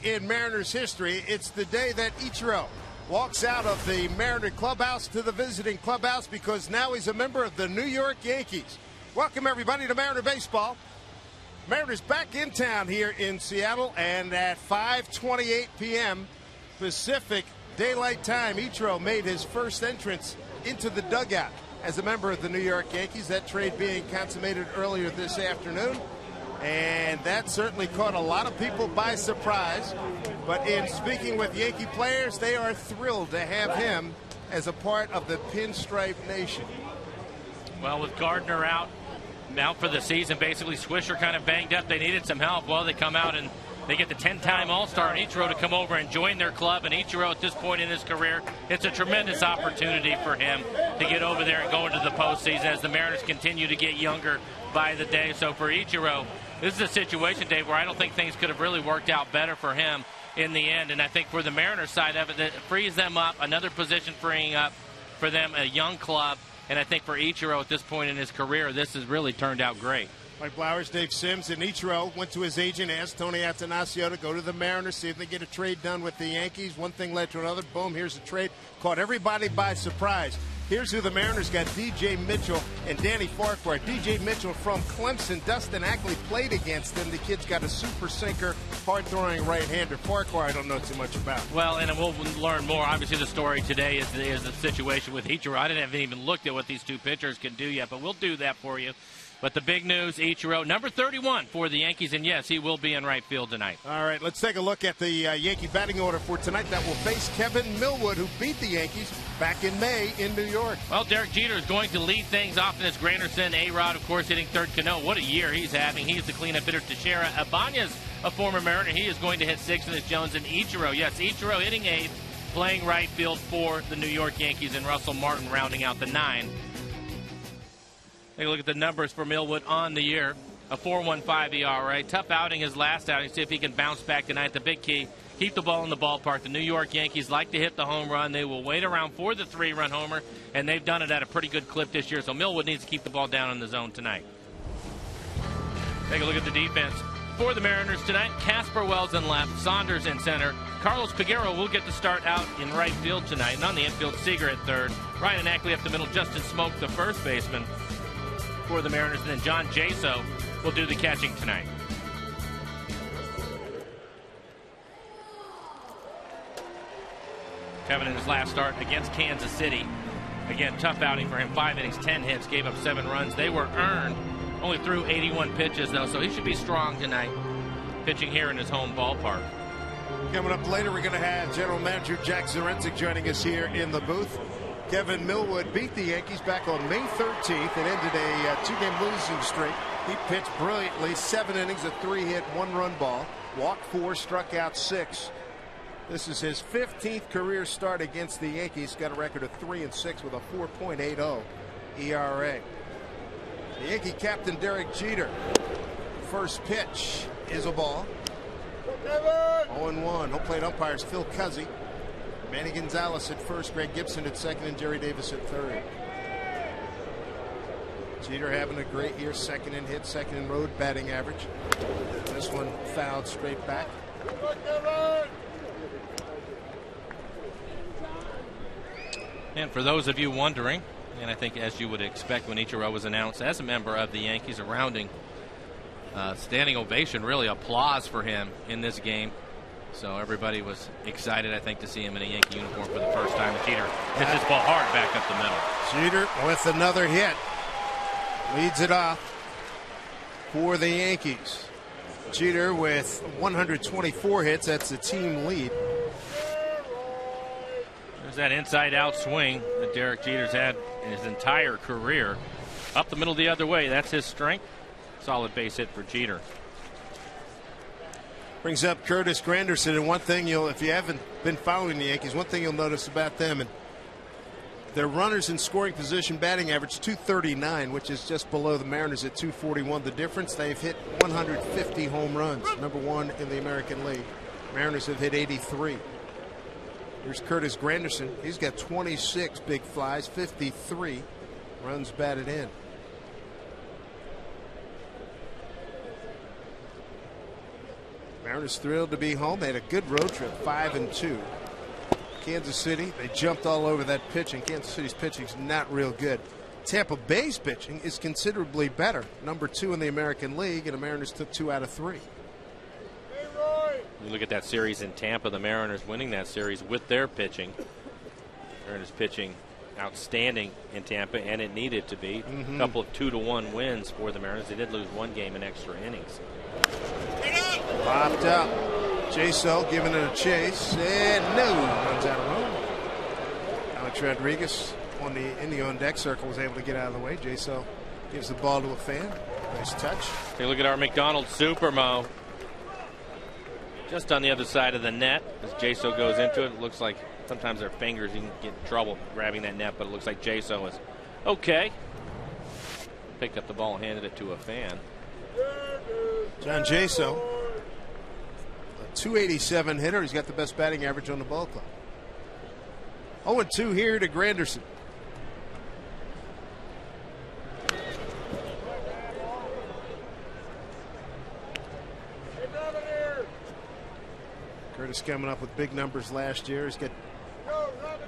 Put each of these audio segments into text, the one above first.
In Mariners history, it's the day that Ichiro walks out of the Mariner clubhouse to the visiting clubhouse because now he's a member of the New York Yankees. Welcome, everybody, to Mariner Baseball. Mariners back in town here in Seattle, and at 5:28 p.m. Pacific Daylight Time, Ichiro made his first entrance into the dugout as a member of the New York Yankees. That trade being consummated earlier this afternoon. And that certainly caught a lot of people by surprise. But in speaking with Yankee players, they are thrilled to have him as a part of the Pinstripe Nation. Well, with Gardner out for the season, basically Swisher kind of banged up. They needed some help. Well, they come out and they get the 10-time All-Star Ichiro to come over and join their club. And Ichiro, at this point in his career, it's a tremendous opportunity for him to get over there and go into the postseason as the Mariners continue to get younger by the day. So for Ichiro, this is a situation, Dave, where I don't think things could have really worked out better for him in the end. And I think for the Mariners side of it, that frees them up, another position freeing up for them, a young club. And I think for Ichiro at this point in his career, this has really turned out great. Mike Blowers, Dave Sims, and Ichiro went to his agent, asked Tony AT SEA to go to the Mariners, see if they get a trade done with the Yankees. One thing led to another. Boom, here's a trade. Caught everybody by surprise. Here's who the Mariners got: DJ Mitchell and Danny Farquhar. DJ Mitchell from Clemson. Dustin Ackley played against him. The kid's got a super sinker, hard-throwing right-hander. Farquhar I don't know too much about. Well, and we'll learn more. Obviously, the story today is the situation with Ichiro. I haven't even looked at what these two pitchers can do yet, but we'll do that for you. But the big news, Ichiro, number 31 for the Yankees, and yes, he will be in right field tonight. All right, let's take a look at the Yankee batting order for tonight. That will face Kevin Millwood, who beat the Yankees back in May in New York. Well, Derek Jeter is going to lead things off in his Granderson. A-Rod, of course, hitting third. Cano, what a year he's having. He's the cleanup hitter. Teixeira. Ibanez, a former Mariner. He is going to hit sixth, and it's Jones and Ichiro. Yes, Ichiro hitting eighth, playing right field for the New York Yankees, and Russell Martin rounding out the nine. Take a look at the numbers for Millwood on the year. A 4.15 ERA. Tough outing his last outing. See if he can bounce back tonight. The big key, keep the ball in the ballpark. The New York Yankees like to hit the home run. They will wait around for the 3-run homer, and they've done it at a pretty good clip this year. So Millwood needs to keep the ball down in the zone tonight. Take a look at the defense for the Mariners tonight. Casper Wells in left, Saunders in center. Carlos Peguero will get the start out in right field tonight. And on the infield, Seager at third. Ryan Ackley up the middle. Justin Smoke, the first baseman for the Mariners, and then John Jaso will do the catching tonight. Kevin in his last start against Kansas City. Again, tough outing for him. 5 innings, 10 hits, gave up 7 runs. They were earned. Only threw 81 pitches, though, so he should be strong tonight, pitching here in his home ballpark. Coming up later, we're going to have General Manager Jack Zaremczyk joining us here in the booth. Kevin Millwood beat the Yankees back on May 13th and ended a 2-game losing streak. He pitched brilliantly, 7 innings, a 3-hit, 1-run ball, walked 4, struck out 6. This is his 15th career start against the Yankees. Got a record of 3-6 with a 4.80 ERA. The Yankee captain Derek Jeter. First pitch is a ball. 0-1. Home plate umpires Phil Cuzzy. Manny Gonzalez at first, Greg Gibson at second, and Jerry Davis at third. Jeter having a great year, second in hits, second in road batting average. This one fouled straight back. And for those of you wondering, and I think as you would expect when Ichiro was announced as a member of the Yankees, a rounding standing ovation, really applause for him in this game. So everybody was excited, I think, to see him in a Yankee uniform for the first time. Jeter hits his ball hard back up the middle. Jeter with another hit. Leads it off for the Yankees. Jeter with 124 hits. That's the team lead. There's that inside-out swing that Derek Jeter's had in his entire career. Up the middle the other way. That's his strength. Solid base hit for Jeter. Brings up Curtis Granderson, and one thing if you haven't been following the Yankees, one thing you'll notice about them, and their runners in scoring position batting average 239, which is just below the Mariners at 241. The difference, they've hit 150 home runs, number 1 in the American League. Mariners have hit 83. Here's Curtis Granderson. He's got 26 big flies, 53 runs batted in. Mariners thrilled to be home. They had a good road trip, 5-2. Kansas City, they jumped all over that pitching. Kansas City's pitching's not real good. Tampa Bay's pitching is considerably better. Number 2 in the American League, and the Mariners took 2 out of 3. You look at that series in Tampa, the Mariners winning that series with their pitching. Mariners pitching outstanding in Tampa, and it needed to be. A couple of 2-1 wins for the Mariners. They did lose one game in extra innings. Popped up. Jaso giving it a chase, and no, runs out of room. Alex Rodriguez in the on-deck circle was able to get out of the way. Jaso gives the ball to a fan. Nice touch. Take a look at our McDonald Supermo. Just on the other side of the net as Jaso goes into it. It looks like sometimes their fingers, you can get in trouble grabbing that net, but it looks like Jaso is okay. Picked up the ball and handed it to a fan. John Jaso, a .287 hitter. He's got the best batting average on the ball club. 0-2 here to Granderson. Curtis coming up with big numbers last year. He's got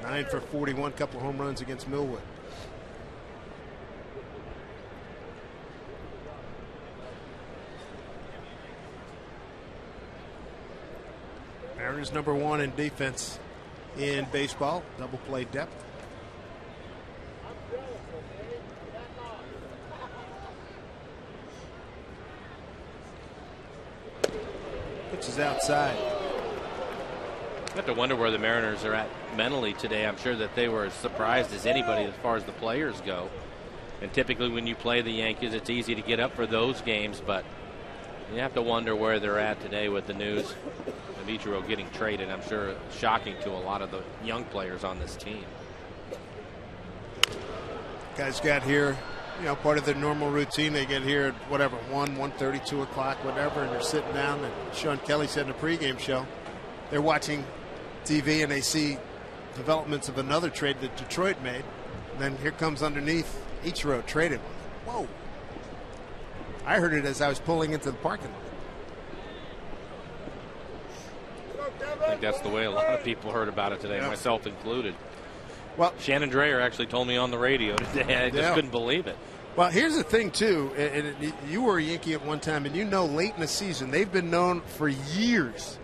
9 for 41, couple of home runs against Millwood. Mariners number 1 in defense in baseball, double play depth. Pitch is outside. I have to wonder where the Mariners are at mentally today. I'm sure that they were as surprised as anybody as far as the players go. And typically when you play the Yankees, it's easy to get up for those games, but you have to wonder where they're at today with the news of Ichiro getting traded. I'm sure shocking to a lot of the young players on this team. Guys got here, you know, part of their normal routine. They get here at whatever, 1:30, 2 o'clock, whatever, and they're sitting down. And Sean Kelly said in the pregame show, they're watching TV and they see developments of another trade that Detroit made. And then here comes underneath Ichiro traded. Whoa. I heard it as I was pulling into the parking lot. I think that's the way a lot of people heard about it today, yeah, myself included. Well, Shannon Dreyer actually told me on the radio today. I just couldn't believe it. Well, here's the thing, too. And you were a Yankee at one time, and you know late in the season, they've been known for years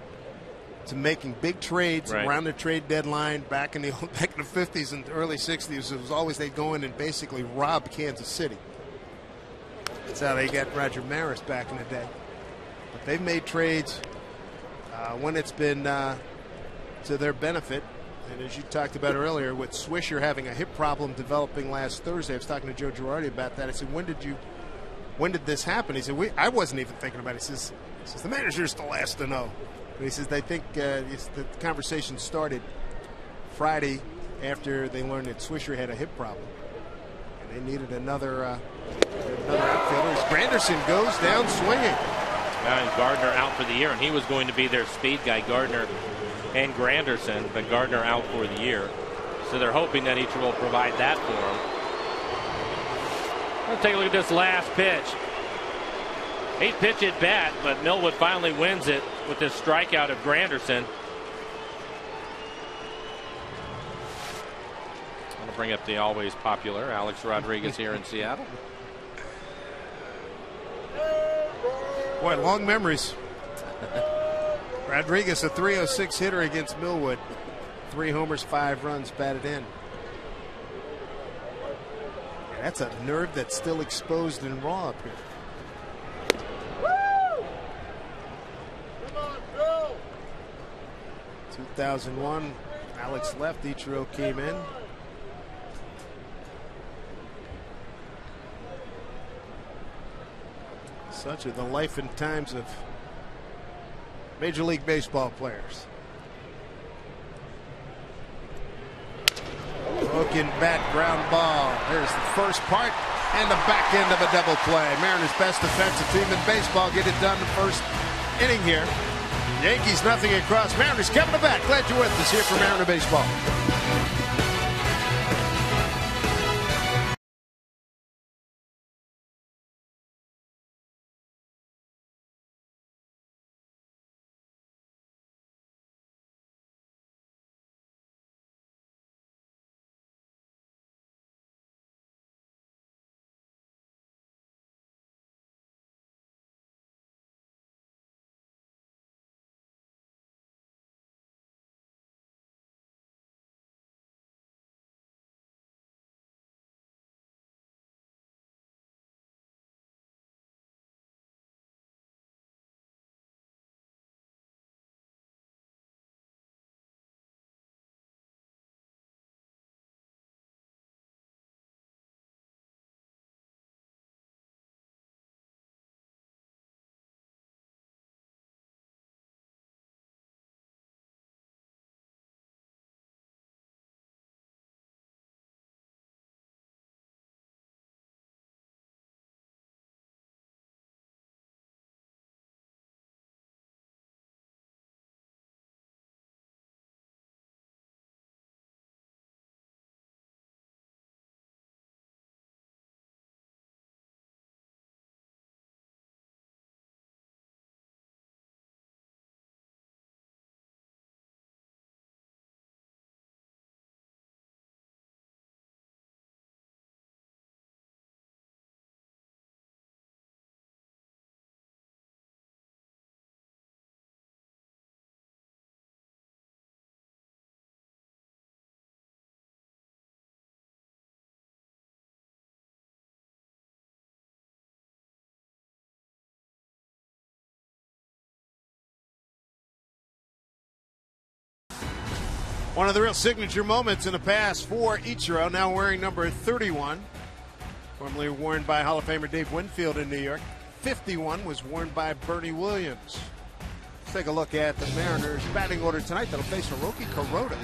to making big trades around the trade deadline. Back in the 50s and early 60s, it was always they go in and basically rob Kansas City. That's how they got Roger Maris back in the day. But they've made trades when it's been to their benefit. And as you talked about earlier, with Swisher having a hip problem developing last Thursday, I was talking to Joe Girardi about that. I said, when did this happen? He said, I wasn't even thinking about it. He says the manager's the last to know. But he says they think the conversation started Friday after they learned that Swisher had a hip problem. And they needed another outfielder. As Granderson goes down swinging. And Gardner out for the year, and he was going to be their speed guy, Gardner and Granderson, but Gardner out for the year. So they're hoping that Ichiro will provide that for him. Let's take a look at this last pitch. 8-pitch at bat, but Millwood finally wins it with this strikeout of Granderson. I'm going to bring up the always popular Alex Rodriguez here in Seattle. Boy, long memories. Rodriguez, a .306 hitter against Millwood. 3 homers, 5 runs batted in. Yeah, that's a nerve that's still exposed and raw up here. Woo! Come on, go! 2001, Alex left, Ichiro came in. Such are the life and times of Major League Baseball players. Broken bat ground ball. There's the first part and the back end of a double play. Mariners' best defensive team in baseball get it done the first inning here. Yankees nothing across. Mariners coming back. Glad you're with us here for Mariner Baseball. One of the real signature moments in the past for Ichiro, now wearing number 31. Formerly worn by Hall of Famer Dave Winfield in New York. 51 was worn by Bernie Williams. Let's take a look at the Mariners' batting order tonight. That'll face Hiroki Kuroda.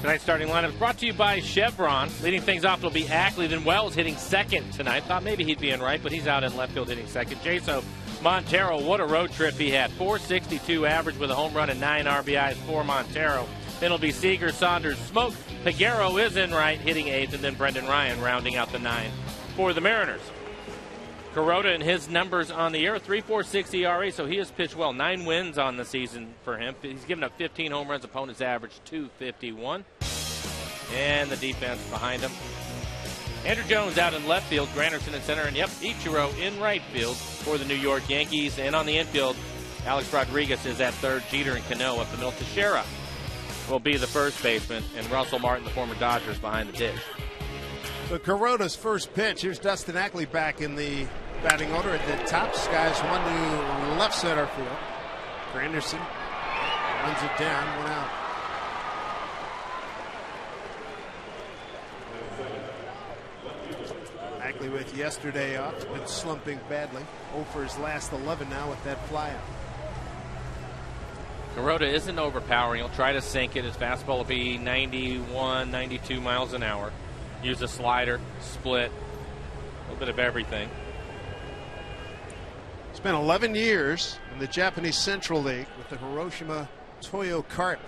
Tonight's starting lineup is brought to you by Chevron. Leading things off will be Ackley, then Wells hitting second tonight. Thought maybe he'd be in right, but he's out in left field hitting second. Jaso Montero, what a road trip he had. 462 average with a home run and 9 RBIs for Montero. Then it'll be Seager, Saunders, Smoke. Peguero is in right, hitting eighth, and then Brendan Ryan rounding out the 9 for the Mariners. Kuroda and his numbers on the year, 3.46 ERA, so he has pitched well. 9 wins on the season for him. He's given up 15 home runs. Opponents average 251. And the defense behind him. Andrew Jones out in left field, Granderson in center, and Ichiro in right field for the New York Yankees. And on the infield, Alex Rodriguez is at third. Jeter and Cano up the middle. Teixeira will be the first baseman, and Russell Martin, the former Dodgers, behind the dish. So Kuroda's first pitch. Here's Dustin Ackley back in the batting order at the top. Skies one to left center field. Granderson runs it down, 1 out. Ackley with yesterday off, been slumping badly. 0 for his last 11 now with that flyout. Kuroda isn't overpowering. He'll try to sink it. His fastball will be 91, 92 miles an hour. Use a slider, split, a little bit of everything. Spent 11 years in the Japanese Central League with the Hiroshima Toyo Carp.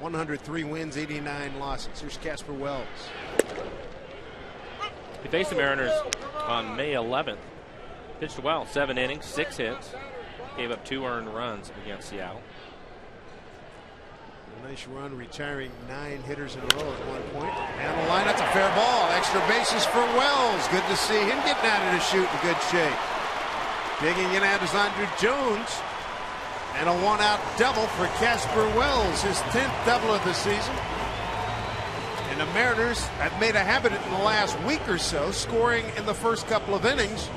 103 wins, 89 losses. Here's Casper Wells. He faced the Mariners on May 11th. Pitched well, 7 innings, 6 hits. Gave up 2 earned runs against Seattle. A nice run, retiring 9 hitters in a row at one point. Down the line, that's a fair ball. Extra bases for Wells. Good to see him getting out of the chute in good shape. Digging in out is Andrew Jones. And a 1-out double for Casper Wells, his 10th double of the season. And the Mariners have made a habit in the last week or so, scoring in the first couple of innings.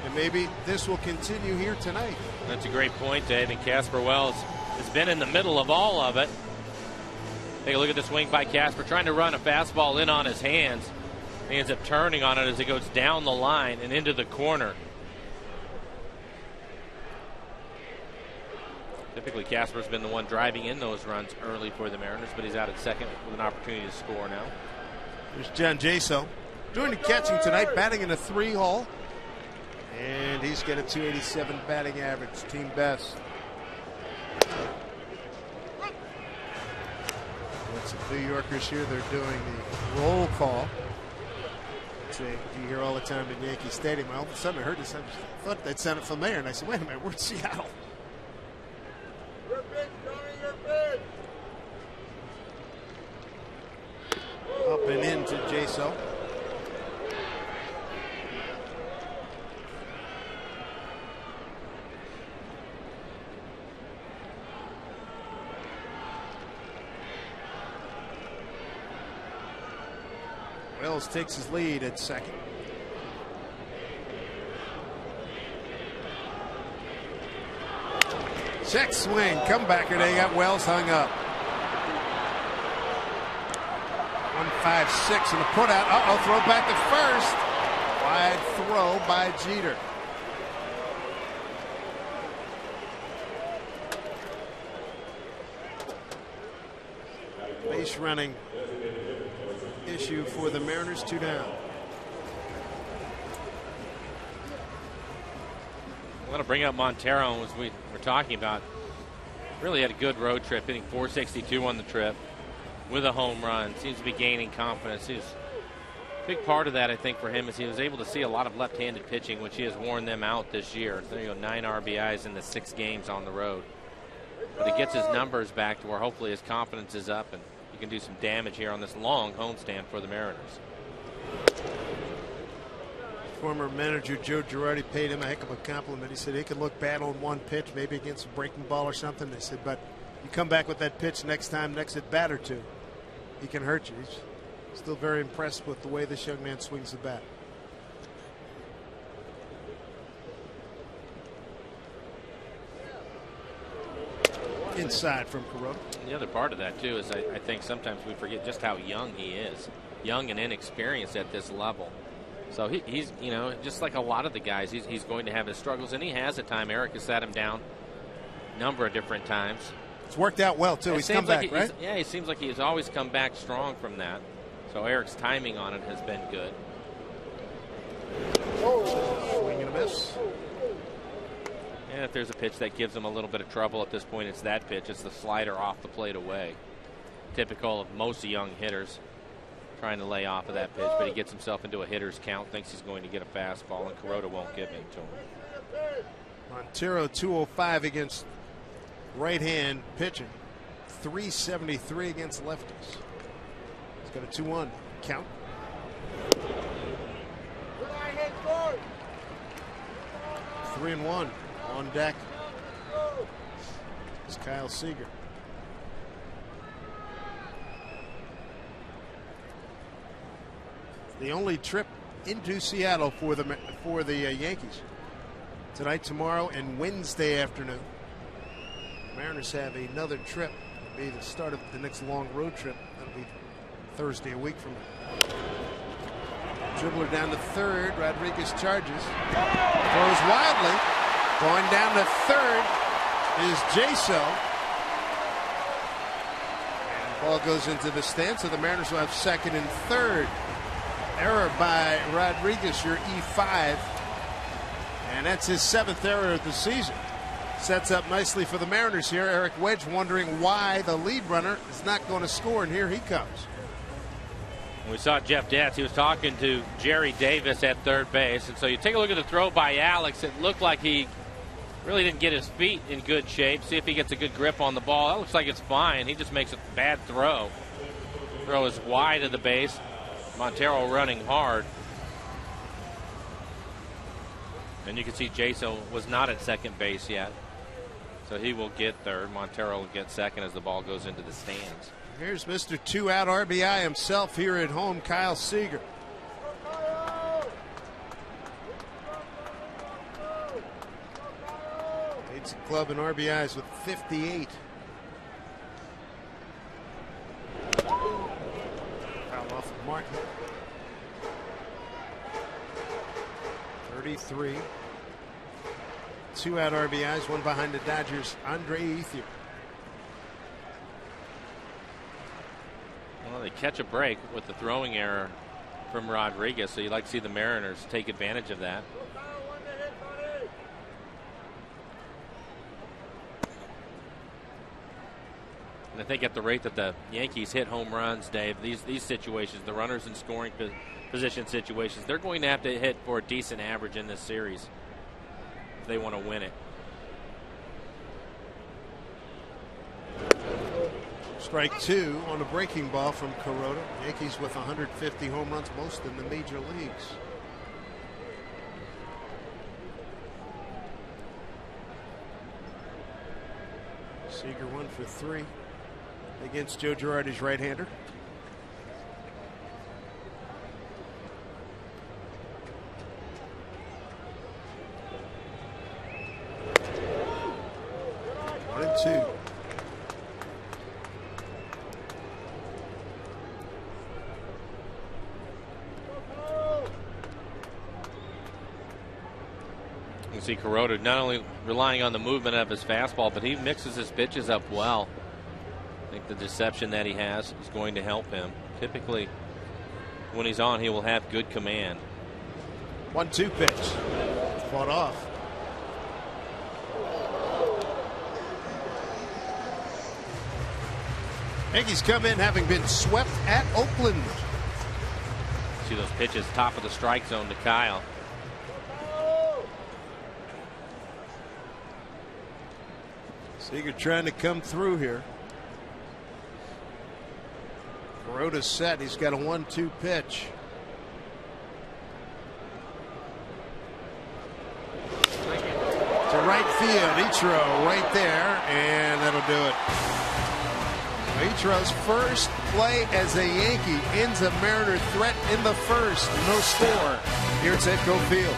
And maybe this will continue here tonight. That's a great point, Dave. And Casper Wells has been in the middle of all of it. Take a look at the swing by Casper, trying to run a fastball in on his hands. He ends up turning on it as it goes down the line and into the corner. Typically, Casper's been the one driving in those runs early for the Mariners, but he's out at second with an opportunity to score now. There's John Jaso doing the catching tonight, batting in a 3-hole. And he's got a 287 batting average, team best. With some New Yorkers here, they're doing the roll call. You hear all the time in Yankee Stadium. All of a sudden I heard this. I thought that sounded familiar, and I said, wait a minute, we're in Seattle. Up and into Jaso. Wells takes his lead at second. Check swing, comebacker. They got Wells hung up. 1-5-6 and a put out. Uh-oh, throw back to first. Wide throw by Jeter. Base running issue for the Mariners, 2 down. I want to bring up Montero, as we were talking about. Really had a good road trip, hitting 462 on the trip with a home run. Seems to be gaining confidence. A big part of that, I think, for him is he was able to see a lot of left-handed pitching, which he has worn them out this year. There you go, 9 RBIs in the 6 games on the road. But it gets his numbers back to where hopefully his confidence is up and he can do some damage here on this long homestand for the Mariners. Former manager Joe Girardi paid him a heck of a compliment. He said he could look bad on one pitch, maybe against a breaking ball or something. They said, but you come back with that pitch next at bat or two, he can hurt you. He's still very impressed with the way this young man swings the bat. inside from Kuroda. The other part of that, too, is I think sometimes we forget just how young he is. Young and inexperienced at this level. So he's, you know, just like a lot of the guys, he's going to have his struggles, and he has at time. Eric has sat him down a number of different times. It's worked out well, too. He's come back, right? Yeah, he seems like he's always come back strong from that. So Eric's timing on it has been good. Swing and a miss. And if there's a pitch that gives him a little bit of trouble at this point, it's that pitch. It's the slider off the plate away. Typical of most young hitters trying to lay off of that pitch, but he gets himself into a hitter's count, thinks he's going to get a fastball, and Kuroda won't give it to him. Montero 205 against right-hand pitching. 373 against lefties. He's got a 2-1 count. Three and one on deck. It's Kyle Seager. The only trip into Seattle for the Yankees tonight, tomorrow, and Wednesday afternoon. Mariners have another trip. It'll be the start of the next long road trip. That'll be Thursday a week from now. Dribbler down to third. Rodriguez charges. Throws wildly. Going down to third is Jaso. And ball goes into the stand, so the Mariners will have second and third. Error by Rodriguez, your E5. And that's his 7th error of the season. Sets up nicely for the Mariners here. Eric Wedge wondering why the lead runner is not going to score, and here he comes. We saw Jeff Datz. He was talking to Jerry Davis at third base. And so you take a look at the throw by Alex. It looked like he really didn't get his feet in good shape. See if he gets a good grip on the ball. That looks like it's fine. He just makes a bad throw. Throw is wide of the base. Montero running hard. And you can see Jaso was not at second base yet. So he will get third. Montero will get second as the ball goes into the stands. Here's Mr. 2-out RBI himself here at home, Kyle Seager. Leads the club in RBIs with 58. Foul off of Martin. 33. 2-out RBIs, one behind the Dodgers, Andre Ethier. Well, they catch a break with the throwing error from Rodriguez, so you'd like to see the Mariners take advantage of that. And I think at the rate that the Yankees hit home runs, Dave, these situations, the runners in scoring position situations, they're going to have to hit for a decent average in this series if they want to win it. Strike two on a breaking ball from Kuroda. Yankees with 150 home runs, most in the major leagues. Seager 1 for 3 against Joe Girardi's right-hander. One and two. You see Kuroda not only relying on the movement of his fastball, but he mixes his pitches up well. I think the deception that he has is going to help him. Typically, when he's on, he will have good command. 1-2 pitch. Fought off. Yankees come in having been swept at Oakland. See those pitches, top of the strike zone to Kyle. Seager trying to come through here. Kuroda's set. He's got a 1-2 pitch. To right field. Ichiro right there, and that'll do it. Ichiro's first play as a Yankee ends a Mariner threat in the first. No score here at Safeco Field.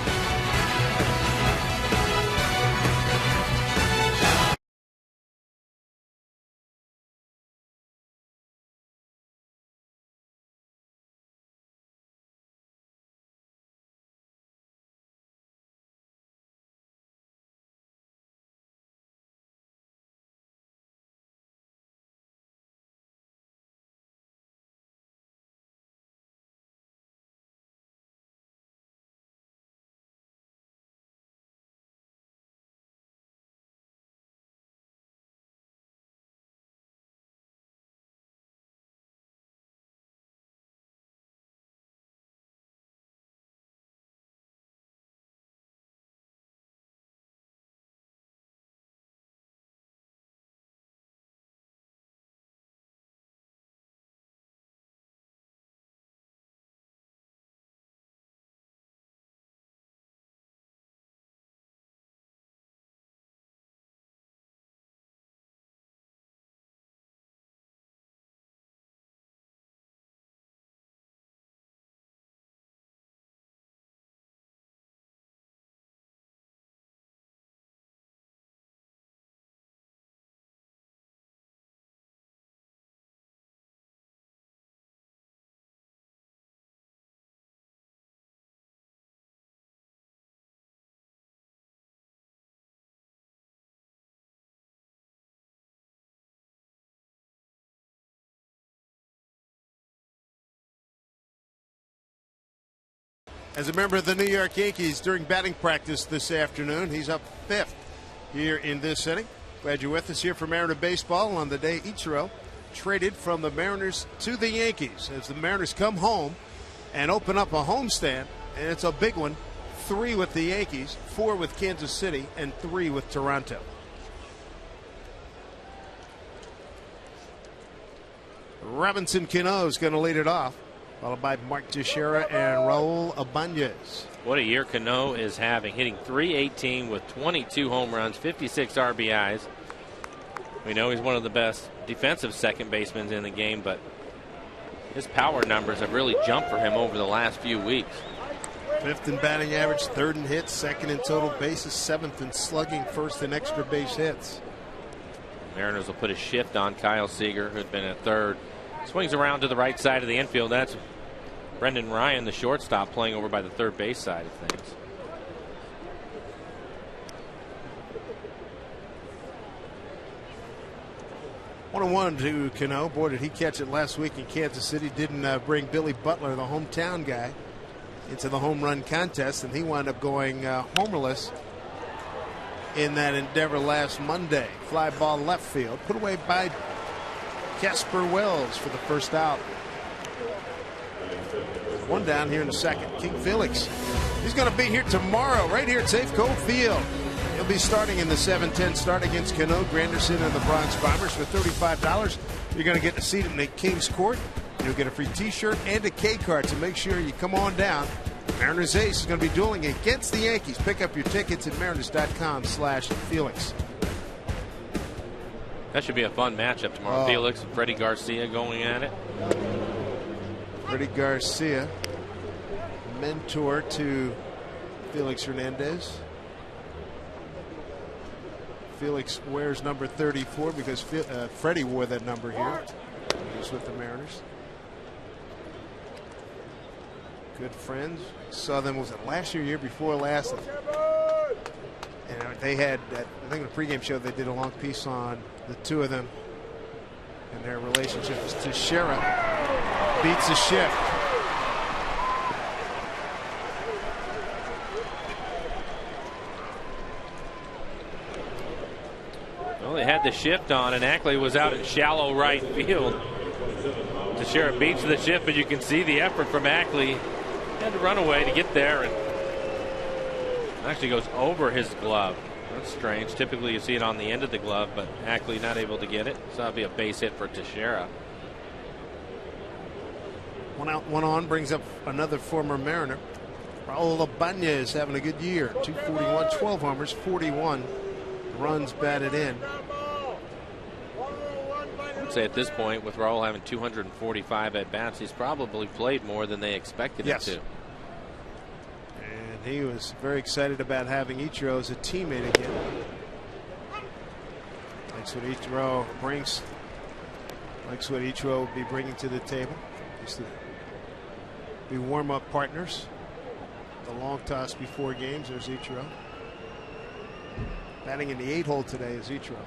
as a member of the New York Yankees during batting practice this afternoon. He's up 5th here in this inning. Glad you're with us here for Mariner Baseball on the day Ichiro traded from the Mariners to the Yankees, as the Mariners come home and open up a homestand, and it's a big one. 3 with the Yankees, 4 with Kansas City, and 3 with Toronto. Robinson Cano is going to lead it off, followed by Mark Teixeira and Raul Ibanez. What a year Cano is having, hitting .318 with 22 home runs, 56 RBIs. We know he's one of the best defensive second basemen in the game, but his power numbers have really jumped for him over the last few weeks. 5th in batting average, 3rd in hits, 2nd in total bases, 7th in slugging, 1st in extra base hits. Mariners will put a shift on Kyle Seager, who had been at 3rd. Swings around to the right side of the infield. That's Brendan Ryan, the shortstop, playing over by the 3rd base side of things. One on one to Cano. Boy, did he catch it last week in Kansas City. Didn't bring Billy Butler, the hometown guy, into the home run contest, and he wound up going homerless in that endeavor last Monday. Fly ball left field, put away by Casper Wells for the first out. One down here in the 2nd. King Felix, he's going to be here tomorrow right here at Safeco Field. He'll be starting in the 7-10 start against Cano, Granderson, and the Bronx Bombers. For $35, you're going to get a seat in the King's Court. You'll get a free T-shirt and a K card, so make sure you come on down. Mariners Ace is going to be dueling against the Yankees. Pick up your tickets at mariners.com/Felix. That should be a fun matchup tomorrow. Felix and Freddie Garcia going at it. Freddie Garcia, mentor to Felix Hernandez. Felix wears number 34 because Freddie wore that number here. He's with the Mariners. Good friends. Saw them, was it last year, year before last? And they had, I think in the pregame show, they did a long piece on the two of them and their relationship. Teixeira beats the shift. Well, they had the shift on, and Ackley was out in shallow right field. Teixeira beats the shift, but you can see the effort from Ackley. He had to run away to get there, and actually goes over his glove. That's strange. Typically you see it on the end of the glove, but Ackley not able to get it. So that'll be a base hit for Teixeira. One out, one on brings up another former Mariner. Raul Ibanez having a good year. 241, 12 homers, 41 runs batted in. I would say at this point, with Raul having 245 at bats, he's probably played more than they expected him to. And he was very excited about having Ichiro as a teammate again. Likes what Ichiro brings. Likes what Ichiro will be bringing to the table. Used to be warm-up partners. The long toss before games. There's Ichiro. Batting in the 8-hole today is Ichiro.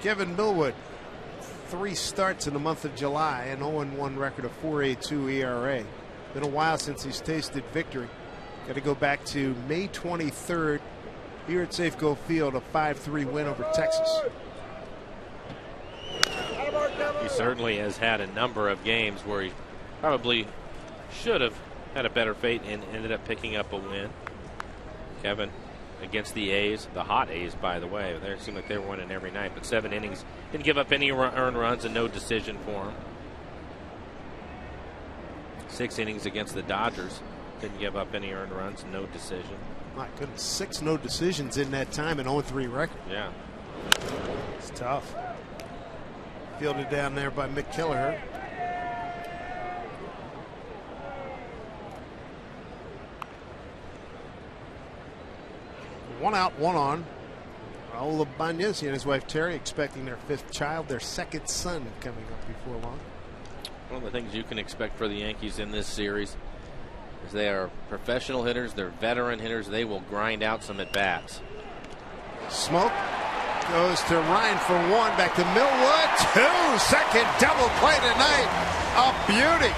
Kevin Millwood, 3 starts in the month of July, an 0-1 record of 4.82 ERA. Been a while since he's tasted victory. Got to go back to May 23rd here at Safeco Field, a 5-3 win over Texas. He certainly has had a number of games where he probably should have had a better fate and ended up picking up a win. Kevin against the A's, the hot A's, by the way. They seemed like they were winning every night, but 7 innings, didn't give up any earned runs and no decision for him. 6 innings against the Dodgers, didn't give up any earned runs and no decision. My goodness, 6 no decisions in that time, an 0-3 record. Yeah, it's tough. Fielded down there by Mick Kelleher. One out, one on. Raul Ibanez and his wife Terry expecting their 5th child, their 2nd son coming up before long. One of the things you can expect for the Yankees in this series is they are professional hitters, they're veteran hitters, they will grind out some at-bats. Smoke Goes to Ryan for one. Back to Millwood. 2-second double play tonight. A beauty.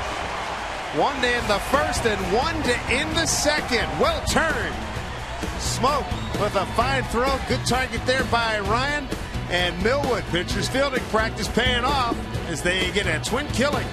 One to end the first and one to end the second. Well turned. Smoke with a fine throw. Good target there by Ryan. And Millwood pitchers fielding practice paying off as they get a twin killing.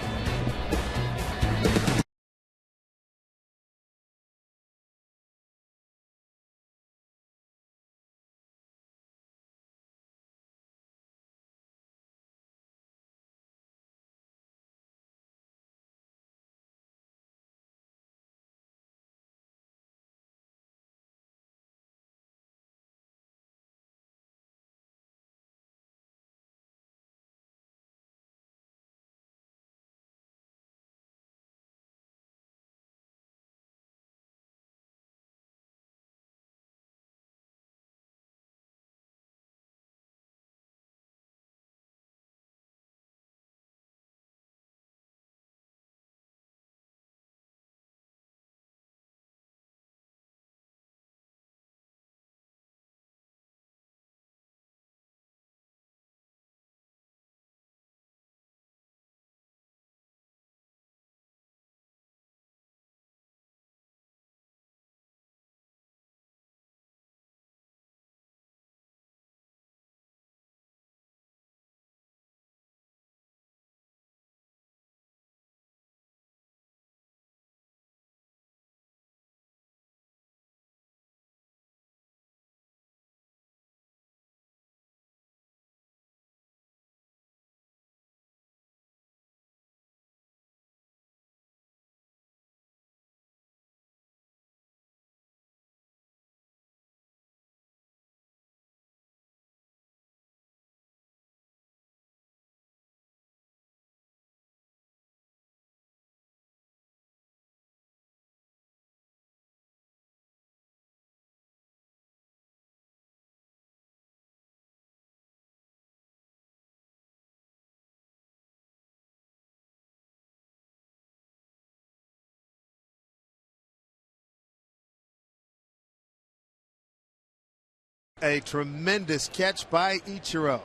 A tremendous catch by Ichiro.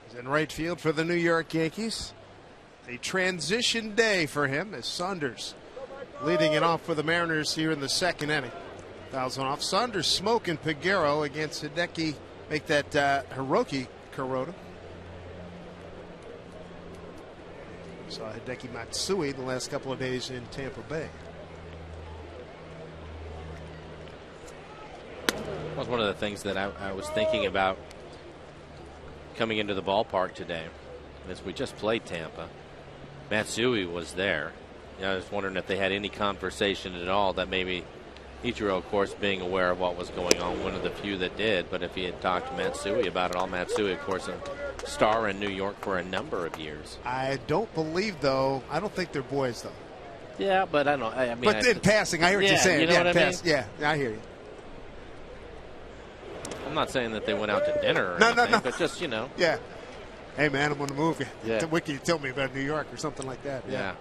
He's in right field for the New York Yankees. A transition day for him as Saunders leading it off for the Mariners here in the second inning. Fouls one off. Saunders smoking Pregame against Hideki. Make that Hiroki Kuroda. Saw Hideki Matsui the last couple of days in Tampa Bay. Was one of the things that I was thinking about coming into the ballpark today as we just played Tampa. Matsui was there. I was wondering if they had any conversation at all that maybe Ichiro, of course, being aware of what was going on, one of the few that did, but if he had talked to Matsui about it all. Matsui, of course, a star in New York for a number of years. I don't believe, though. I don't think they're boys, though. Yeah, but I don't. I mean, but in passing, I hear what you're saying. You know what I mean? Yeah, I hear you. I'm not saying that they went out to dinner or anything, but just, Yeah. Hey, man, I'm on the move. Yeah. Wiki, tell me about New York or something like that. Yeah.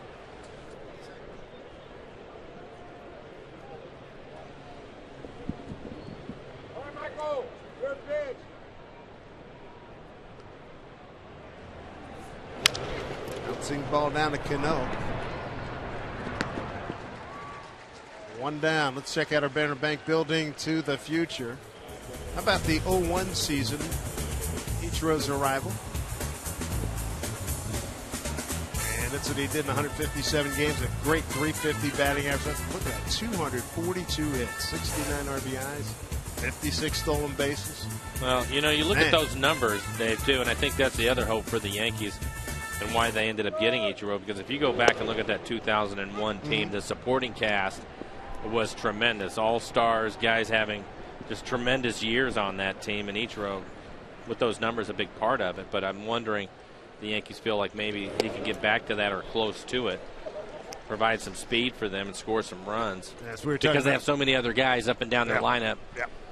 All right, Michael. Good pitch. Bouncing ball down to Cano. One down. Let's check out our Banner Bank building to the future. How about the 0-1 season? Ichiro's arrival. And that's what he did in 157 games. A great 350 batting average. Look at that. 242 hits, 69 RBIs, 56 stolen bases. Well, you look at those numbers, Dave, too, and I think that's the other hope for the Yankees and why they ended up getting Ichiro. Because if you go back and look at that 2001 team, the supporting cast was tremendous. All stars, guys having just tremendous years on that team, and Ichiro, with those numbers, a big part of it. But I'm wondering, the Yankees feel like maybe he can get back to that or close to it, provide some speed for them and score some runs. Because they have so many other guys up and down their lineup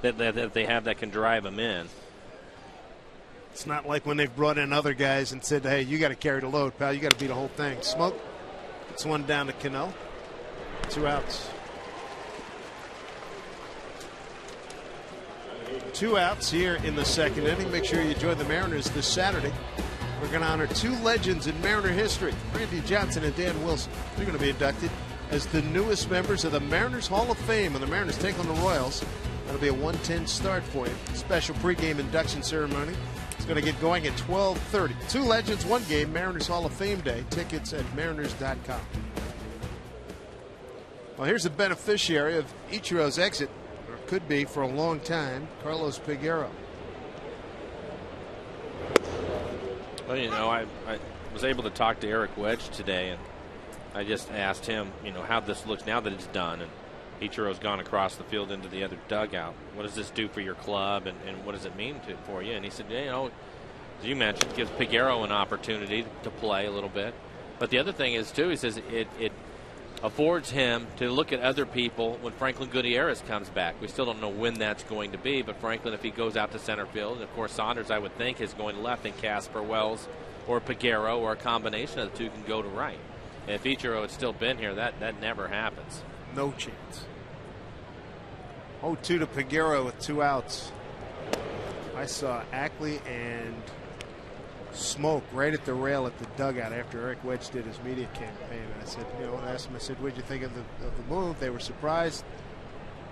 that they have that can drive them in. It's not like when they've brought in other guys and said, hey, you got to carry the load, pal. You got to beat the whole thing. Smoke. It's one down to Cano. 2 outs. 2 outs here in the second inning. Make sure you join the Mariners this Saturday. We're going to honor 2 legends in Mariner history, Randy Johnson and Dan Wilson. They're going to be inducted as the newest members of the Mariners Hall of Fame when the Mariners take on the Royals. That'll be a 1:10 start for you. Special pregame induction ceremony. It's going to get going at 12:30. 2 legends, 1 game, Mariners Hall of Fame Day. Tickets at mariners.com. Well, here's the beneficiary of Ichiro's exit, or could be for a long time, Carlos Piguero. Well, you know, I was able to talk to Eric Wedge today, and I just asked him, you know, how this looks now that it's done. And Ichiro's gone across the field into the other dugout. What does this do for your club, and what does it mean for you? And he said, yeah, you know, as you mentioned, gives Piguero an opportunity to play a little bit. But the other thing is, too, he says it affords him to look at other people when Franklin Gutierrez comes back. We still don't know when that's going to be, but Franklin, if he goes out to center field, and of course Saunders, I would think, is going to left, and Casper, Wells, or Piguero, or a combination of the two can go to right. And if Ichiro had still been here, that never happens. No chance. 0-2 to Piguero with 2 outs. I saw Ackley and Smoke right at the rail at the dugout after Eric Wedge did his media campaign. And I said, you know, I asked him, I said, what'd you think of the move? They were surprised.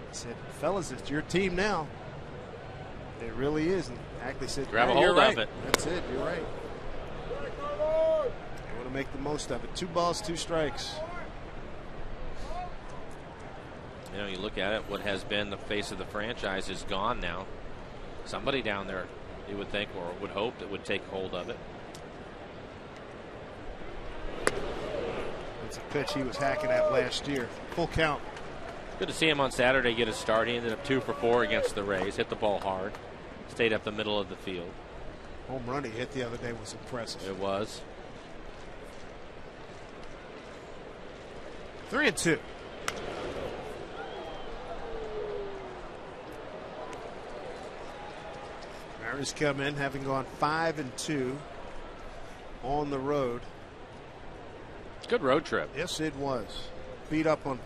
I said, fellas, it's your team now. It really is. And Ackley said, grab a you're hold right. of it. That's it. You're right. They want to make the most of it. 2 balls, 2 strikes. You know, you look at it, what has been the face of the franchise is gone now. Somebody down there, you would think, or would hope, that would take hold of it. It's a pitch he was hacking at last year. Full count. Good to see him on Saturday get a start. He ended up 2 for 4 against the Rays. Hit the ball hard. Stayed up the middle of the field. Home run he hit the other day was impressive. It was. 3-2. Mariners come in having gone 5-2 on the road. Good road trip. Yes, it was. Beat up on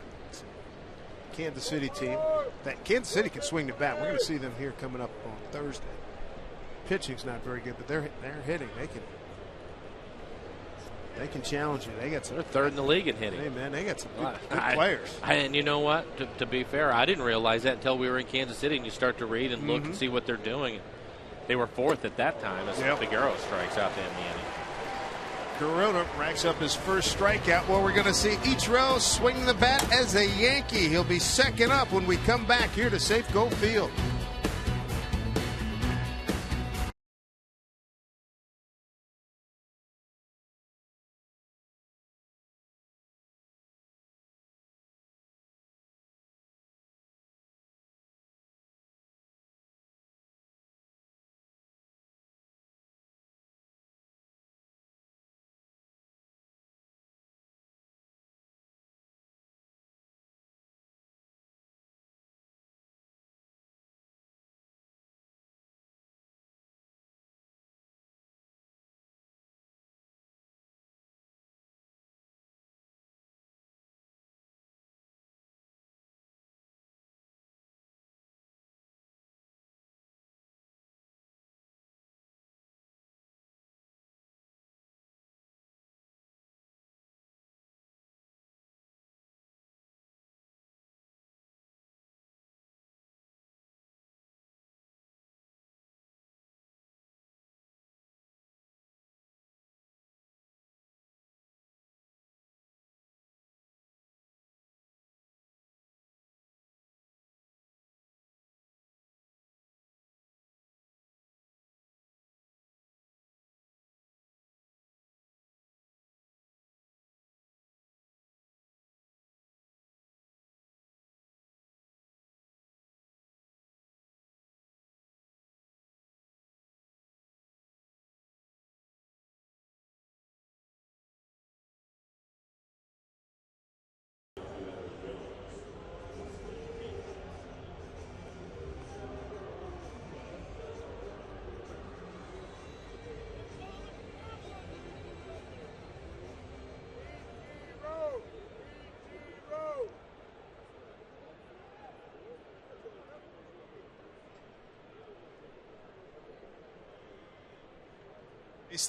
Kansas City team. That Kansas City can swing the bat. We're going to see them here coming up on Thursday. Pitching's not very good, but they're hitting. They can challenge you. They're third in the league in hitting. Hey man, they got some good players. And you know what? To be fair, I didn't realize that until we were in Kansas City, and you start to read and look and see what they're doing. They were 4th at that time as Figueroa strikes out to end the inning. Corona racks up his first strikeout. Well, we're going to see Ichiro swing the bat as a Yankee. He'll be second up when we come back here to Safeco Field.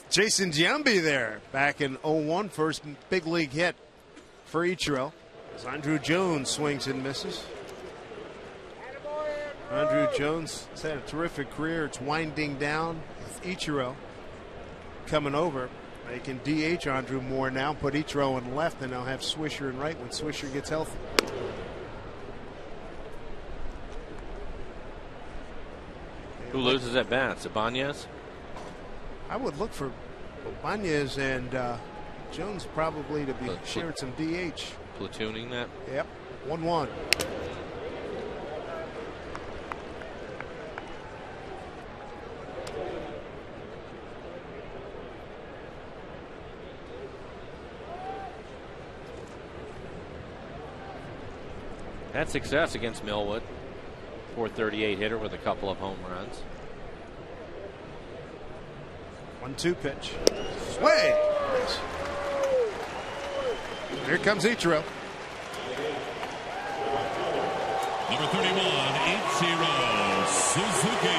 Jason Giambi there back in 01, first big league hit for Ichiro. As Andrew Jones swings and misses. Andrew Jones has had a terrific career. It's winding down with Ichiro coming over. They can DH Andrew more now, put Ichiro in left, and they'll have Swisher in right when Swisher gets healthy. Who loses at bats? Ibanez? I would look for Ibanez and Jones probably to be sharing some DH. Platooning that? Yep. 1-1. Had success against Millwood. 438 hitter with a couple of home runs. 1-2 pitch. Sway. Here comes Ichiro. Number 31, Ichiro Suzuki.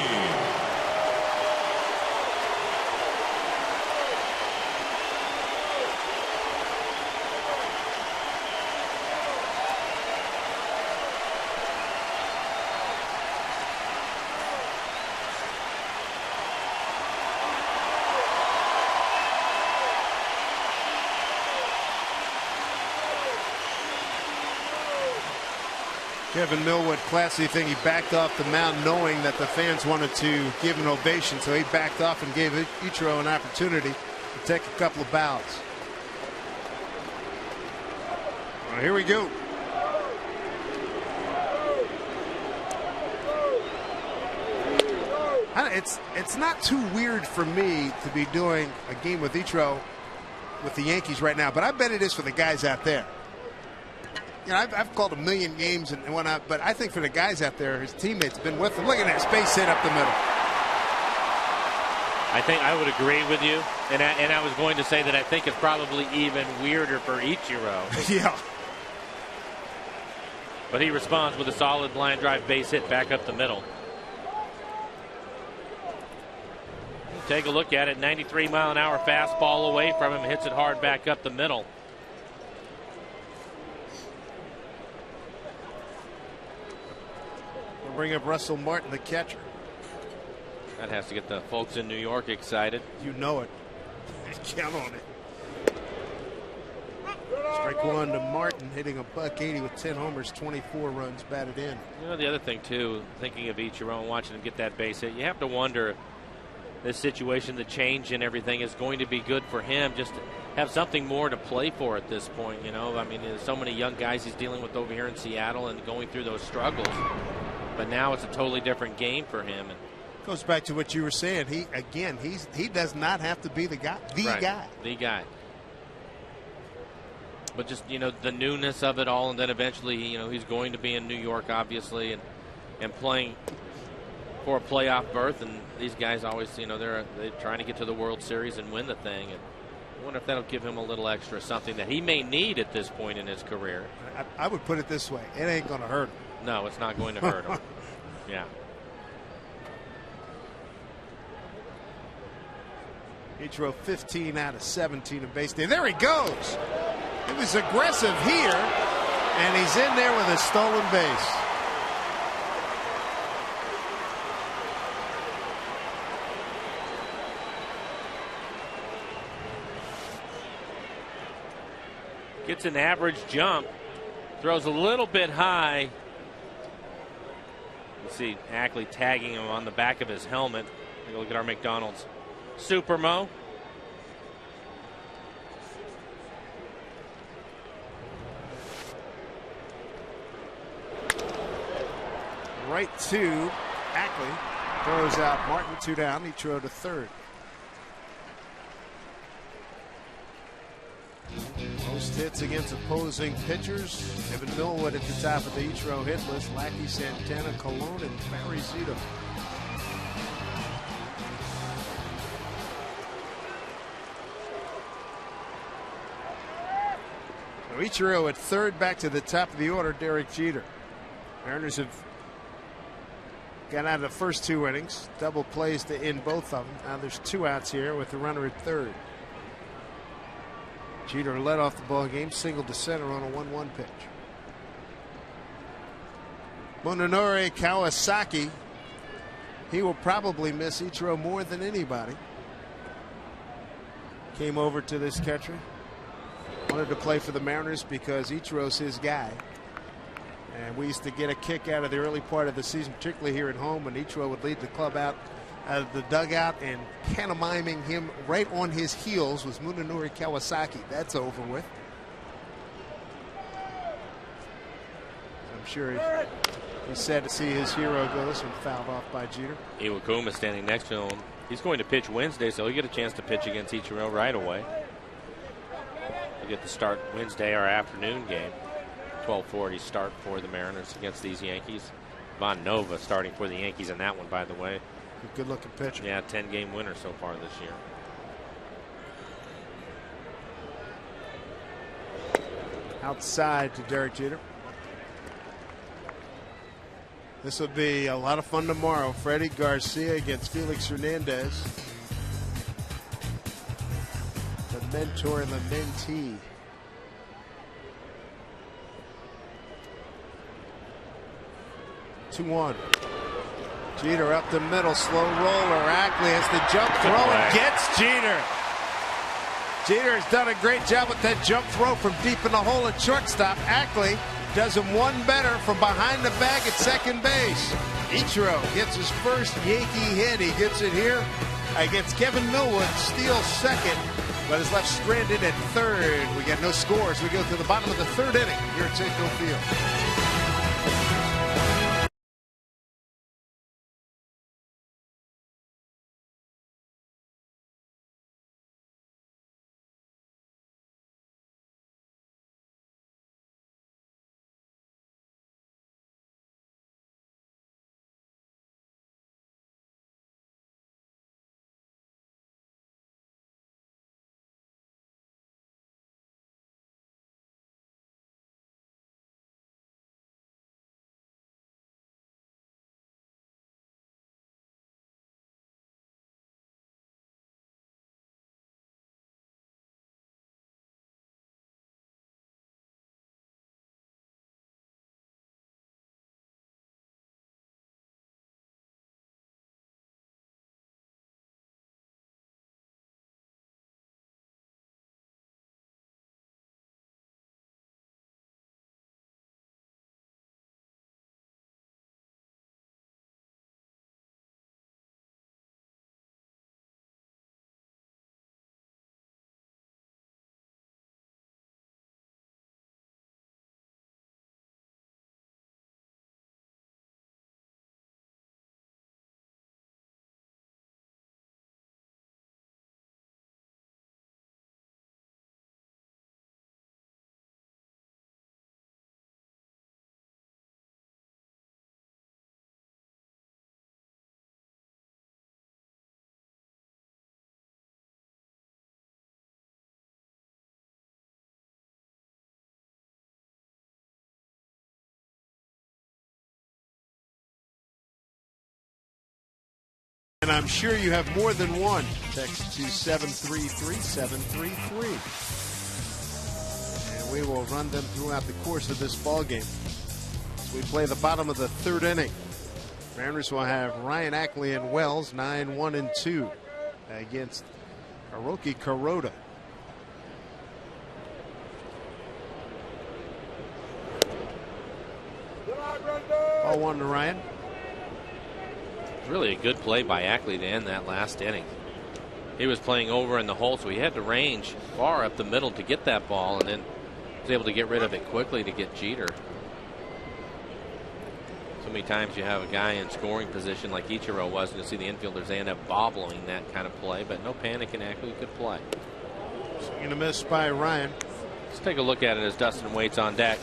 Kevin Millwood, classy thing. He backed off the mound knowing that the fans wanted to give an ovation, so he backed off and gave Ichiro an opportunity to take a couple of bows. Well, here we go. It's not too weird for me to be doing a game with Ichiro with the Yankees right now, but I bet it is for the guys out there. You know, I've called a million games and whatnot, but I think for the guys out there, his teammates have been with him. Look at that space hit up the middle. I think I would agree with you, and I was going to say that I think it's probably even weirder for Ichiro. Yeah. But he responds with a solid line drive base hit back up the middle. Take a look at it. 93-mile-an-hour fastball away from him. Hits it hard back up the middle. We'll bring up Russell Martin, the catcher. That has to get the folks in New York excited. You know it. Count on it. Strike one to Martin, hitting a .180 with 10 homers, 24 runs batted in. You know, the other thing, too, thinking of Ichiro and watching him get that base hit, you have to wonder if this situation, the change and everything, is going to be good for him just to have something more to play for at this point. You know, I mean, there's so many young guys he's dealing with over here in Seattle and going through those struggles. But now it's a totally different game for him. And goes back to what you were saying. He does not have to be the guy. The guy. But just, you know, the newness of it all, and then eventually, you know, he's going to be in New York, obviously, and playing for a playoff berth. And these guys always, you know, they're trying to get to the World Series and win the thing. And I wonder if that'll give him a little extra something that he may need at this point in his career. I would put it this way: it ain't going to hurt him. No, it's not going to hurt him. Yeah. Ichiro 15 out of 17 in base day. There he goes. He was aggressive here, and he's in there with a stolen base. Gets an average jump. Throws a little bit high. You see Ackley tagging him on the back of his helmet. Take a look at our McDonald's Supermo. Right to Ackley. Throws out Martin, 2 down. Ichiro to third. Most hits against opposing pitchers. Kevin Millwood at the top of the Ichiro hit list. Lackey, Santana, Colon, and Barry Zito. So Ichiro at third, back to the top of the order, Derek Jeter. Mariners have Got out of the first 2 innings. Double plays to end both of them. Now there's 2 outs here with the runner at third. Jeter led off the ball game, single to center on a 1-1 pitch. Munenori Kawasaki, he will probably miss Ichiro more than anybody. Came over to this catcher. Wanted to play for the Mariners because Ichiro's his guy. And we used to get a kick out of the early part of the season, particularly here at home, when Ichiro would lead the club out of the dugout, and pantomiming him right on his heels was Munenori Kawasaki. That's over with. I'm sure he's sad to see his hero go this one fouled off by Jeter. Iwakuma standing next to him. He's going to pitch Wednesday, so he'll get a chance to pitch against Ichiro right away. He'll get to start Wednesday, our afternoon game. 12:40 start for the Mariners against these Yankees. Von Nova starting for the Yankees in that one, by the way. Good looking pitcher. Yeah, 10-game winner so far this year. Outside to Derek Jeter. This will be a lot of fun tomorrow. Freddie Garcia against Felix Hernandez. The mentor and the mentee. Two-one. Jeter up the middle, slow roller. Ackley has the jump throw and gets Jeter. Jeter has done a great job with that jump throw from deep in the hole at shortstop. Ackley does him one better from behind the bag at second base. Ichiro gets his first Yankee hit. He gets it here against Kevin Millwood. Steals second, but is left stranded at third. We got no scores. We go to the bottom of the third inning here at Safeco Field. And I'm sure you have more than one. Text to 733-733. And we will run them throughout the course of this ball game. As we play the bottom of the third inning. Mariners will have Ryan Ackley and Wells 9-1-2 against Hiroki Kuroda. Ball one to Ryan. Really a good play by Ackley to end that last inning. He was playing over in the hole, so he had to range far up the middle to get that ball, and then was able to get rid of it quickly to get Jeter. So many times you have a guy in scoring position like Ichiro was, and you'll see the infielders, they end up bobbling that kind of play, but no panic, and Ackley could play. Swing and a miss by Ryan. Let's take a look at it as Dustin waits on deck.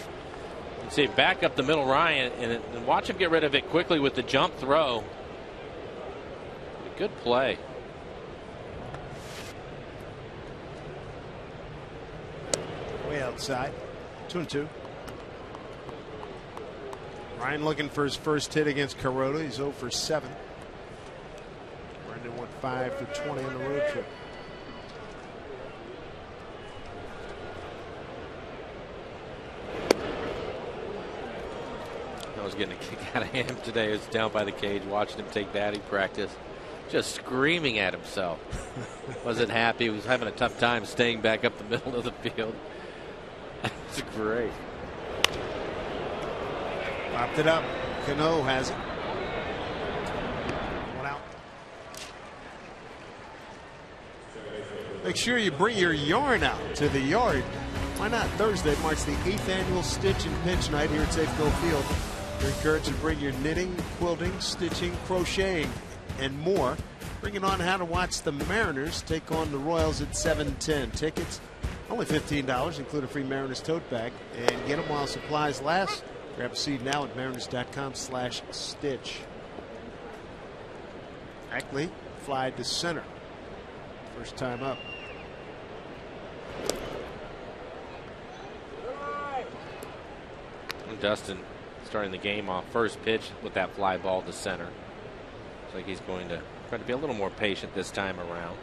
You see back up the middle Ryan, and watch him get rid of it quickly with the jump throw. Good play. Way outside. 2-2. Ryan looking for his first hit against Kuroda. He's 0 for 7. Brendan went 5 for 20 on the road trip. I was getting a kick out of him today. I was down by the cage watching him take batting practice, just screaming at himself. Wasn't happy. He was having a tough time staying back up the middle of the field. It's great. Popped it up. Cano has it. One out. Make sure you bring your yarn out to the yard. Why not? Thursday marks the 8th annual Stitch and Pitch Night here at Safeco Field. You're encouraged to bring your knitting, quilting, stitching, crocheting, and more. Bring it on how to watch the Mariners take on the Royals at 7:10. Tickets only $15, include a free Mariners tote bag, and get them while supplies last. Grab a seat now at mariners.com/stitch. Ackley fly to center. First time up. Dustin starting the game off first pitch with that fly ball to center. Looks like he's going to try to be a little more patient this time around.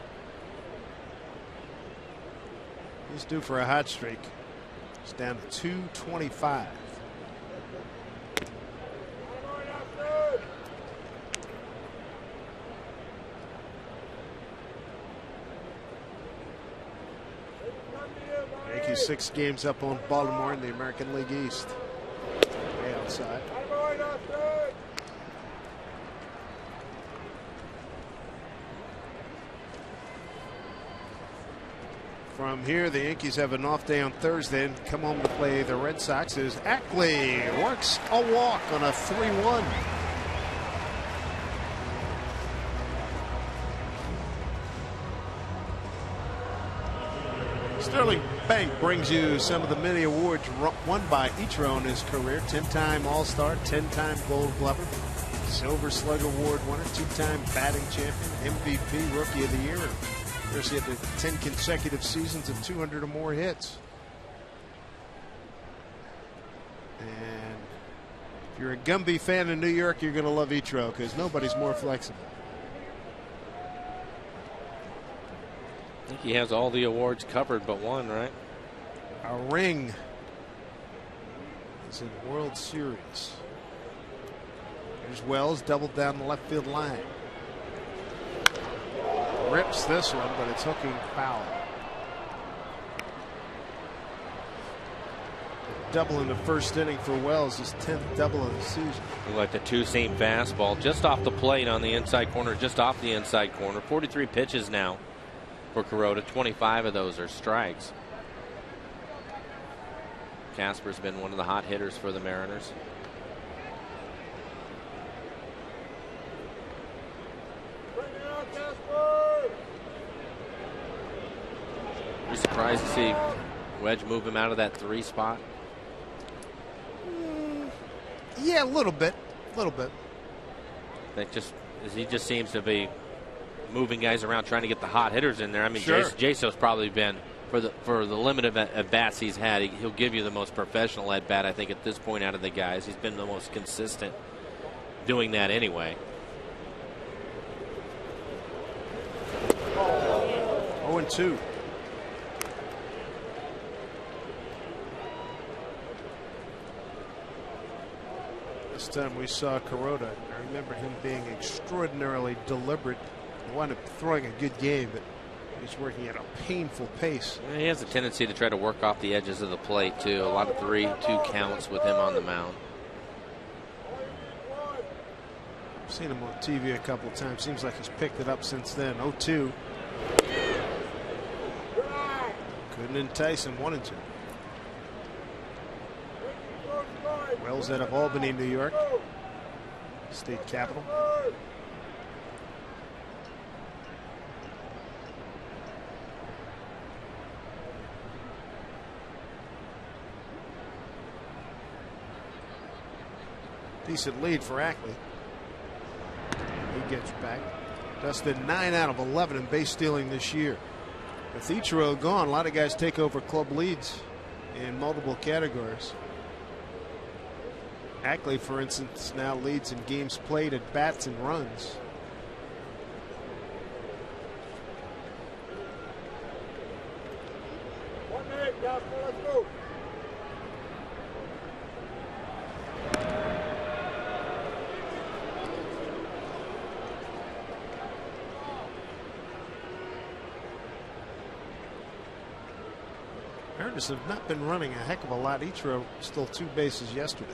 He's due for a hot streak. It's down to 225. Yankees 6 games up on Baltimore in the American League East. Way outside. From here, the Yankees have an off day on Thursday and come home to play the Red Sox as Ackley works a walk on a 3-1. Sterling Bank brings you some of the many awards won by Ichiro in his career. 10-time All-Star, 10-time Gold Glover, Silver Slug Award winner, 2-time batting champion, MVP, Rookie of the Year. There's he had 10 consecutive seasons of 200 or more hits. And if you're a Gumby fan in New York, you're going to love Ichiro because nobody's more flexible. I think he has all the awards covered but one, right? A ring is in World Series. There's Wells doubled down the left field line. Rips this one, but it's hooking foul. Double in the first inning for Wells, his 10th double of the season. Like the two-seam fastball just off the plate on the inside corner, just off the inside corner. 43 pitches now for Kuroda. 25 of those are strikes. Casper's been one of the hot hitters for the Mariners. Are you surprised to see Wedge move him out of that 3 spot? Yeah, a little bit. That he just seems to be moving guys around, trying to get the hot hitters in there. I mean, sure. Jaso's probably been, for the limit of at bats he's had, he'll give you the most professional at bat, I think, at this point out of the guys. He's been the most consistent doing that anyway. 0-2. This time we saw Kuroda. I remember him being extraordinarily deliberate. He wound up throwing a good game, but he's working at a painful pace. He has a tendency to try to work off the edges of the plate, too. A lot of 3-2 counts with him on the mound. I've seen him on TV a couple of times. Seems like he's picked it up since then. 0-2. Couldn't entice him. 1-2. Wells out of Albany, New York, state capital. Decent lead for Ackley. He gets back. Dustin 9 out of 11 in base stealing this year. With Ichiro gone, a lot of guys take over club leads in multiple categories. Ackley, for instance, now leads in games played at bats and runs. Mariners have not been running a heck of a lot. Ichiro stole 2 bases yesterday.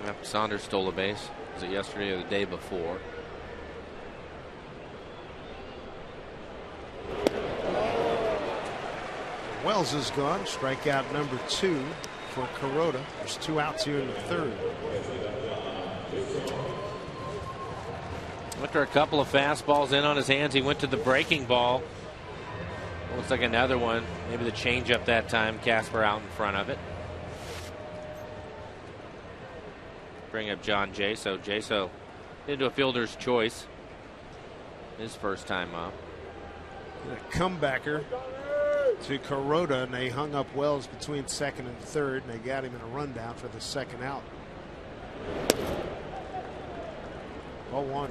Yep, Saunders stole a base. Was it yesterday or the day before? Wells is gone. Strikeout number 2 for Kuroda. There's 2 outs here in the 3rd. After a couple of fastballs in on his hands, he went to the breaking ball. Looks like another one. Maybe the changeup that time. Casper out in front of it. Bring up John Jaso. Jaso into a fielder's choice. His first time up. A comebacker to Kuroda, and they hung up Wells between 2nd and 3rd, and they got him in a rundown for the 2nd out. 0-1.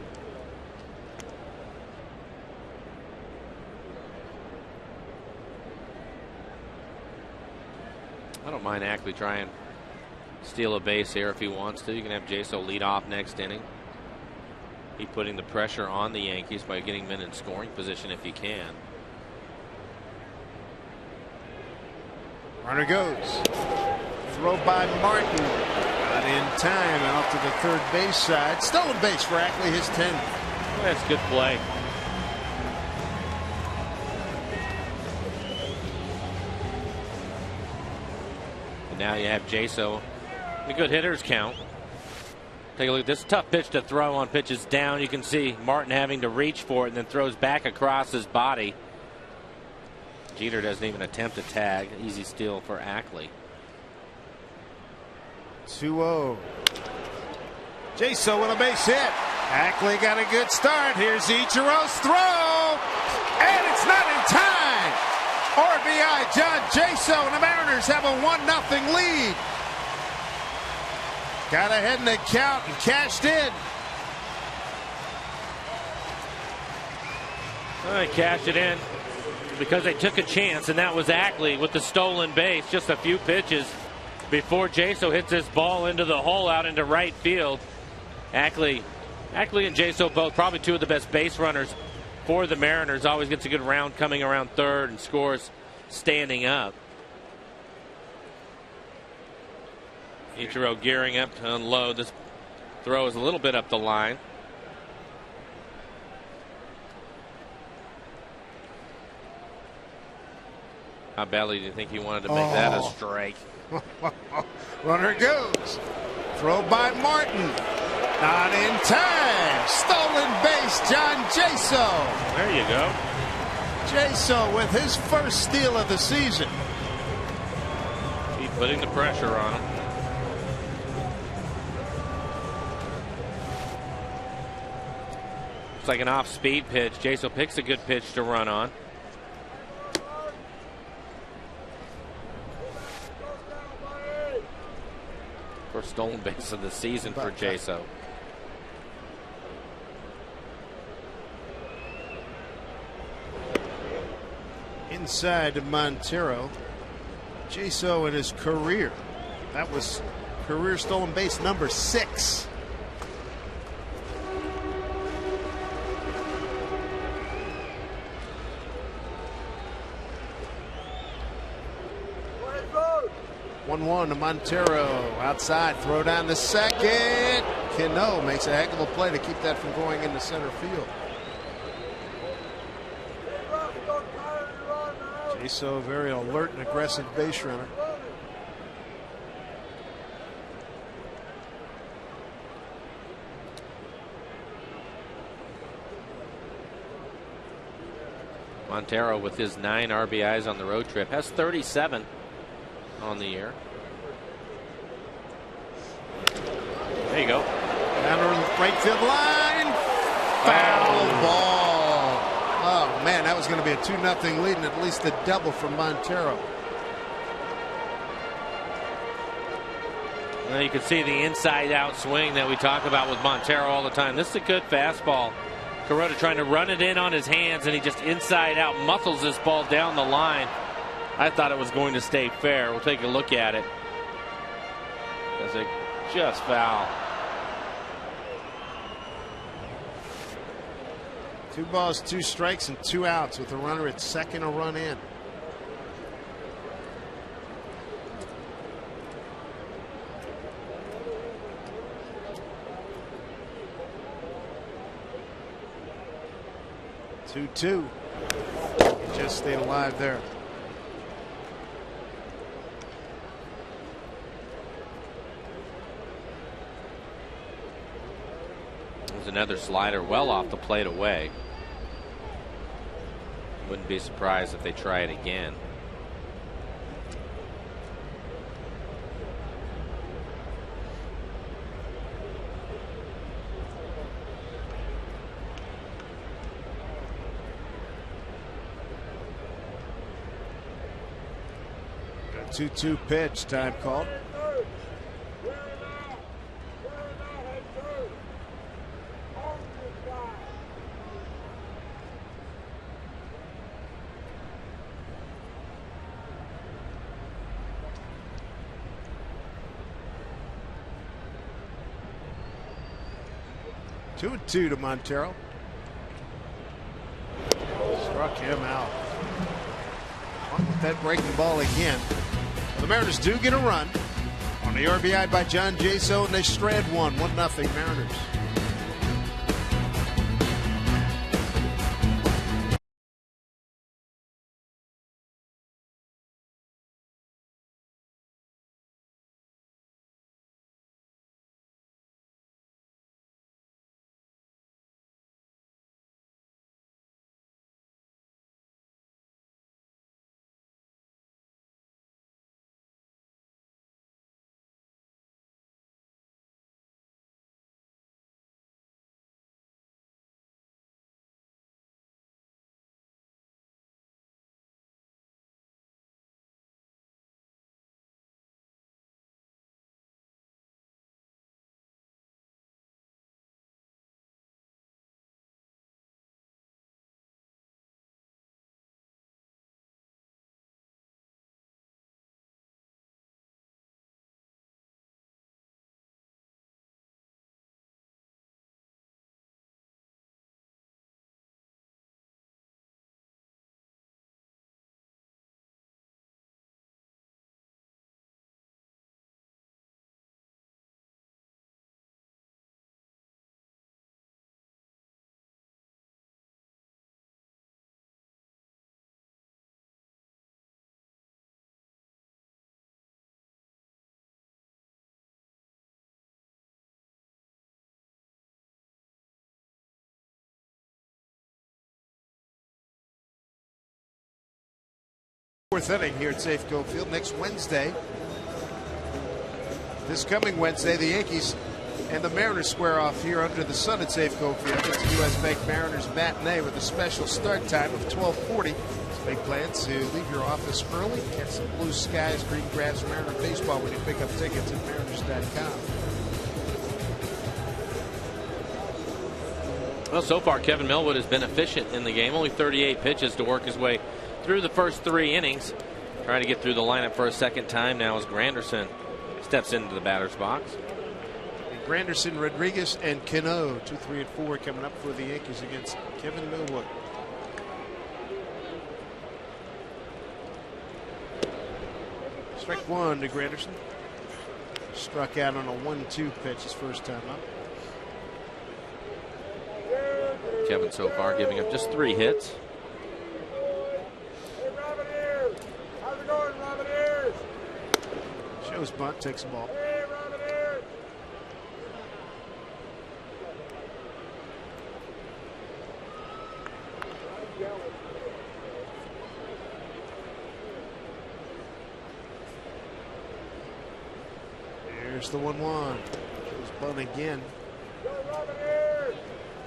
I don't mind Ackley trying to steal a base here if he wants to. You can have Jaso lead off next inning. Keep putting the pressure on the Yankees by getting men in scoring position if he can. Runner goes. Throw by Martin. Not in time. Out to the 3rd base side. Stolen base for Ackley, his 10th. That's good play. Now you have Jaso. A good hitter's count. Take a look at this. Tough pitch to throw on pitches down. You can see Martin having to reach for it and then throws back across his body. Jeter doesn't even attempt to tag. Easy steal for Ackley. 2-0. Jaso with a base hit. Ackley got a good start. Here's Ichiro's throw. And it's not in time. RBI John Jaso, and the Mariners have a 1-0 lead. Got ahead in the count and cashed in. Well, they cashed it in because they took a chance, and that was Ackley with the stolen base. Just a few pitches before Jaso hits this ball into the hole out into right field. Ackley and Jaso both probably 2 of the best base runners for the Mariners. Always gets a good round coming around 3rd and scores standing up. Ichiro gearing up to unload. This throw is a little bit up the line. How badly do you think he wanted to make that a strike? Runner goes. Throw by Martin. Not in time. Stolen base, John Jaso. There you go. Jaso with his first steal of the season. Keep putting the pressure on him. It's like an off-speed pitch. Jaso picks a good pitch to run on. First stolen base of the season for Jaso. Inside to Montero. Jaso in his career. That was career stolen base number 6. One to Montero. Outside. Throw down the 2nd. Cano makes a heck of a play to keep that from going into center field. Jaso, very alert and aggressive base runner. Montero with his 9 RBIs on the road trip has 37 on the year. There you go. Down the right field line. Foul ball. Oh man, that was going to be a 2-0 lead and at least a double from Montero. Well, you can see the inside-out swing that we talk about with Montero all the time. This is a good fastball. Kuroda trying to run it in on his hands, and he just inside-out muscles this ball down the line. I thought it was going to stay fair. We'll take a look at it. Does it just foul? 2 balls, 2 strikes, and 2 outs with a runner at second, a run in. Two. Just stayed alive there. There's another slider well off the plate away. Wouldn't be surprised if they try it again. Got 2-2 pitch, time called. Two and 2 to Montero. Struck him out. On with that breaking ball again. The Mariners do get a run on the RBI by John Jaso, and they shred one. 1-0 Mariners. Fourth inning here at Safeco Field next Wednesday. This coming Wednesday, the Yankees and the Mariners square off here under the sun at Safeco Field. It's the U.S. Bank Mariners matinee with a special start time of 12:40. It's a big plan to leave your office early, catch some blue skies, green grass, Mariner baseball when you pick up tickets at mariners.com. Well, so far Kevin Millwood has been efficient in the game. Only 38 pitches to work his way through the first 3 innings. Trying to get through the lineup for a second time now as Granderson steps into the batter's box. Granderson, Rodriguez, and Cano, 2, 3, and 4 coming up for the Yankees against Kevin Millwood. Strike 1 to Granderson. Struck out on a 1-2 pitch his first time up. Kevin so far giving up just 3 hits. Shows bunt, takes the ball. Here's the 1-1. Shows bunt again.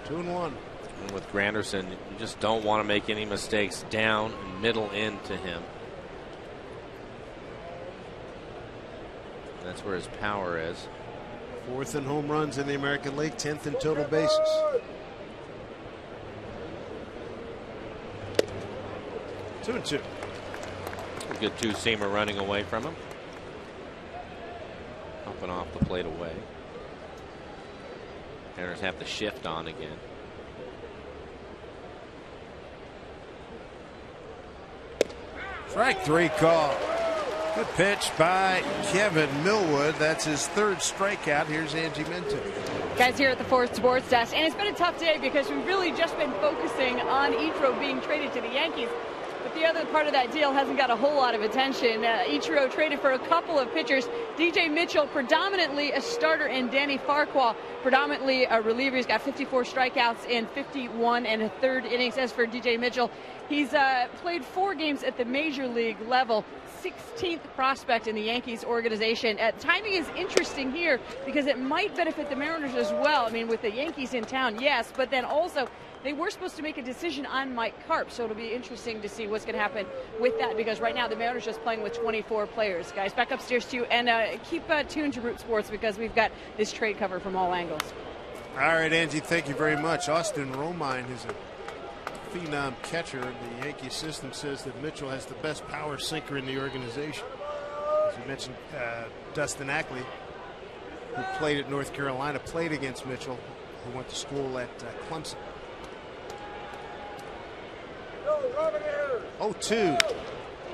2-1. And with Granderson, you just don't want to make any mistakes down and middle into him. That's where his power is. 4th in home runs in the American League, 10th in total bases. Two and two. A good two-seamer running away from him. Up and off the plate away. Mariners have the shift on again. Strike 3 call. Good pitch by Kevin Millwood. That's his 3rd strikeout. Here's Angie Minton. Guys here at the Fourth Sports Desk, and it's been a tough day because we've really just been focusing on Ichiro being traded to the Yankees. But the other part of that deal hasn't got a whole lot of attention. Ichiro traded for a couple of pitchers. DJ Mitchell, predominantly a starter, and Danny Farquhar, predominantly a reliever. He's got 54 strikeouts in 51 1/3 innings. As for DJ Mitchell, he's played 4 games at the major league level. 16th prospect in the Yankees organization. Timing is interesting here because it might benefit the Mariners as well. I mean, with the Yankees in town, yes, but then also they were supposed to make a decision on Mike Karp, so it'll be interesting to see what's going to happen with that because right now the Mariners are just playing with 24 players. Guys, back upstairs to you, and keep tuned to Root Sports because we've got this trade cover from all angles. All right, Angie, thank you very much. Austin Romine is a phenom catcher. The Yankee system says that Mitchell has the best power sinker in the organization. As you mentioned, Dustin Ackley, who played at North Carolina, played against Mitchell, who went to school at Clemson. 0-2.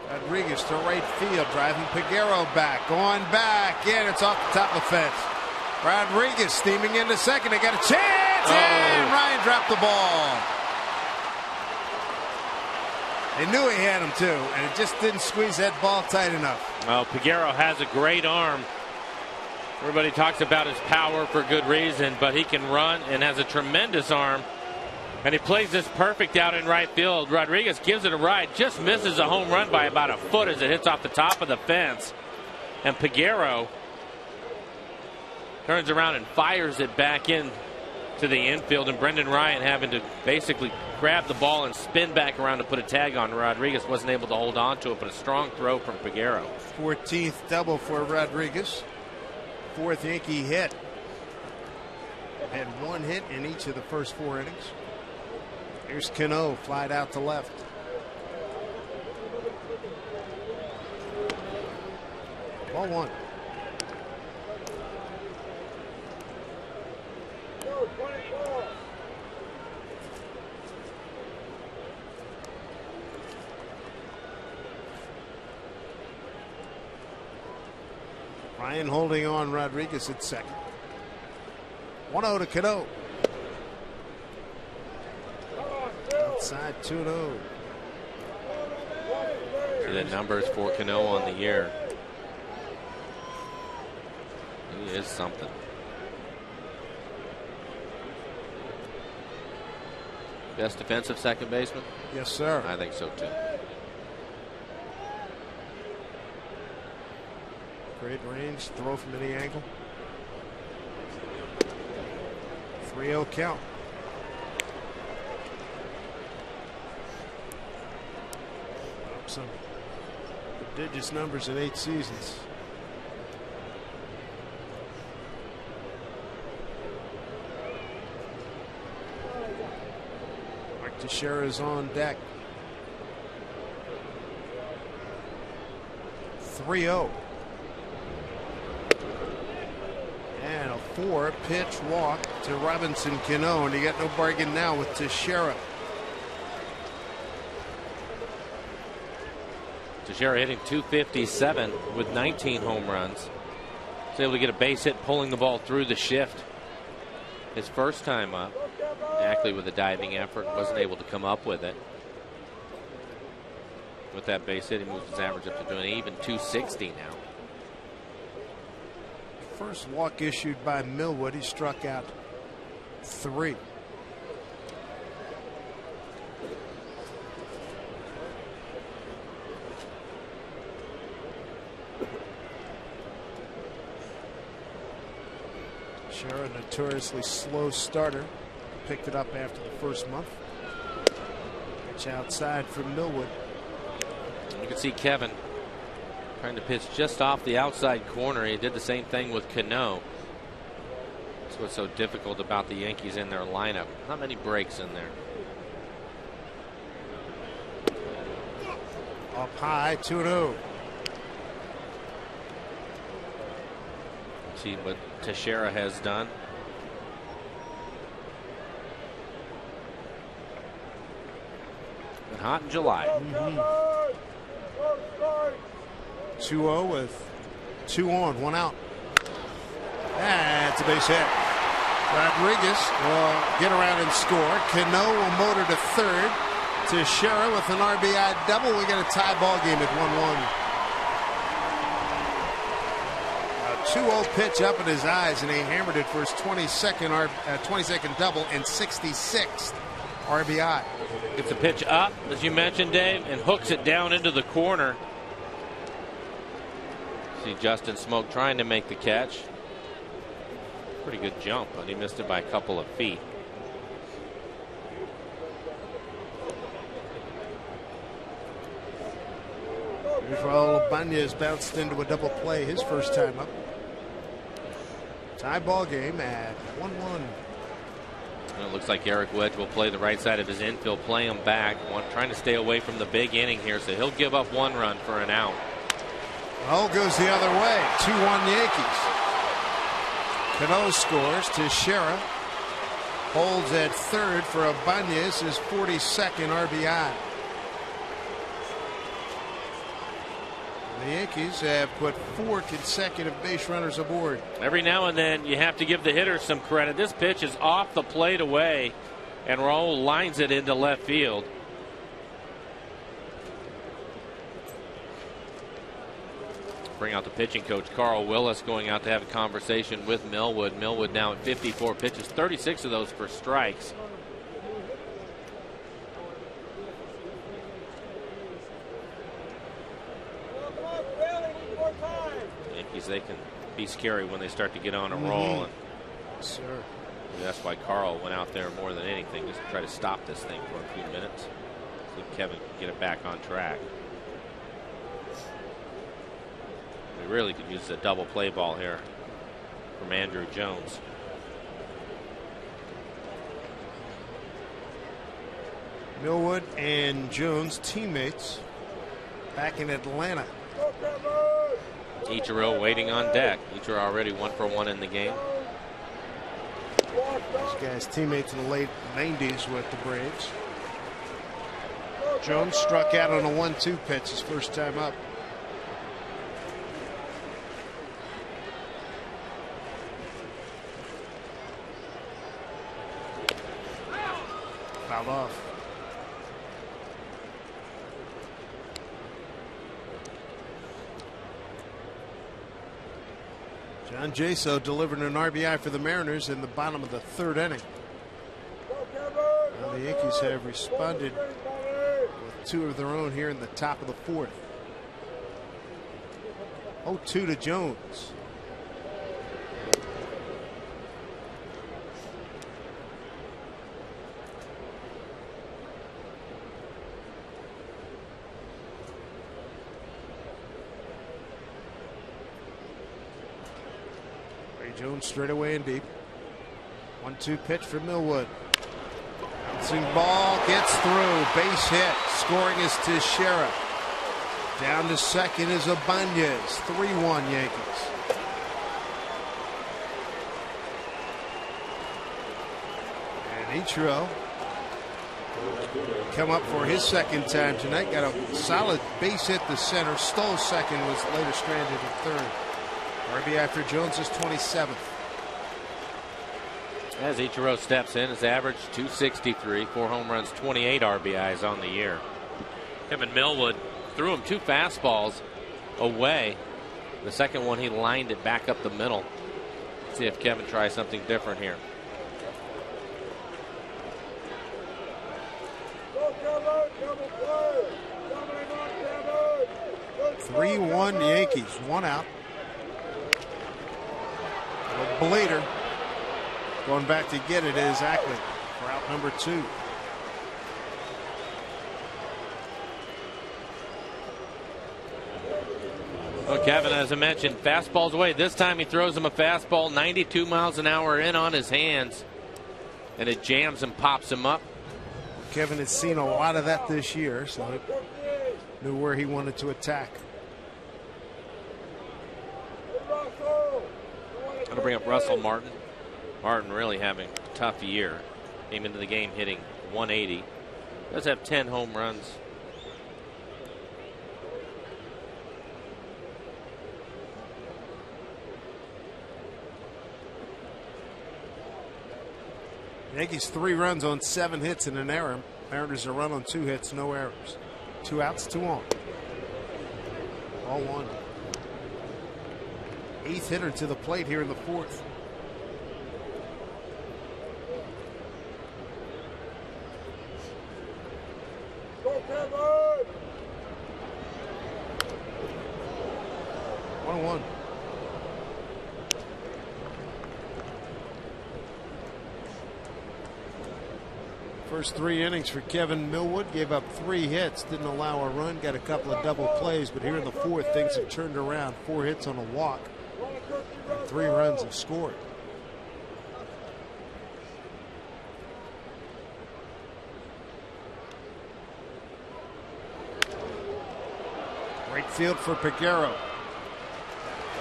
Rodriguez to right field, driving Piguero back, going back, and it's off the top of the fence. Rodriguez steaming into second. They got a chance, and Ryan dropped the ball. They knew he had him too, and it just didn't squeeze that ball tight enough. Well, Piguero has a great arm. Everybody talks about his power for good reason, but he can run and has a tremendous arm. And he plays this perfect out in right field. Rodriguez gives it a ride, just misses a home run by about a foot as it hits off the top of the fence. And Piguero turns around and fires it back in to the infield, and Brendan Ryan having to basically grab the ball and spin back around to put a tag on. Rodriguez wasn't able to hold on to it, but a strong throw from Piguero. 14th double for Rodriguez. 4th Yankee hit. Had 1 hit in each of the first 4 innings. Here's Cano, flied out to left. Ball 1. Ryan holding on Rodriguez at second. 1-0 to Cano. Outside 2-0. See the numbers for Cano on the year. He is something. Best defensive second baseman? Yes, sir. I think so too. Great range, throw from any angle. 3-0 count. Up some prodigious numbers in 8 seasons. Mark Teixeira is on deck. 3-0. And a 4-pitch walk to Robinson Cano, and you got no bargain now with Teixeira. Teixeira hitting .257 with 19 home runs. He's able to get a base hit, pulling the ball through the shift. His first time up. Ackley with a diving effort, wasn't able to come up with it. With that base hit, he moves his average up to an even .260 now. First walk issued by Millwood. He struck out 3. Teixeira, a notoriously slow starter, picked it up after the first month. Pitch outside from Millwood. You can see Kevin Trying to pitch just off the outside corner. He did the same thing with Cano. That's what's so difficult about the Yankees in their lineup. Not many breaks in there. Up high, 2-0. See what Teixeira has done. Been hot in July. 2-0 with 2 on, 1 out. That's a base hit. Rodriguez will get around and score. Cano will motor to third. Teixeira with an RBI double. We get a tie ball game at 1-1. A 2-0 pitch up in his eyes, and he hammered it for his 22nd double and 66th RBI. Gets the pitch up, as you mentioned, Dave, and hooks it down into the corner. See Justin Smoke trying to make the catch. Pretty good jump, but he missed it by a couple of feet. Rafael Ibanez bounced into a double play his first time up. Tie ball game at 1-1. And it looks like Eric Wedge will play the right side of his infield, play him back, trying to stay away from the big inning here, so he'll give up 1 run for an out. Oh, goes the other way. 2-1 Yankees. Cano scores. Teixeira holds at third for Ibanez, his 42nd RBI. The Yankees have put 4 consecutive base runners aboard. Every now and then you have to give the hitters some credit. This pitch is off the plate away, and Raul lines it into left field. Bring out the pitching coach, Carl Willis, going out to have a conversation with Millwood. Millwood now at 54 pitches, 36 of those for strikes. Yankees, they can be scary when they start to get on a roll. And sir. That's why Carl went out there more than anything, just to try to stop this thing for a few minutes. See if Kevin can get it back on track. We really could use a double play ball here from Andrew Jones. Millwood and Jones teammates back in Atlanta. Ichiro waiting on deck. Ichiro already 1 for 1 in the game. These guys teammates in the late 90s with the Braves. Jones struck out on a 1-2 pitch his first time up. Fouled off. John Jaso delivered an RBI for the Mariners in the bottom of the 3rd inning. Now the Yankees have responded with 2 of their own here in the top of the 4th. 0-2 to Jones. Jones straight away and deep. 1-2 pitch for Millwood. Bouncing ball gets through. Base hit. Scoring is Teixeira. Down to second is Ibanez. 3-1 Yankees. And Ichiro come up for his second time tonight. Got a solid base hit to center. Stole second, was later stranded at third. RBI for Jones is 27th. As Ichiro steps in, his average 263, 4 home runs, 28 RBIs on the year. Kevin Millwood threw him 2 fastballs away. The second one, he lined it back up the middle. Let's see if Kevin tries something different here. 3-1 Yankees. 1 out. Blader going back to get it is Ackley for out number 2. Well, Kevin, as I mentioned, fastball's away. This time he throws him a fastball 92 miles an hour in on his hands, and it jams and pops him up. Kevin has seen a lot of that this year, so he knew where he wanted to attack. I'm going to bring up Russell Martin. Martin really having a tough year. Came into the game hitting 180. Does have 10 home runs. Yankees 3 runs on 7 hits and an error. Mariners a run on 2 hits, no errors. 2 outs, 2 on. All 1. 8th hitter to the plate here in the 4th. One. First 3 innings for Kevin Millwood. Gave up 3 hits, didn't allow a run, got a couple of double plays, but here in the 4th, things have turned around. 4 hits on a walk, and 3 runs have scored. Right field for Pregame.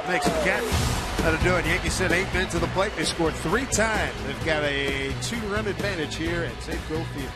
Makes a catch. That'll do it. Yankees sent 8 men to the plate. They scored 3 times. They've got a 2-run advantage here at Safeco Field.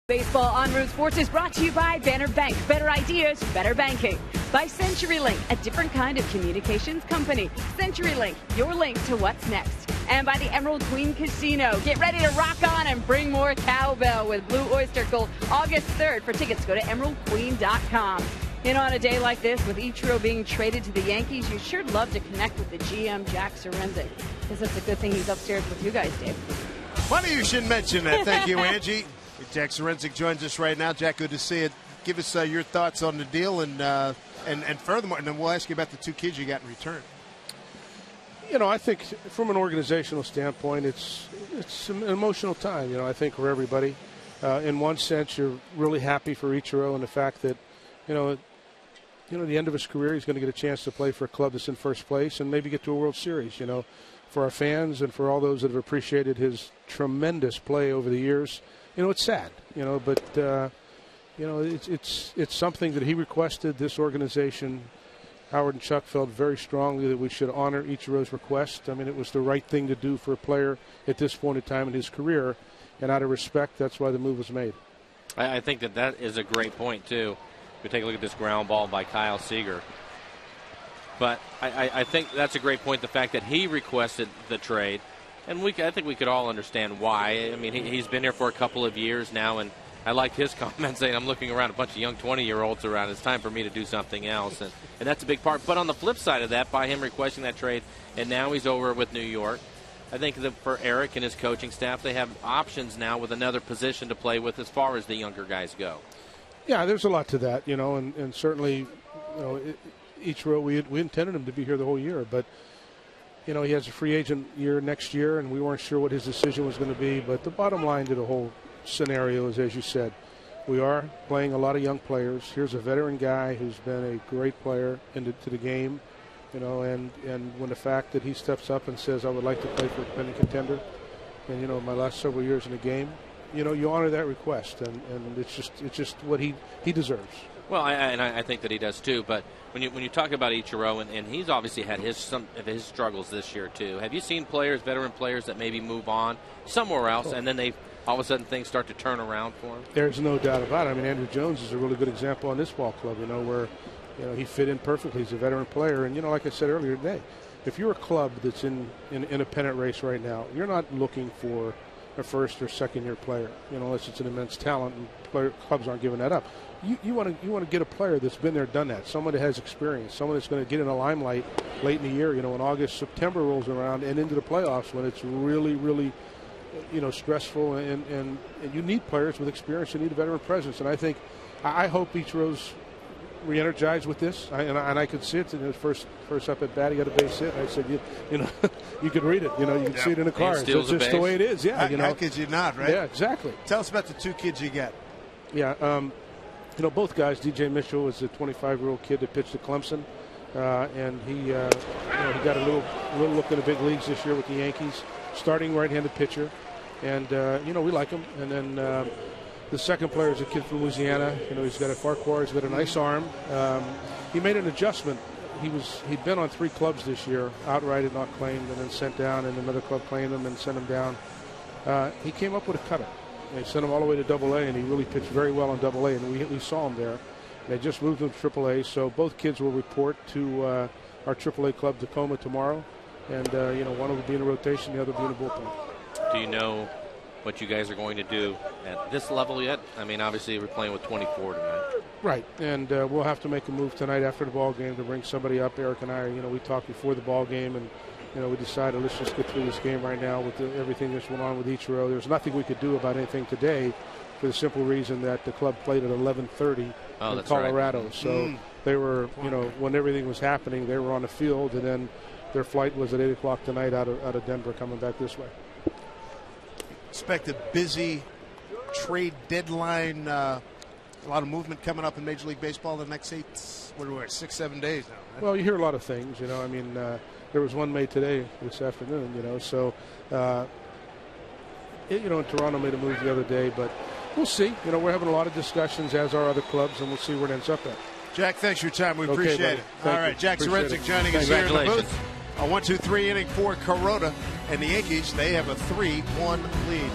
Baseball on Root Sports is brought to you by Banner Bank. Better ideas, better banking. By CenturyLink, a different kind of communications company. CenturyLink, your link to what's next. And by the Emerald Queen Casino. Get ready to rock on and bring more cowbell with Blue Oyster Cult August 3rd. For tickets, go to emeraldqueen.com. And on a day like this, with Ichiro being traded to the Yankees, you sure love to connect with the GM, Jack Sorensen. Because it's a good thing he's upstairs with you guys, Dave. Funny you should mention that. Thank you, Angie. Jack Sorensen joins us right now. Jack, good to see you. Give us your thoughts on the deal, and furthermore, and then we'll ask you about the 2 kids you got in return. You know, I think from an organizational standpoint, it's an emotional time. You know, I think for everybody. In one sense, you're really happy for Ichiro and the fact that, at the end of his career, he's going to get a chance to play for a club that's in first place and maybe get to a World Series. You know, for our fans and for all those that have appreciated his tremendous play over the years. It's sad, but, it's something that he requested. This organization, Howard and Chuck, felt very strongly that we should honor Ichiro's request. I mean, it was the right thing to do for a player at this point in time in his career, and out of respect, that's why the move was made. I think that is a great point, too. We take a look at this ground ball by Kyle Seager. But I think that's a great point, the fact that he requested the trade. And I think we could all understand why. I mean, he's been here for a couple of years now, and I like his comment saying, I'm looking around a bunch of young 20-year-olds around. It's time for me to do something else. And that's a big part. But on the flip side of that, by him requesting that trade, and now he's over with New York, I think that for Eric and his coaching staff, they have options now with another position to play with as far as the younger guys go. Yeah, there's a lot to that, and certainly, Ichiro, we intended him to be here the whole year, but he has a free agent year next year, and we weren't sure what his decision was going to be. But the bottom line to the whole scenario is, as you said, we are playing a lot of young players. Here's a veteran guy who's been a great player into the game, and when the fact that he steps up and says, I would like to play for a pending contender, and my last several years in the game, you honor that request, and it's just what he deserves. Well, I think that he does too. But when you talk about Ichiro, and he's obviously had some of his struggles this year too. Have you seen veteran players that maybe move on somewhere else, and then all of a sudden things start to turn around for him? There's no doubt about it. I mean, Andrew Jones is a really good example on this ball club. Where he fit in perfectly. He's a veteran player, and like I said earlier today, if you're a club that's in a pennant race right now, you're not looking for a first or second year player, unless it's an immense talent, and clubs aren't giving that up. You want to get a player that's been there, done that, someone that has experience, someone that's going to get in the limelight late in the year, when August, September rolls around and into the playoffs when it's really, really, stressful, and you need players with experience. You need a veteran presence, and I hope Ichiro's re-energized with this, and I could see it in his first up at bat. He got a base hit. I said, you could read it. You can see it in the cars. It's just the way it is. Yeah, how could you not, right? Yeah, exactly. Tell us about the two kids you get. Yeah, both guys. DJ Mitchell was a 25-year-old kid that pitched at Clemson, and he got a little look in the big leagues this year with the Yankees, starting right-handed pitcher, and we like him. And then the second player is a kid from Louisiana. He's got a Farquhar. He's got a nice arm. He made an adjustment. He'd been on 3 clubs this year, outright and not claimed, and then sent down, and another club claimed him and sent him down. He came up with a cutter. They sent him all the way to Double-A, and he really pitched very well on Double-A, and we saw him there. They just moved him to Triple-A, so both kids will report to our Triple-A club Tacoma tomorrow, and one will be in a rotation, the other will be in a bullpen. Do you know what you guys are going to do at this level yet? I mean, obviously we're playing with 24 tonight. Right, and we'll have to make a move tonight after the ball game to bring somebody up. Eric and I, we talked before the ball game, and we decided let's just get through this game right now with everything that's going on with Ichiro. There's nothing we could do about anything today, for the simple reason that the club played at 11:30 in Colorado. Right. So they were, when everything was happening, they were on the field, and then their flight was at 8 o'clock tonight out of Denver, coming back this way. Expect a busy trade deadline. A lot of movement coming up in Major League Baseball the next 6, 7 days now. Right? Well, you hear a lot of things. There was one made today, this afternoon. So, Toronto made a move the other day, but we'll see. We're having a lot of discussions, as are other clubs, and we'll see where it ends up at. Jack, thanks for your time. We appreciate it. All right, Jack Zarenzik joining us here in the booth. A 1-2-3 inning for Kuroda, and the Yankees, they have a 3-1 lead.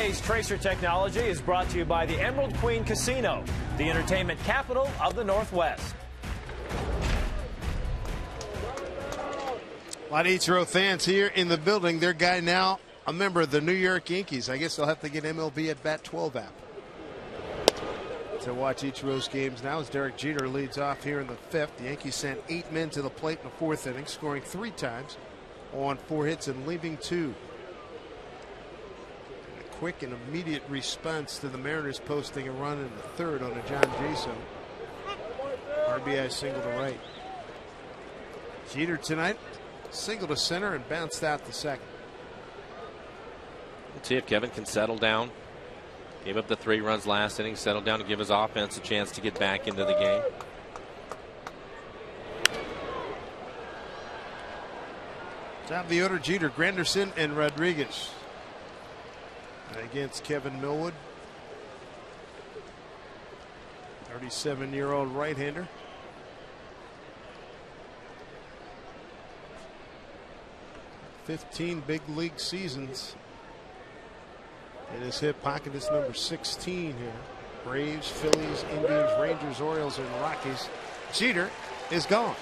Today's Tracer Technology is brought to you by the Emerald Queen Casino, the entertainment capital of the Northwest. A lot of Ichiro fans here in the building. Their guy now a member of the New York Yankees. I guess they'll have to get MLB at Bat 12 app to watch Ichiro's games now as Derek Jeter leads off here in the fifth. The Yankees sent 8 men to the plate in the fourth inning, scoring 3 times on 4 hits and leaving 2. And a quick and immediate response to the Mariners posting a run in the third on a John Jaso RBI single to right. Jeter tonight single to center and bounced out to second. Let's see if Kevin can settle down. Gave up the 3 runs last inning, settled down to give his offense a chance to get back into the game. Top of the order, Jeter, Granderson, and Rodriguez. Against Kevin Millwood, 37-year-old right-hander. "15 big league seasons in his hip pocket." Is number 16 here. Braves, Phillies, Indians, Rangers, Orioles, and Rockies. Jeter is gone.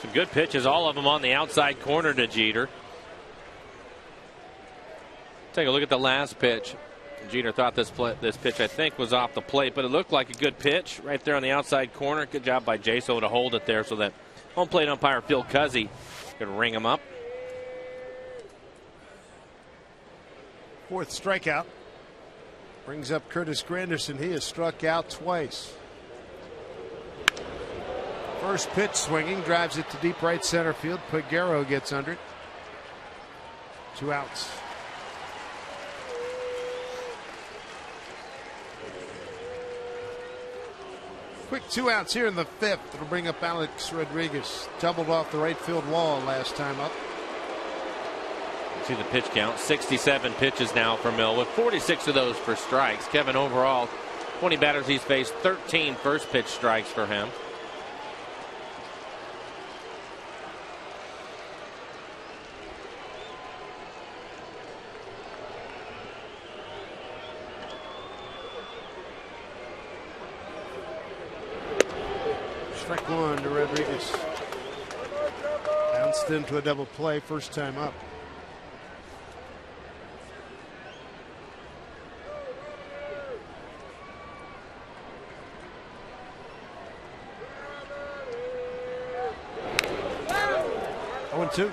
Some good pitches, all of them on the outside corner to Jeter. Take a look at the last pitch. Jeter thought this pitch, I think, was off the plate, but it looked like a good pitch right there on the outside corner. Good job by Jaso to hold it there so that home plate umpire Phil Cuzzy could ring him up. 4th strikeout brings up Curtis Granderson. He has struck out twice. First pitch swinging, drives it to deep right center field. Pregame gets under it. 2 outs. Quick 2 outs here in the fifth. It'll bring up Alex Rodriguez. Doubled off the right field wall last time up. See the pitch count, 67 pitches now for Millwood, 46 of those for strikes. Kevin overall, 20 batters he's faced, 13 first pitch strikes for him. Strike 1 to Rodriguez. Bounced into a double play first time up. Oh, 2.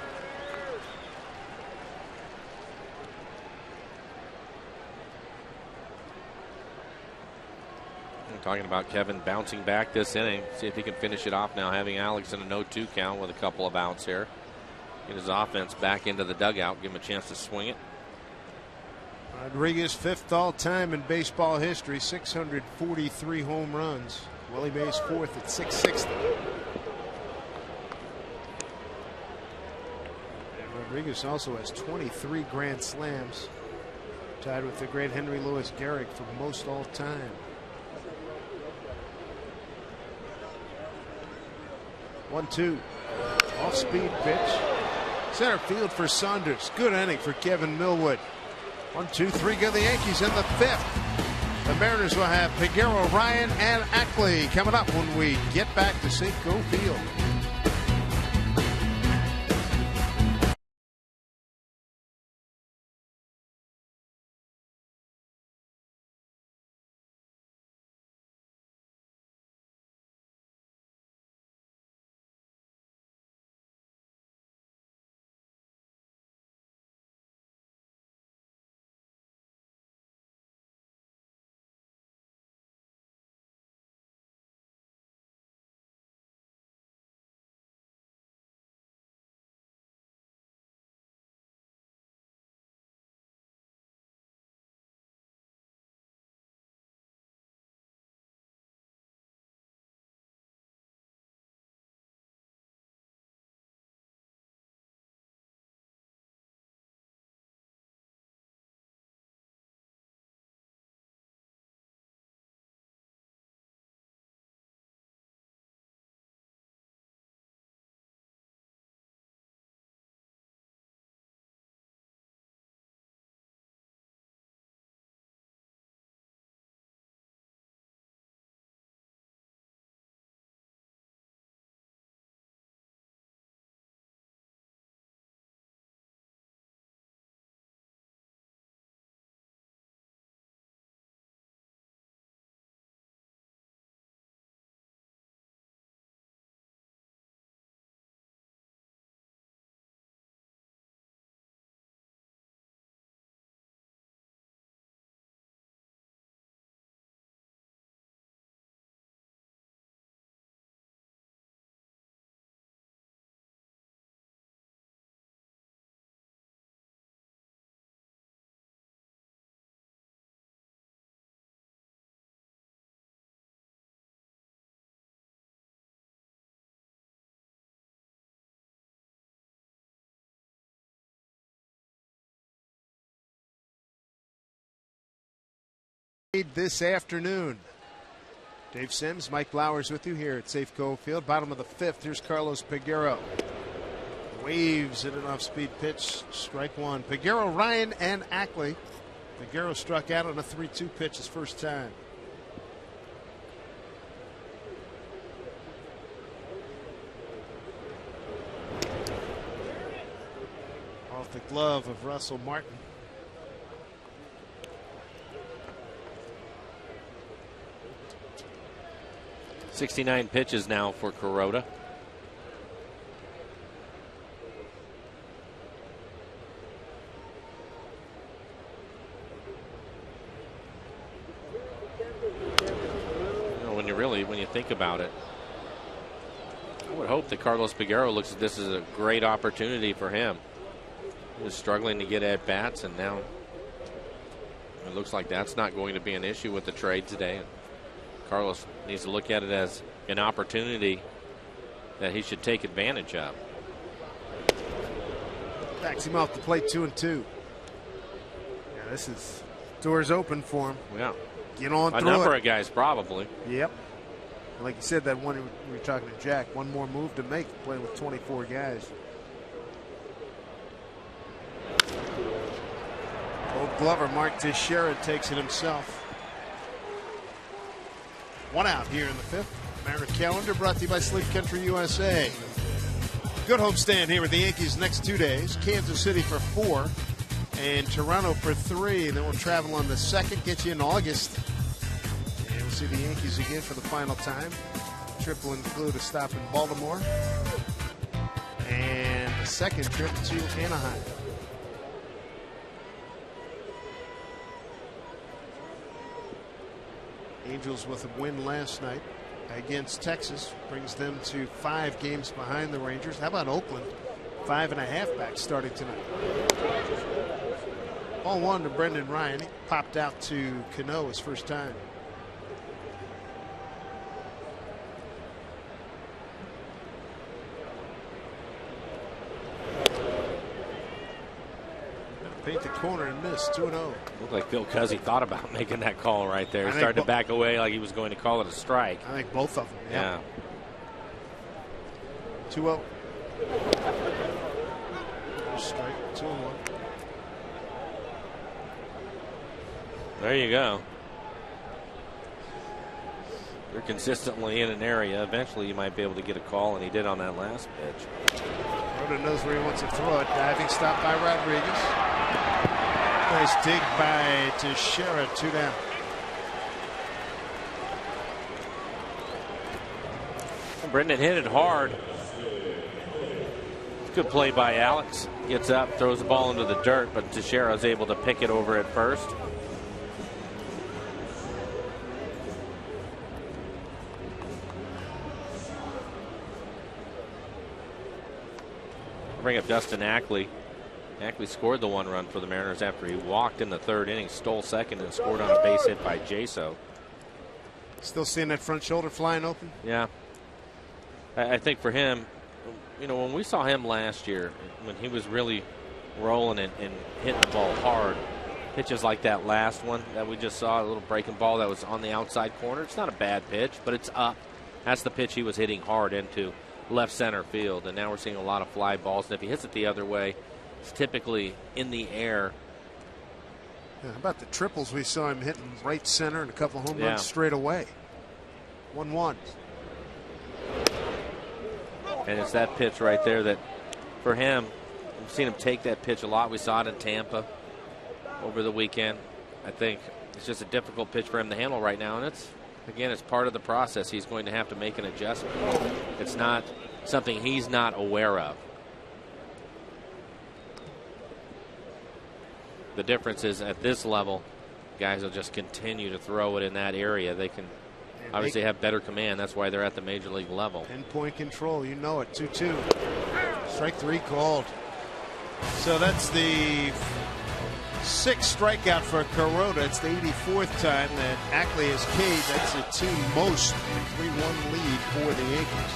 Talking about Kevin bouncing back this inning. See if he can finish it off now, having Alex in a 0-2 count with a couple of outs here. Get his offense back into the dugout, give him a chance to swing it. Rodriguez, 5th all time in baseball history, 643 home runs. Willie Mays 4th at 660. And Rodriguez also has 23 grand slams, tied with the great Henry Louis Gehrig for most all time. 1-2. Off-speed pitch. Center field for Saunders. Good inning for Kevin Millwood. 1-2-3 go the Yankees in the fifth. The Mariners will have Pregame, Ryan, and Ackley coming up when we get back to Safeco Field. this afternoon. Dave Sims, Mike Blowers with you here at Safeco Field. Bottom of the fifth. Here's Carlos Peguero. Waves at an off-speed pitch. Strike one. Peguero, Ryan, and Ackley. Peguero struck out on a 3-2 pitch his first time. Off the glove of Russell Martin. .69 pitches now for Kuroda. When you think about it, I would hope that Carlos Peguero looks at this as a great opportunity for him. He was struggling to get at bats, and now it looks like that's not going to be an issue with the trade today. Carlos needs to look at it as an opportunity that he should take advantage of. Backs him off the plate, 2-2. Yeah, this is doors open for him. Yeah. Get on through a number of guys probably. Yep. Like you said, that one we were talking to Jack, one more move to make, playing with 24 guys. Old Glover, Mark Teixeira takes it himself. One out here in the fifth. Mariner calendar brought to you by Sleep Country USA. Good homestand here with the Yankees next 2 days. Kansas City for 4 and Toronto for 3. Then we'll travel on the 2nd, get you in August. And we'll see the Yankees again for the final time. Trip will include a stop in Baltimore and a second trip to Anaheim. Angels with a win last night against Texas brings them to 5 games behind the Rangers. How about Oakland? 5.5 back starting tonight. 0-1 to Brendan Ryan. He popped out to Cano his first time. Paint the corner and miss. 2-0. Looked like Phil Cuzzy thought about making that call right there. He started to back away like he was going to call it a strike. I think both of them. Yeah. 2-0. Strike. 2-1. There you go. You're consistently in an area. Eventually you might be able to get a call, and he did on that last pitch. Roda knows where he wants to throw it. Diving stop by Rodriguez. Nice dig by Teixeira. 2 down. Brendan hit it hard. Good play by Alex. Gets up, throws the ball into the dirt, but Teixeira is able to pick it over at first. Bring up Dustin Ackley. Ackley scored the 1 run for the Mariners after he walked in the 3rd inning, stole second, and scored on a base hit by Jaso. Still seeing that front shoulder flying open? Yeah. I think for him, you know, when we saw him last year, when he was really rolling and hitting the ball hard, pitches like that last one that we just saw, a little breaking ball that was on the outside corner, it's not a bad pitch, but it's up. That's the pitch he was hitting hard into left center field, and now we're seeing a lot of fly balls, and if he hits it the other way, it's typically in the air. Yeah, how about the triples we saw him hitting right center and a couple home runs straight away. 1-1. And it's that pitch right there that, for him, we've seen him take that pitch a lot. We saw it in Tampa over the weekend. I think it's just a difficult pitch for him to handle right now, and it's, again, it's part of the process. He's going to have to make an adjustment. It's not something he's not aware of. The difference is at this level, guys will just continue to throw it in that area. They can obviously have better command. That's why they're at the major league level. Pinpoint control, you know it. 2-2. Strike 3 called. So that's the 6th strikeout for Kuroda. It's the 84th time that Ackley has K'd. That's a team most 3-1 lead for the Yankees.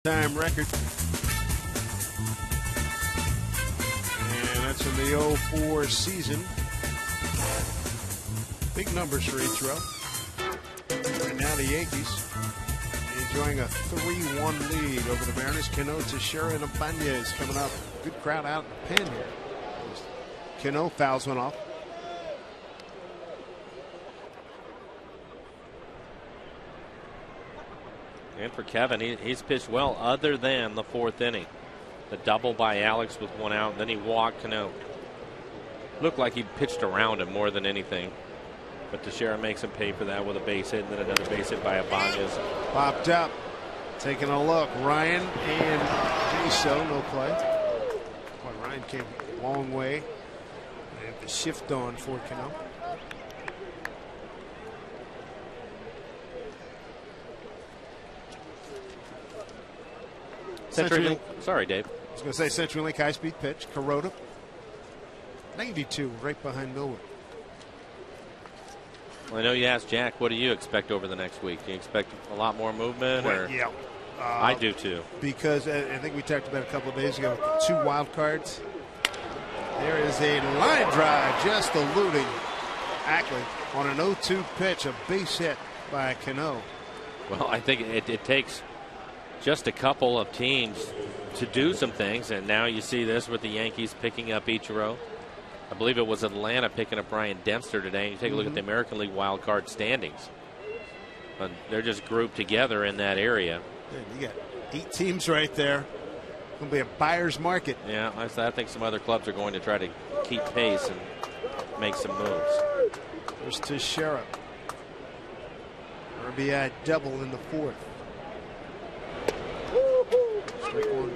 Time record. And that's in the 04 season. Big numbers for Ichiro. Right now the Yankees enjoying a 3-1 lead over the Mariners. Cano, Teixeira, and Ibanez coming up. Good crowd out in the pen here. Cano fouls one off. And for Kevin, he's pitched well other than the 4th inning. The double by Alex with 1 out, and then he walked Cano. Looked like he pitched around him more than anything. But Teixeira makes him pay for that with a base hit, and then another base hit by Ibanez. Popped up. Taking a look. Ryan and Jaso, no play. Boy, Ryan came a long way. And the shift on for Cano. Sorry, Dave. I was going to say CenturyLink high-speed pitch. Kuroda. 92, right behind Millwood. Well, I know you asked Jack, what do you expect over the next week? Do you expect a lot more movement? Well, or? yeah. I do too. Because I think we talked about a couple of days ago, 2 wild cards. There is a line drive just eluding Ackley on an 0-2 pitch, a base hit by Cano. Well, I think it takes just a couple of teams to do some things, and now you see this with the Yankees picking up Ichiro. I believe it was Atlanta picking up Brian Dempster today. And you take a look at the American League wild card standings. They're just grouped together in that area. You got 8 teams right there. Going to be a buyer's market. Yeah, I think some other clubs are going to try to keep pace and make some moves. There's Teixeira. RBI double in the 4th. Strike 1.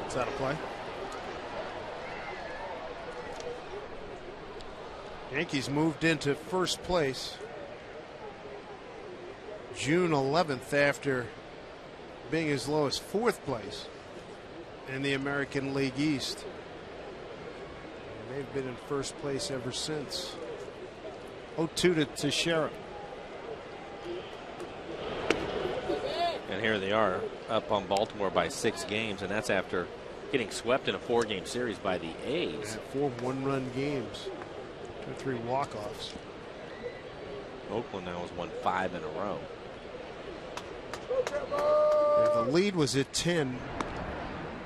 It's out of play. Yankees moved into first place June 11th after being as low as 4th place in the American League East. And they've been in first place ever since. 0-2 to Teixeira. And here they are up on Baltimore by 6 games, and that's after getting swept in a 4-game series by the A's. 4 one-run games. 3 walk-offs. Oakland now has won 5 in a row. And the lead was at 10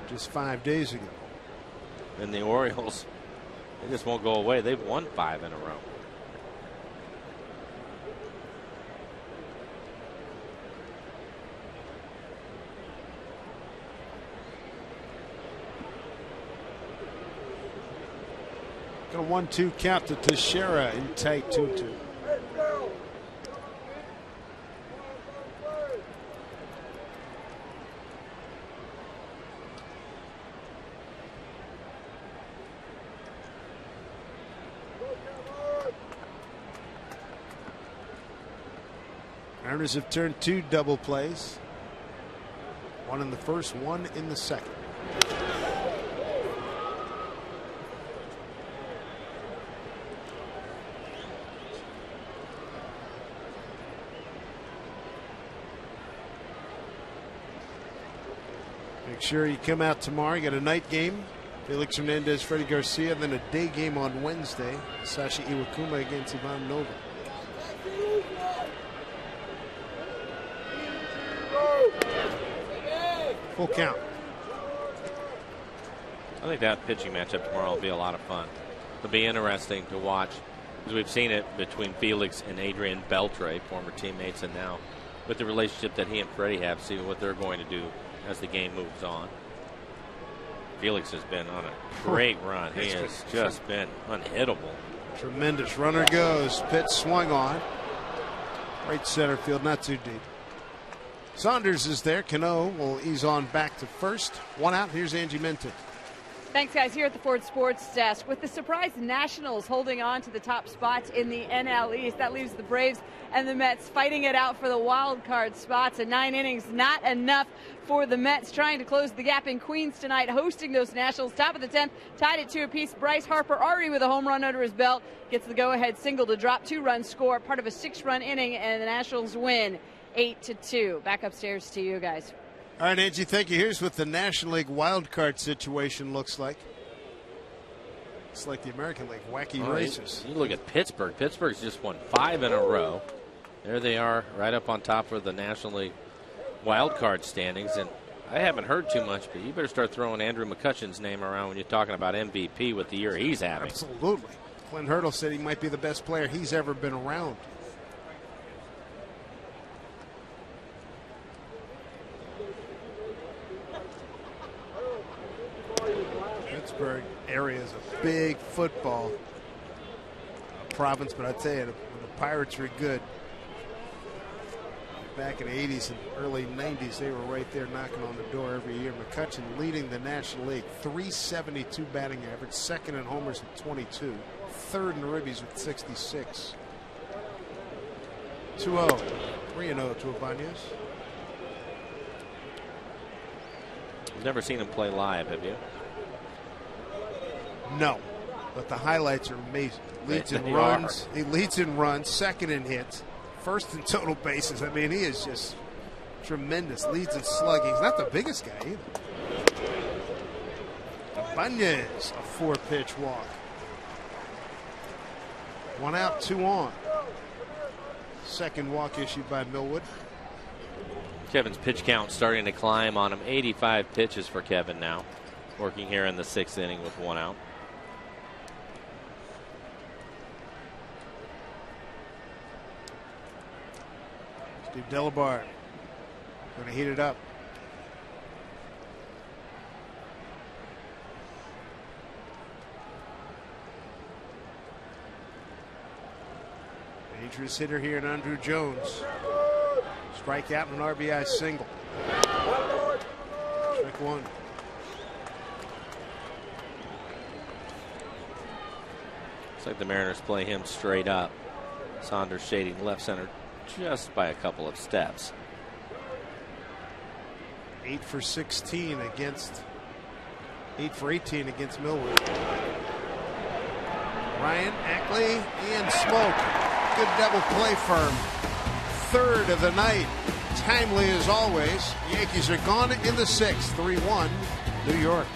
just 5 days ago. And the Orioles, they just won't go away. They've won 5 in a row. Got a 1-2 count to Teixeira in tight 2-2. Mariners have turned 2 double plays. 1 in the first, 1 in the second. Make sure you come out tomorrow. You got a night game. Felix Hernandez, Freddie Garcia, then a day game on Wednesday. Sashi Iwakuma against Ivan Nova. Full count. I think that pitching matchup tomorrow will be a lot of fun. It'll be interesting to watch, because we've seen it between Felix and Adrian Beltre, former teammates, and now with the relationship that he and Freddie have, see what they're going to do as the game moves on. Felix has been on a great run. He has just been unhittable. Tremendous. Runner goes. Pitch swung on. Right center field, not too deep. Saunders is there. Cano will ease on back to first. 1 out. Here's Angie Minton. Thanks, guys. Here at the Ford Sports Desk, with the surprise Nationals holding on to the top spots in the NL East, that leaves the Braves and the Mets fighting it out for the wild card spots. In 9 innings, not enough for the Mets, trying to close the gap in Queens tonight, hosting those Nationals. Top of the 10th, tied at 2 apiece. Bryce Harper, already with a home run under his belt, gets the go-ahead single to drop 2-run score, part of a 6-run inning, and the Nationals win 8-2. Back upstairs to you guys. All right, Angie, thank you. Here's what the National League wild card situation looks like. It's like the American League, wacky races. You look at Pittsburgh. Pittsburgh's just won 5 in a row. There they are, right up on top of the National League wild card standings. And I haven't heard too much, but you better start throwing Andrew McCutcheon's name around when you're talking about MVP with the year he's having. Absolutely. Clint Hurdle said he might be the best player he's ever been around. Pittsburgh area is a big football province, but I tell you, the Pirates are good. Back in the 80s and early 90s, they were right there knocking on the door every year. McCutcheon leading the National League, 372 batting average, second in homers with 22, third in ribbies with 66. 2-0. 3-0 to Ibanez. You've never seen him play live, have you? No, but the highlights are amazing. Leads in runs. He leads in runs, second in hits, first in total bases. I mean, he is just tremendous. Leads in slugging. He's not the biggest guy either. Ibanez, a 4-pitch walk. 1 out, 2 on. Second walk issued by Millwood. Kevin's pitch count starting to climb on him. 85 pitches for Kevin now. Working here in the 6th inning with 1 out. Steve Delabar going to heat it up. Dangerous hitter here in Andrew Jones. Strikeout and an RBI single. Strike 1. Looks like the Mariners play him straight up. Saunders shading left center just by a couple of steps. 8 for 16 against 8 for 18 against Millwood. Ryan, Ackley, and Smoke. Good double play firm. Third of the night. Timely as always. The Yankees are gone in the 6th. 3-1 New York.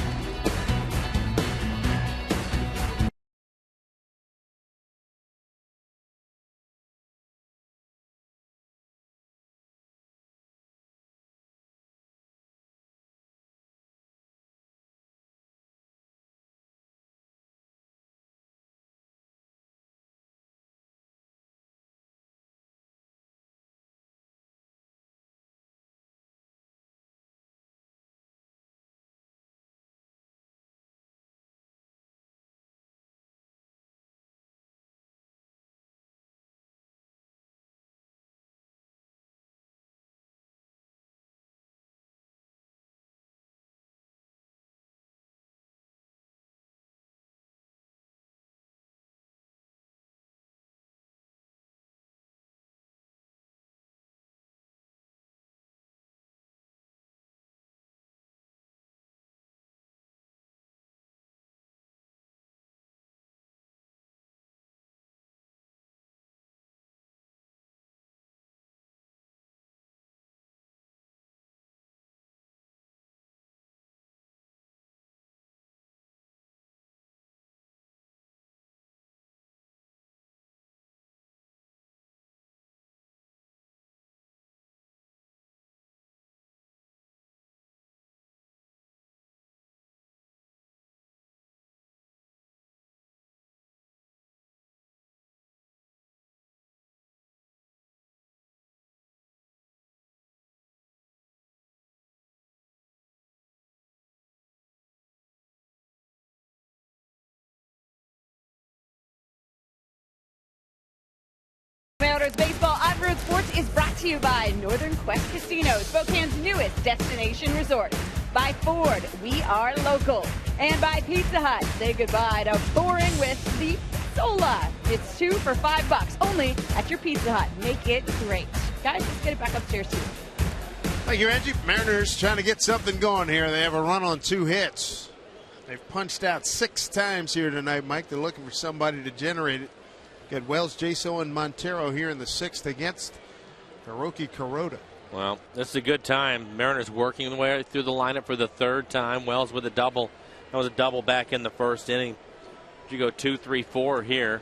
Mariners baseball on Road Sports is brought to you by Northern Quest Casino, Spokane's newest destination resort. By Ford, we are local. And by Pizza Hut, say goodbye to boring with the Sola. It's 2 for $5, only at your Pizza Hut. Make it great. Guys, let's get it back upstairs too. Thank you, Angie. Mariners trying to get something going here. They have a run on 2 hits. They've punched out 6 times here tonight, Mike. They're looking for somebody to generate it. Got Wells, Jaso, and Montero here in the 6th against Hiroki Kuroda. Well, this is a good time. Mariners working their way through the lineup for the 3rd time. Wells with a double. That was a double back in the 1st inning. You go 2, 3, 4 here.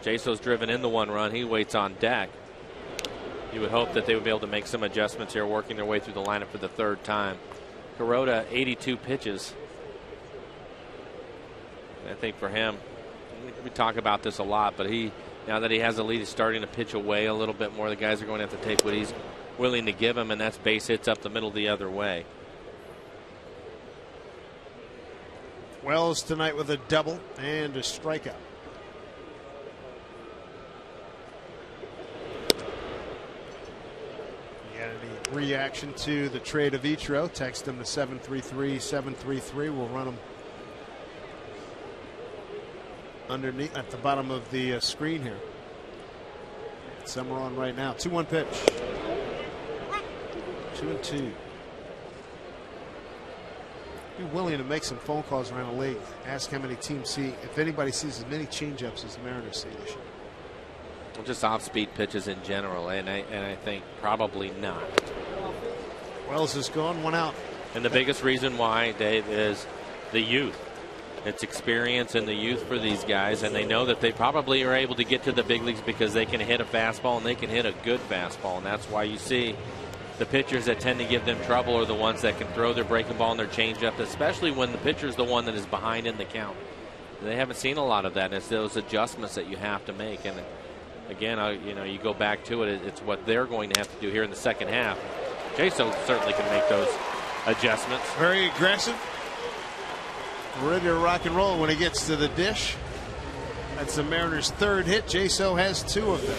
Jaso's driven in the 1 run. He waits on deck. You would hope that they would be able to make some adjustments here, working their way through the lineup for the 3rd time. Kuroda, 82 pitches. I think for him, we talk about this a lot, but now that he has a lead, he's starting to pitch away a little bit more. The guys are going to have to take what he's willing to give him, and that's base hits up the middle the other way. Wells tonight with a double and a strikeout. Any reaction to the trade of Ichiro? Text them to 733-733. We'll run them underneath at the bottom of the screen here. Some are on right now. 2-1 pitch. 2-2. Be willing to make some phone calls around the league. Ask how many teams see, if anybody sees as many changeups as the Mariners see this year. Well, just off-speed pitches in general, and I think probably not. Wells is gone, 1 out. And the biggest reason why, Dave, is the youth. It's experience and the youth for these guys, and they know that they probably are able to get to the big leagues because they can hit a fastball and they can hit a good fastball, and that's why you see the pitchers that tend to give them trouble are the ones that can throw their breaking ball and their changeup, especially when the pitcher's the one that is behind in the count. They haven't seen a lot of that, and it's those adjustments that you have to make. And again, you go back to it, it's what they're going to have to do here in the 2nd half. Jaso certainly can make those adjustments. Very aggressive. Ready to rock and roll when he gets to the dish. That's the Mariners' 3rd hit. Jaso has 2 of them.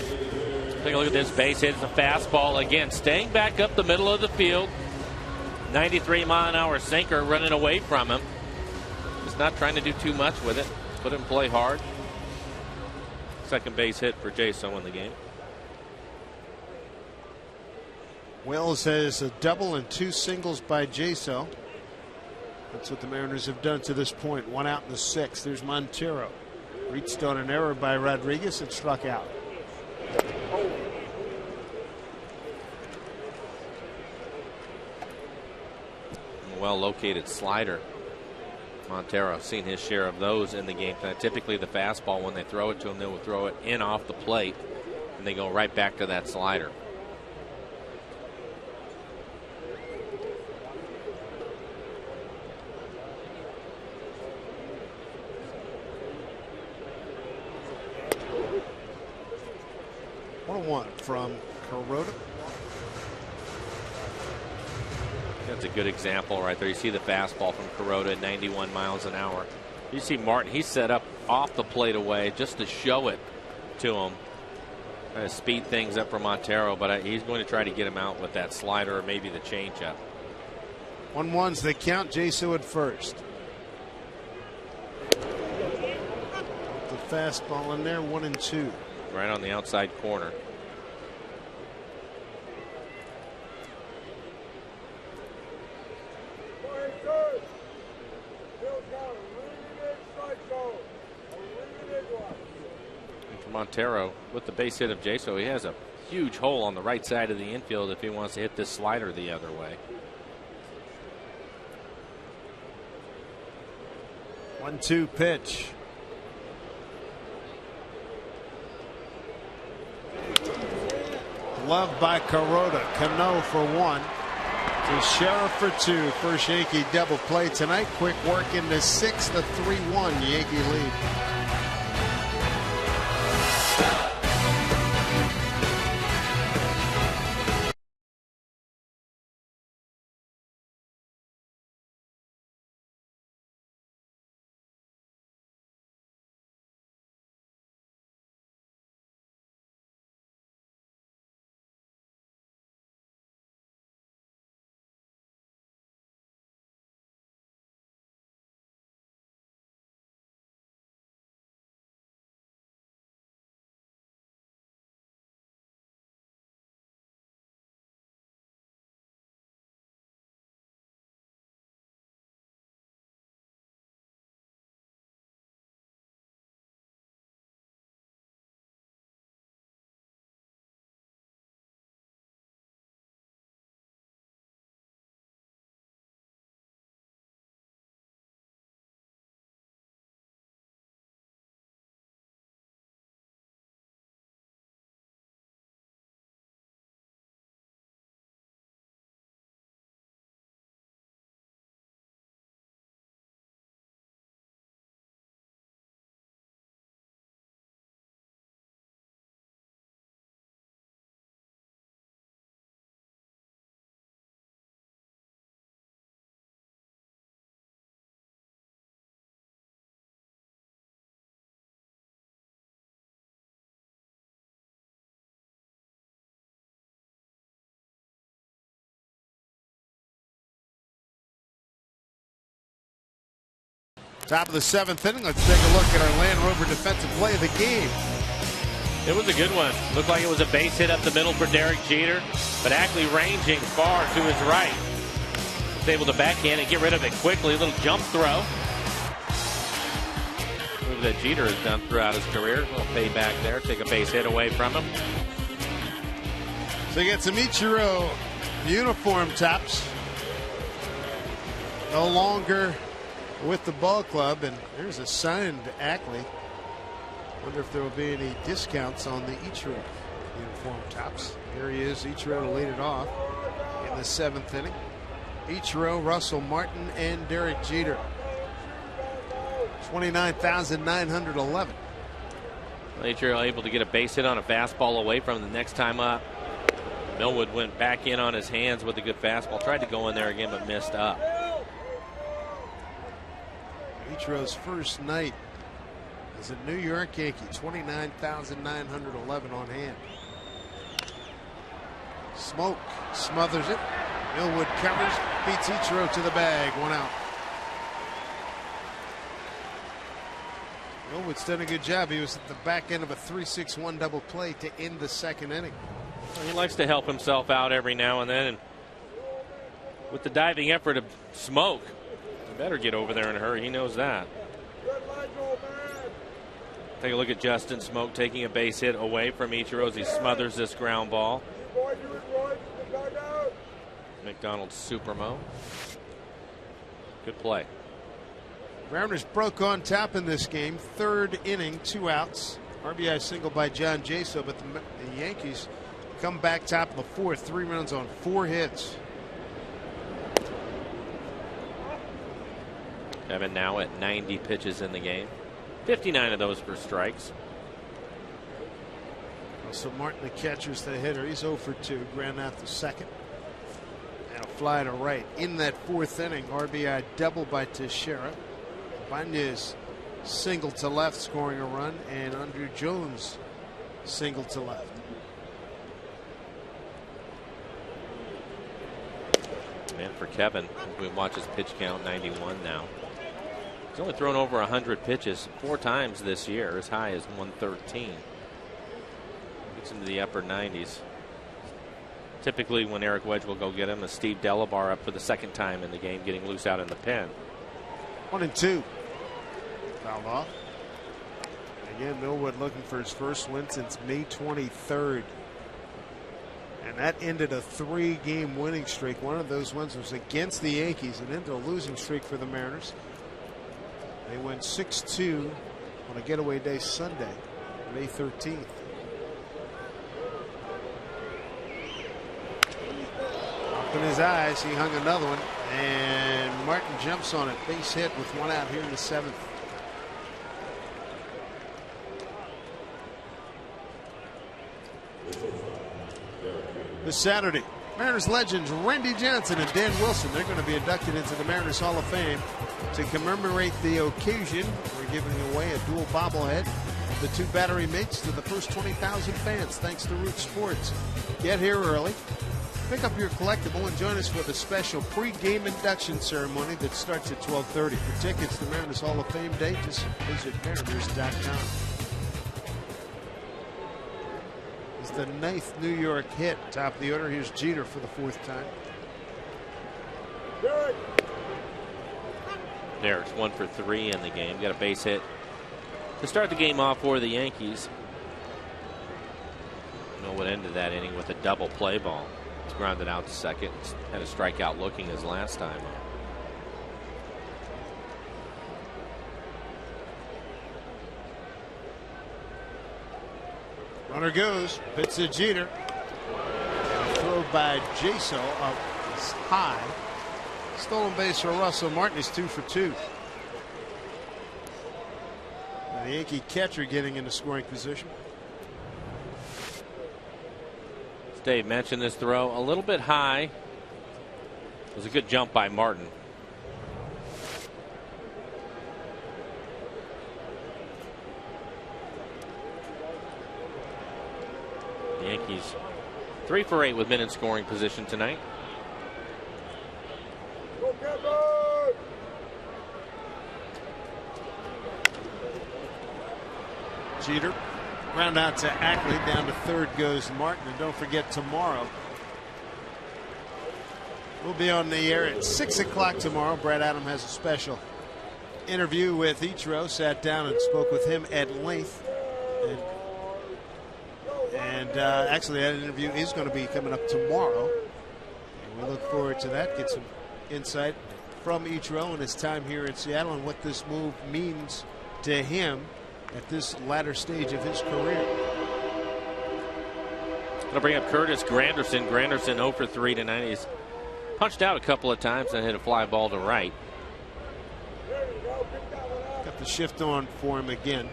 Take a look at this base hit. It's a fastball again, staying back up the middle of the field. 93-mile-an-hour sinker running away from him. Just not trying to do too much with it. Put him play hard. 2nd base hit for Jaso in the game. Wells has a double and 2 singles by Jaso. That's what the Mariners have done to this point. 1 out in the 6th. There's Montero. Reached on an error by Rodriguez and struck out. Well located slider. Montero seen his share of those in the game tonight. Typically the fastball, when they throw it to him, they will throw it in off the plate and they go right back to that slider. One from Kuroda. That's a good example right there. You see the fastball from Kuroda at 91 miles an hour. You see Martin, he's set up off the plate away just to show it to him. Trying to speed things up for Montero, but he's going to try to get him out with that slider or maybe the changeup. 1-1's the count. Jaso at first. The fastball in there, 1-2. Right on the outside corner. Montero with the base hit of Jaso, he has a huge hole on the right side of the infield if he wants to hit this slider the other way. 1-2 pitch. Love by Kuroda. Cano for 1. Teixeira for 2. First Yankee double play tonight. Quick work in the 6th, a 3-1 Yankee lead. Top of the 7th inning. Let's take a look at our Land Rover defensive play of the game. It was a good one. Looked like it was a base hit up the middle for Derek Jeter, but actually ranging far to his right. Was able to backhand and get rid of it quickly. A little jump throw. Move that Jeter has done throughout his career. A little payback there. Take a base hit away from him. So you get some Ichiro uniform tops. No longer with the ball club, and there's a signed Ackley. Wonder if there will be any discounts on the Ichiro uniform tops. Here he is, Ichiro to lead it off in the 7th inning. Ichiro, Russell Martin, and Derek Jeter. 29,911. Ichiro able to get a base hit on a fastball away from the next time up. Millwood went back in on his hands with a good fastball. Tried to go in there again, but missed up. Ichiro's first night as a New York Yankee. 29,911 on hand. Smoke smothers it. Millwood covers, beats Ichiro to the bag. 1 out. Millwood's done a good job. He was at the back end of a 3-6-1 double play to end the 2nd inning. He likes to help himself out every now and then. And with the diving effort of Smoke, he better get over there in a hurry. He knows that. Take a look at Justin Smoke taking a base hit away from Ichiro as he smothers this ground ball. McDonald's Supermo. Good play. Mariners broke on top in this game. 3rd inning, 2 outs. RBI single by John Jaso, but the Yankees come back top of the 4th. 3 runs on 4 hits. Kevin now at 90 pitches in the game. 59 of those for strikes. So Martin, the catcher's the hitter. He's 0 for 2. Ground out the 2nd. And a fly to right. In that 4th inning, RBI double by Teixeira. Banez single to left, scoring a run, and Andrew Jones single to left. And for Kevin, we watch his pitch count, 91 now. He's only thrown over 100 pitches 4 times this year, as high as 113. Gets into the upper 90s. Typically, when Eric Wedge will go get him, is Steve Delabar up for the 2nd time in the game, getting loose out in the pen. 1-2. Fouled off. Again, Millwood looking for his first win since May 23rd. And that ended a 3-game winning streak. One of those wins was against the Yankees and ended a losing streak for the Mariners. They went 6-2 on a getaway day Sunday, May 13th. Up in his eyes, he hung another one, and Martin jumps on it. Base hit with 1 out here in the 7th. This Saturday, Mariners legends Randy Johnson and Dan Wilson, they're going to be inducted into the Mariners Hall of Fame. To commemorate the occasion, we're giving away a dual bobblehead of the 2 battery mates to the first 20,000 fans, thanks to Root Sports. Get here early, pick up your collectible, and join us for the special pre-game induction ceremony that starts at 12:30. For tickets to Mariners Hall of Fame Day, just visit Mariners.com. It's the 9th New York hit. Top of the order, here's Jeter for the 4th time. Derek's 1 for 3 in the game. Got a base hit to start the game off for the Yankees. Millwood ended that inning with a double play ball. It's grounded out to 2nd. Had a strikeout looking his last time up. Runner goes. Pitch to Jeter. And a throw by Jaso up high. Stolen base for Russell Martin. He's 2 for 2. And the Yankee catcher getting into scoring position. Dave mentioned this throw a little bit high. It was a good jump by Martin. The Yankees 3 for 8 with men in scoring position tonight. Jeter. Ground out to Ackley. Down to third goes Martin. And don't forget, tomorrow we'll be on the air at 6 o'clock tomorrow. Brad Adam has a special interview with Ichiro. Sat down and spoke with him at length. And actually, that interview is going to be coming up tomorrow. And we look forward to that. Get some insight from Ichiro and his time here in Seattle and what this move means to him at this latter stage of his career. Going to bring up Curtis Granderson. Granderson 0 for 3 tonight. He's punched out a couple of times and hit a fly ball to right. Got the shift on for him again.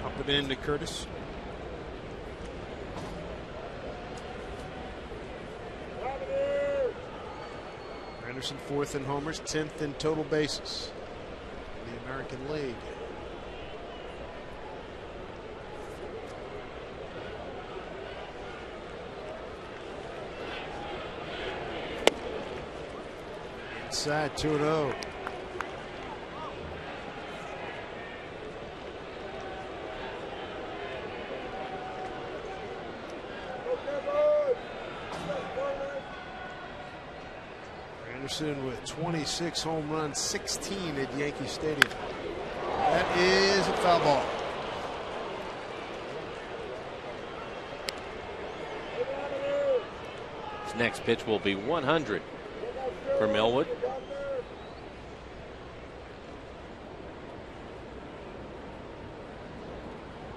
Up it in to Curtis. Anderson 4th in homers, 10th in total bases in the American League. Inside 2-0. Anderson with 26 home runs, 16 at Yankee Stadium. That is a foul ball. His next pitch will be 100 for Millwood.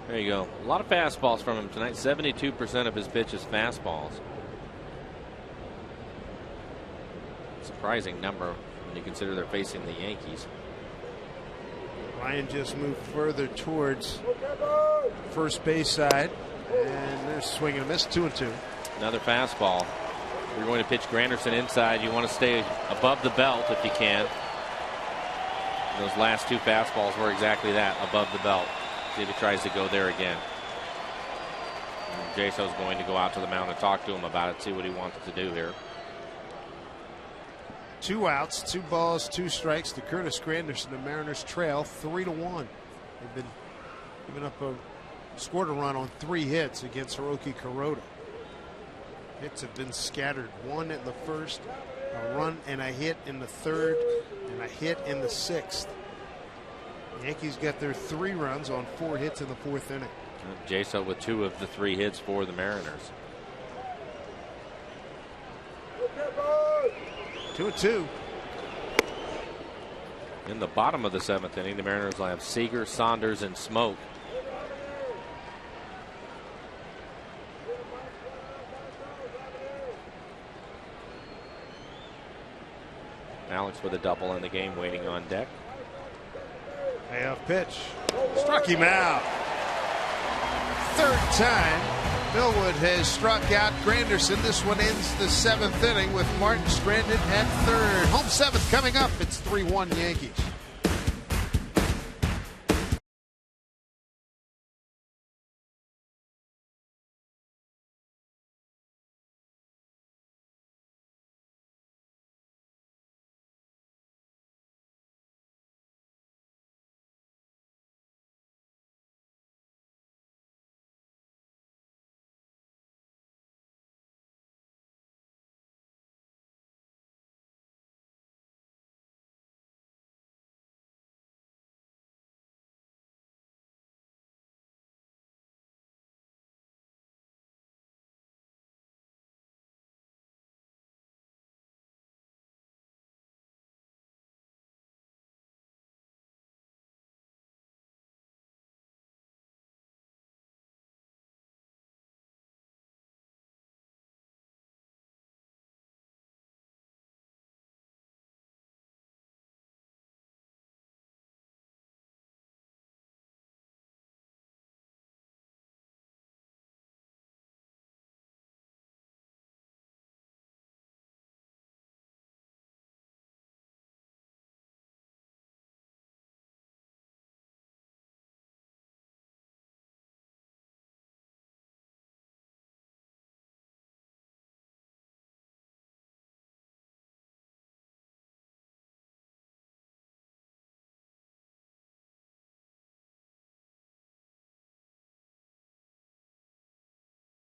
There you go. A lot of fastballs from him tonight. 72% of his pitches fastballs. Surprising number when you consider they're facing the Yankees. Ryan just moved further towards first base side, and they're swinging a miss. 2-2. Another fastball. If you're going to pitch Granderson inside, you want to stay above the belt if you can. And those last two fastballs were exactly that, above the belt. See if he tries to go there again. Jaso's going to go out to the mound and talk to him about it, see what he wants to do here. 2 outs, 2 balls, 2 strikes to Curtis Granderson. The Mariners trail 3-1. They've been giving up scored a run on 3 hits against Hiroki Kuroda. Hits have been scattered. 1 in the first, a run and a hit in the third, and a hit in the 6th. The Yankees got their 3 runs on 4 hits in the 4th inning. Jaso with 2 of the 3 hits for the Mariners. 2-2. In the bottom of the 7th inning, the Mariners will have Seager, Saunders, and Smoke. Alex with a double in the game waiting on deck. Payoff pitch. Struck him out. 3rd time Millwood has struck out Granderson. This one ends the 7th inning with Martin stranded at 3rd. Home 7th coming up. It's 3-1 Yankees.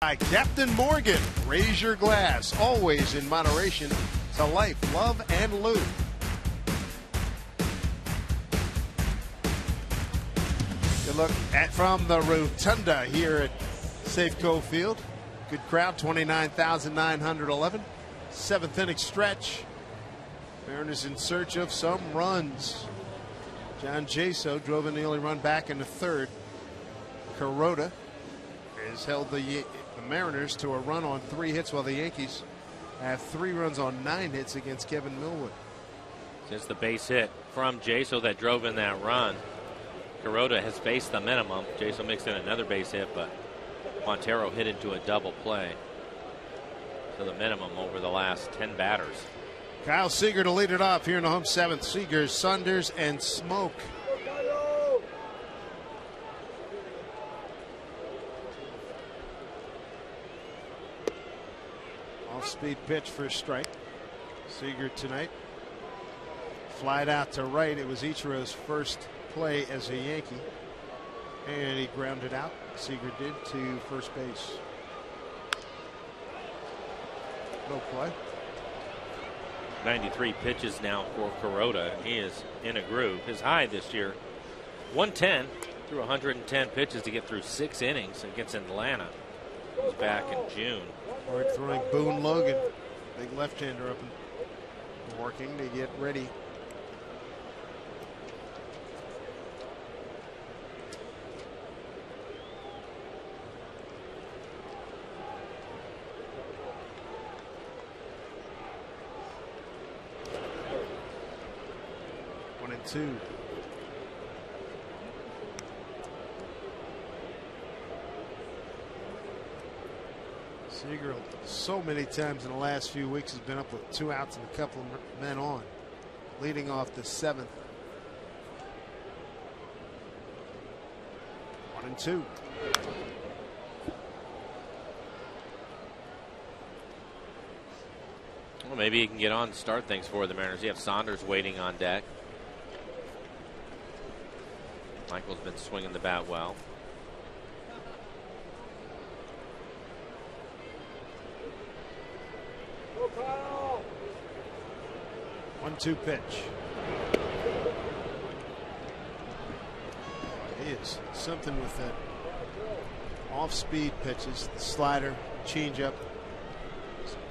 Captain Morgan, raise your glass, always in moderation, to life, love, and loot. Good look from the rotunda here at Safeco Field. Good crowd, 29,911. Seventh inning stretch. Mariners in search of some runs. John Jaso drove in the only run back in the third. Kuroda has held the Mariners to a run on 3 hits, while the Yankees have 3 runs on 9 hits against Kevin Millwood. Since the base hit from Jaso that drove in that run, Kuroda has faced the minimum. Jaso mixed in another base hit, but Montero hit into a double play to the minimum over the last 10 batters. Kyle Seager to lead it off here in the home 7th. Seager, Saunders, and Smoke. Off-speed pitch for a strike. Seager tonight flied out to right. It was Ichiro's first play as a Yankee, and he grounded out. Seager did to first base. No play. 93 pitches now for Kuroda. He is in a groove. His high this year, 110 through 110 pitches to get through 6 innings against Atlanta. He was back in June. Hard throwing Boone Logan, big left-hander up and working to get ready. One and two. Seager, so many times in the last few weeks, has been up with 2 outs and a couple of men on, leading off the 7th. 1 and 2. Well, maybe he can get on and start things for the Mariners. You have Saunders waiting on deck. Michael's been swinging the bat well. 1-2 pitch. He is something with that off-speed pitches, the slider, changeup.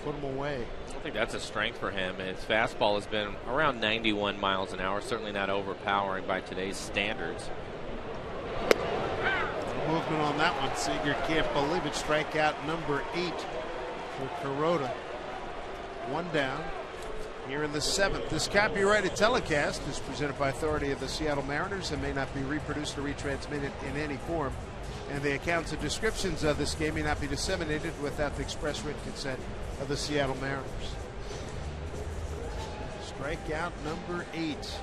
Put him away. I think that's a strength for him. His fastball has been around 91 miles an hour, certainly not overpowering by today's standards. Movement on that one. Seager can't believe it. Strikeout number 8 for Kuroda. 1 down here in the 7th. This copyrighted telecast is presented by authority of the Seattle Mariners and may not be reproduced or retransmitted in any form. And the accounts and descriptions of this game may not be disseminated without the express written consent of the Seattle Mariners. Strikeout number 8.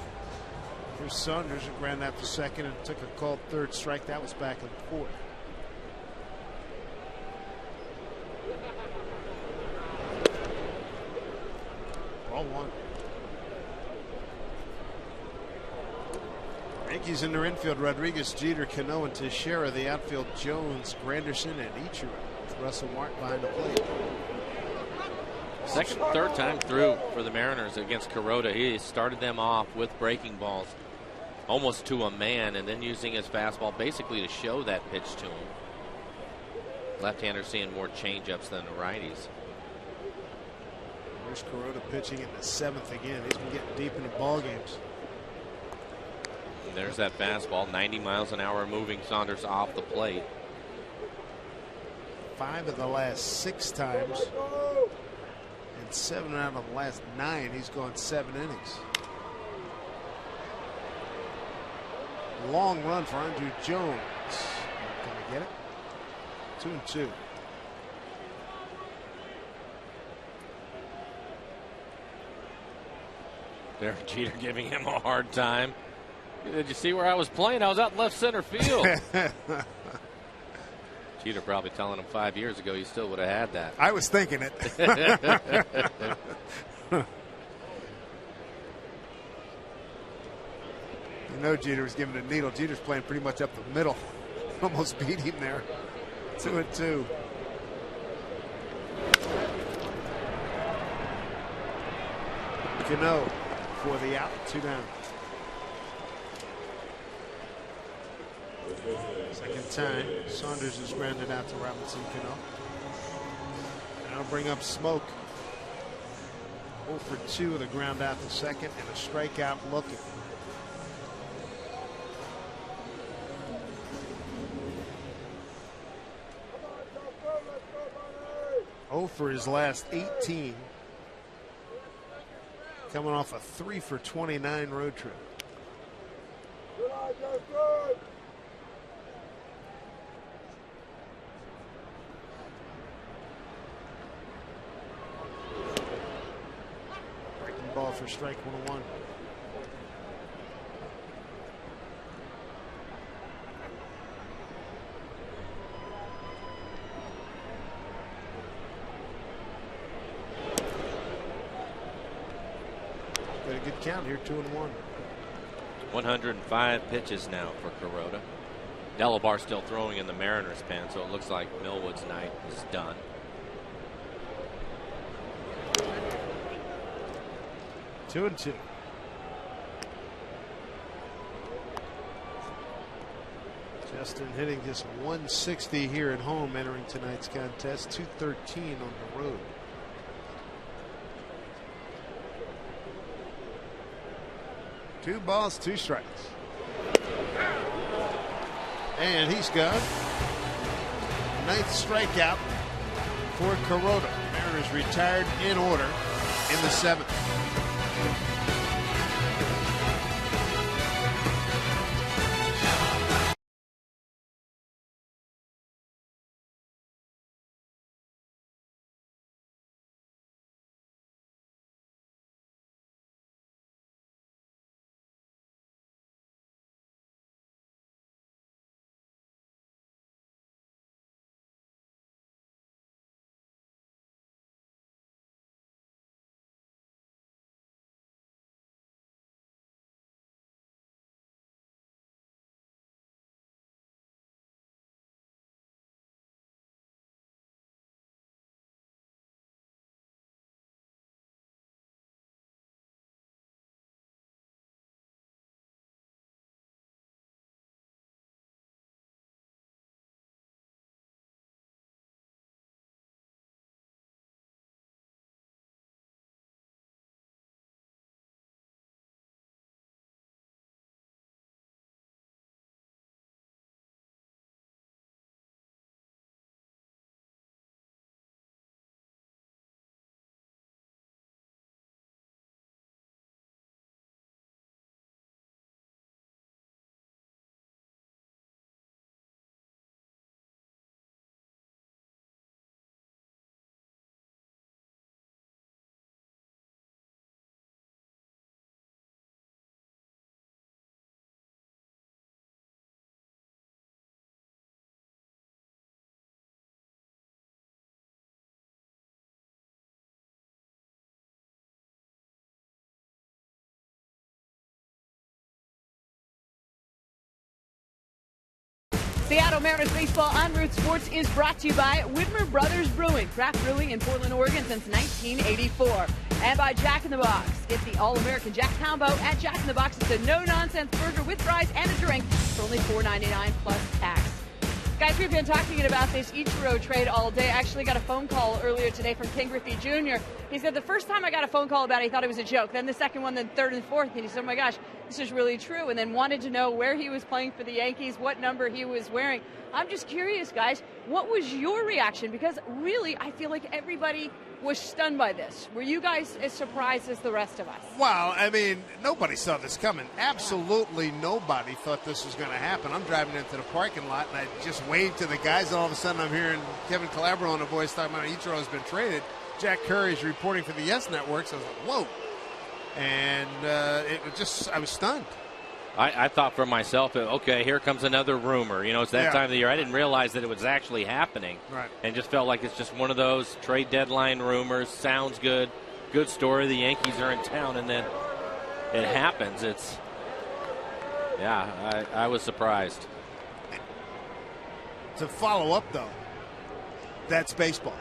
Here's Saunders, who ground out to second and took a called third strike. That was back in the 4th. Ball 1. Yankees in their infield: Rodriguez, Jeter, Cano, and Teixeira. The outfield: Jones, Granderson, and Ichiro. Russell Martin behind the plate. Second, third time through for the Mariners against Kuroda. He started them off with breaking balls almost to a man, and then using his fastball basically to show that pitch to him. Left-hander seeing more changeups than the righties. There's Kuroda pitching in the 7th again. He's been getting deep into ball games. And there's that fastball, 90 miles an hour, moving Saunders off the plate. 5 of the last 6 times, and 7 out of the last 9. He's gone 7 innings. Long run for Andrew Jones. Can he get it? 2-2. Derek Jeter giving him a hard time. Did you see where I was playing? I was out in left center field. Jeter probably telling him 5 years ago you still would have had that. I was thinking it. You know, Jeter was giving a needle. Jeter's playing pretty much up the middle. Almost beat him there. 2-2. Cano for the out, 2 down. Second time Saunders is grounded out to Robinson Cano. That'll bring up Smoke. 0 for 2 with a ground out to second and a strikeout looking. For his last 18, coming off a 3 for 29 road trip. Breaking ball for strike 101. Good count here, 2-1. 105 pitches now for Kuroda. Delabar still throwing in the Mariners pen, so it looks like Millwood's night is done. Two and two. Justin hitting just 160 here at home entering tonight's contest, 213 on the road. Two balls, 2 strikes. And he's gone. 9th strikeout for Kuroda. Mariners retired in order in the 7th. Seattle Mariners baseball on Root Sports is brought to you by Whitmer Brothers Brewing, craft brewing in Portland, Oregon since 1984. And by Jack in the Box. Get the All-American Jack Combo at Jack in the Box. It's a no-nonsense burger with fries and a drink for only $4.99 plus tax. Guys, we've been talking about this Ichiro trade all day. I actually got a phone call earlier today from King Griffey Jr. He said the first time I got a phone call about it, he thought it was a joke. Then the second one, then third and fourth, and he said, oh my gosh, this is really true. And then wanted to know where he was playing for the Yankees, what number he was wearing. I'm just curious, guys, what was your reaction? Because really, I feel like everybody was stunned by this. Were you guys as surprised as the rest of us? Well, I mean, nobody saw this coming. Absolutely nobody thought this was going to happen. I'm driving into the parking lot, and I just waved to the guys, and all of a sudden I'm hearing Kevin Calabro and the voice talking about Ichiro has been traded. Jack Curry's reporting for the Yes Network, so I was like, whoa. And it was just, I was stunned. I thought for myself, okay, here comes another rumor. You know, it's that time of the year. I didn't realize that it was actually happening. Right. And just felt like it's just one of those trade deadline rumors. Sounds good. Good story. The Yankees are in town, and then it happens. I was surprised. To follow up, though, that's baseball.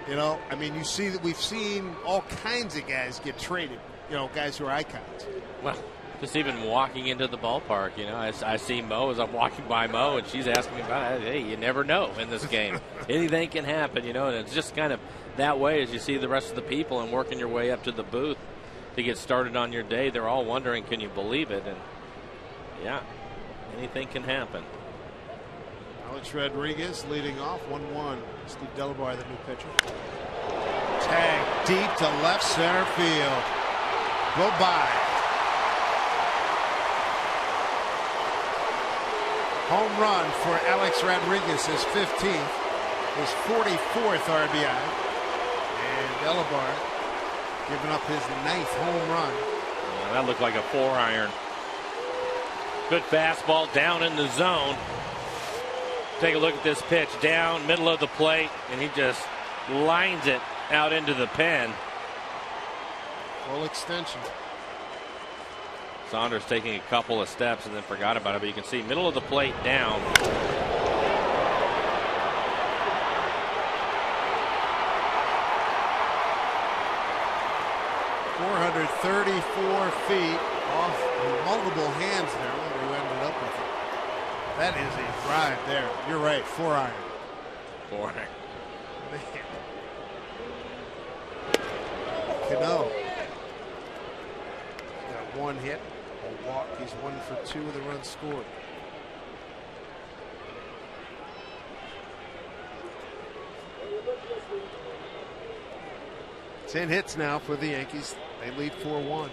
You know, I mean, you see that we've seen all kinds of guys get traded, you know, guys who are icons. Well, just even walking into the ballpark, you know, I see Mo as I'm walking by Mo, and she's asking me about it. Hey, you never know in this game. Anything can happen, you know, and it's just kind of that way as you see the rest of the people and working your way up to the booth to get started on your day. They're all wondering, can you believe it? And, yeah, anything can happen. Alex Rodriguez leading off 1-1. Steve Delabar, the new pitcher. Tag deep to left center field. Go by. Home run for Alex Rodriguez, his 15th, his 44th RBI. And Delabar giving up his 9th home run. Yeah, that looked like a 4-iron. Good fastball down in the zone. Take a look at this pitch down middle of the plate, and he just lines it out into the pen. Full extension. Saunders taking a couple of steps and then forgot about it, but you can see middle of the plate down. 434 feet off multiple hands there. I wonder who ended up with it. That is a drive there. You're right, 4-iron. 4-iron. Cano. He's got 1 hit, a walk. He's 1 for 2 with a run scored. Ten hits now for the Yankees. They lead 4-1.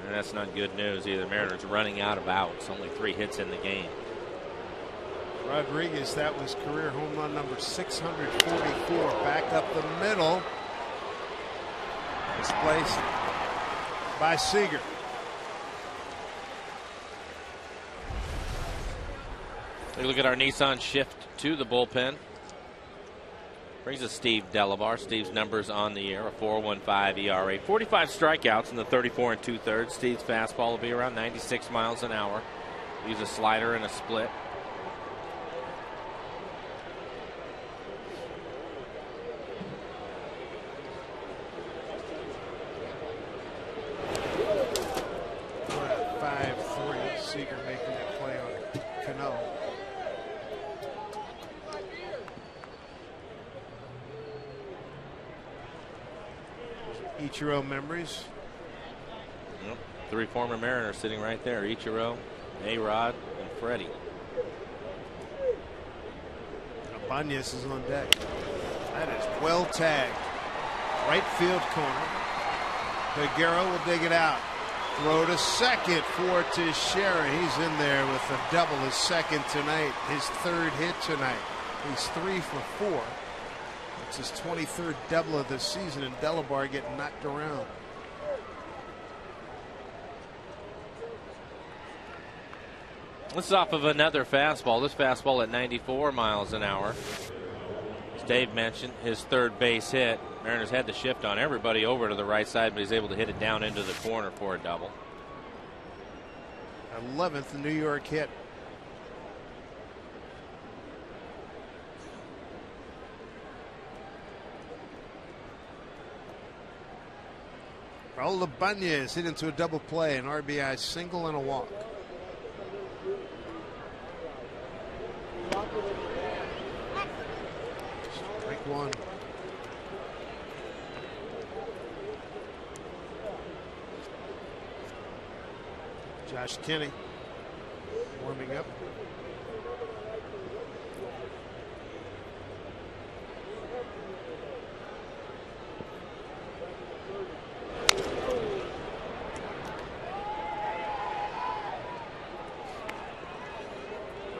And that's not good news either. Mariners running out of outs. Only 3 hits in the game. Rodriguez, that was career home run number 644. Back up the middle. Displaced by Seager. Take a look at our Nissan shift to the bullpen. Brings us Steve Delabar. Steve's numbers on the year, a 4.15 ERA, 45 strikeouts in the 34 2/3. Steve's fastball will be around 96 miles an hour. Use a slider and a split. Seager making that play on Cano. Ichiro memories. Yep. 3 former Mariners sitting right there. Ichiro, A-Rod, and Freddie. Ibanez is on deck. That is well tagged. Right field corner. Figueroa will dig it out. Throw to second for Teixeira. He's in there with a double, his second tonight, his 3rd hit tonight. He's 3 for 4. It's his 23rd double of the season, and Delabar getting knocked around. This is off of another fastball. This fastball at 94 miles an hour. As Dave mentioned, his 3rd base hit. Mariners had the shift on everybody over to the right side, but he's able to hit it down into the corner for a double. 11th New York hit. Raul Ibanez hit into a double play, an RBI single and a walk. Strike 1. Josh Kinney warming up.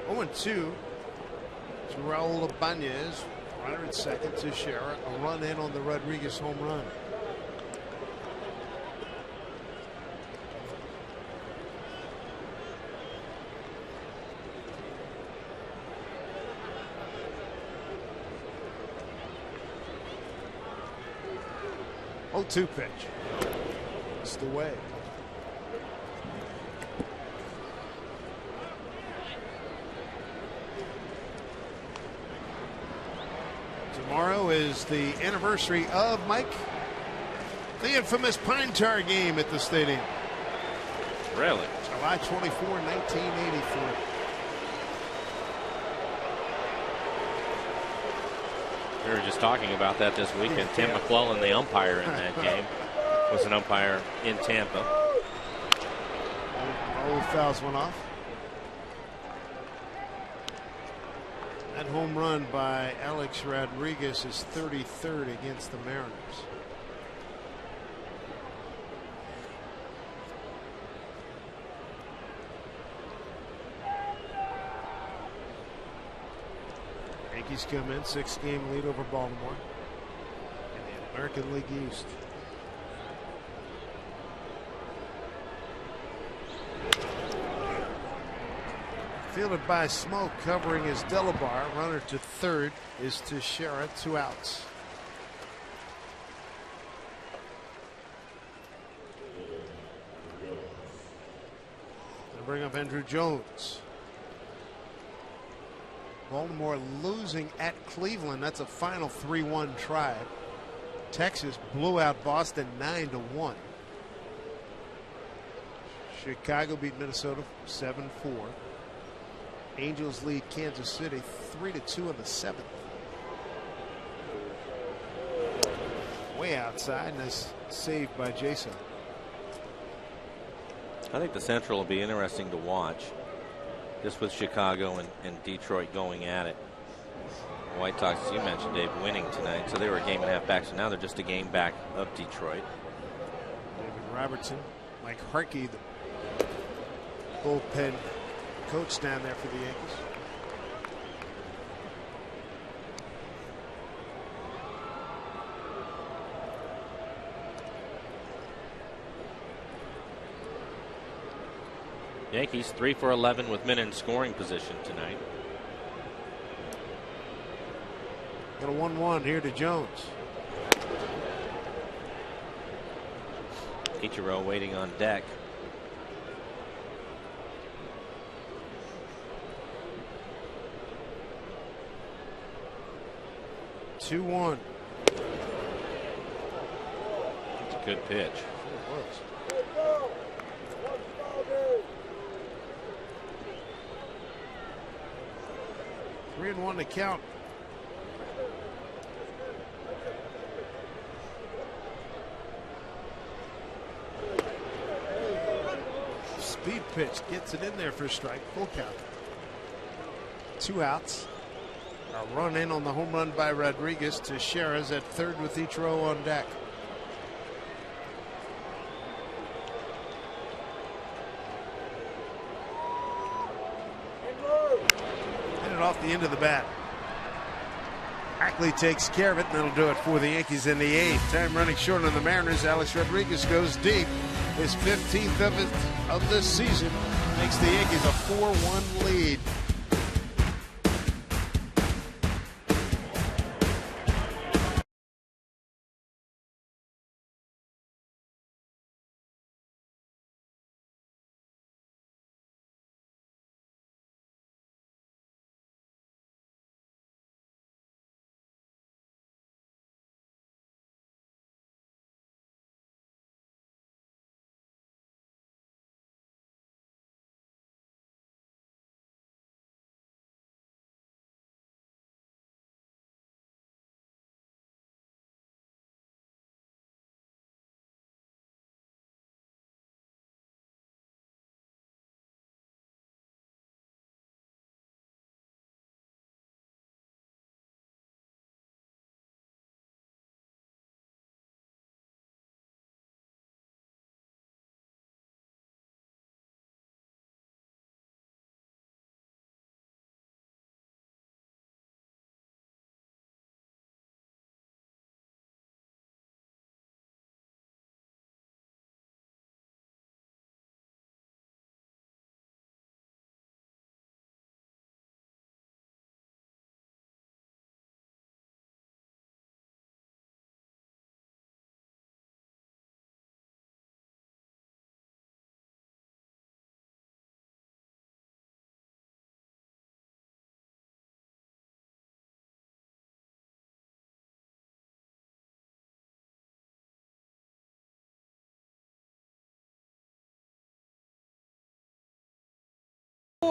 Oh, 2 to Raul Ibanez. Runner at second to Teixeira. A run in on the Rodriguez home run. 0-2 pitch. Just away. Tomorrow is the anniversary of Mike, the infamous Pine Tar game at the stadium. Really? July 24, 1984. We were just talking about that this weekend. Tim McClellan, the umpire in that game, was an umpire in Tampa. All fouls went off. That home run by Alex Rodriguez is 33rd against the Mariners. Yankees come in 6-game lead over Baltimore in the American League East. Fielded by Smoke, covering is Delabar. Runner to third is Teixeira. 2 outs. They bring up Andrew Jones. Baltimore losing at Cleveland. That's a final 3-1 try. Texas blew out Boston 9-1. Chicago beat Minnesota 7-4. Angels lead Kansas City 3-2 in the 7th. Way outside. Nice save by Jason. I think the Central will be interesting to watch, just with Chicago and Detroit going at it. The White Sox, as you mentioned, Dave, winning tonight, so they were a game and a half back, so now they're just a game back of Detroit. David Robertson, Mike Harkey, the bullpen coach down there for the Yankees. Yankees 3 for 11 with men in scoring position tonight. Got a 1-1 here to Jones. Ichiro waiting on deck. It's a good pitch. 3-1 to count. Speed pitch gets it in there for a strike. Full count. 2 outs. A run in on the home run by Rodriguez. Teixeira's at third with Ichiro on deck. Hit it off the end of the bat. Ackley takes care of it, and that'll do it for the Yankees in the 8th. Time running short on the Mariners. Alex Rodriguez goes deep. His 15th of this season makes the Yankees a 4-1 lead.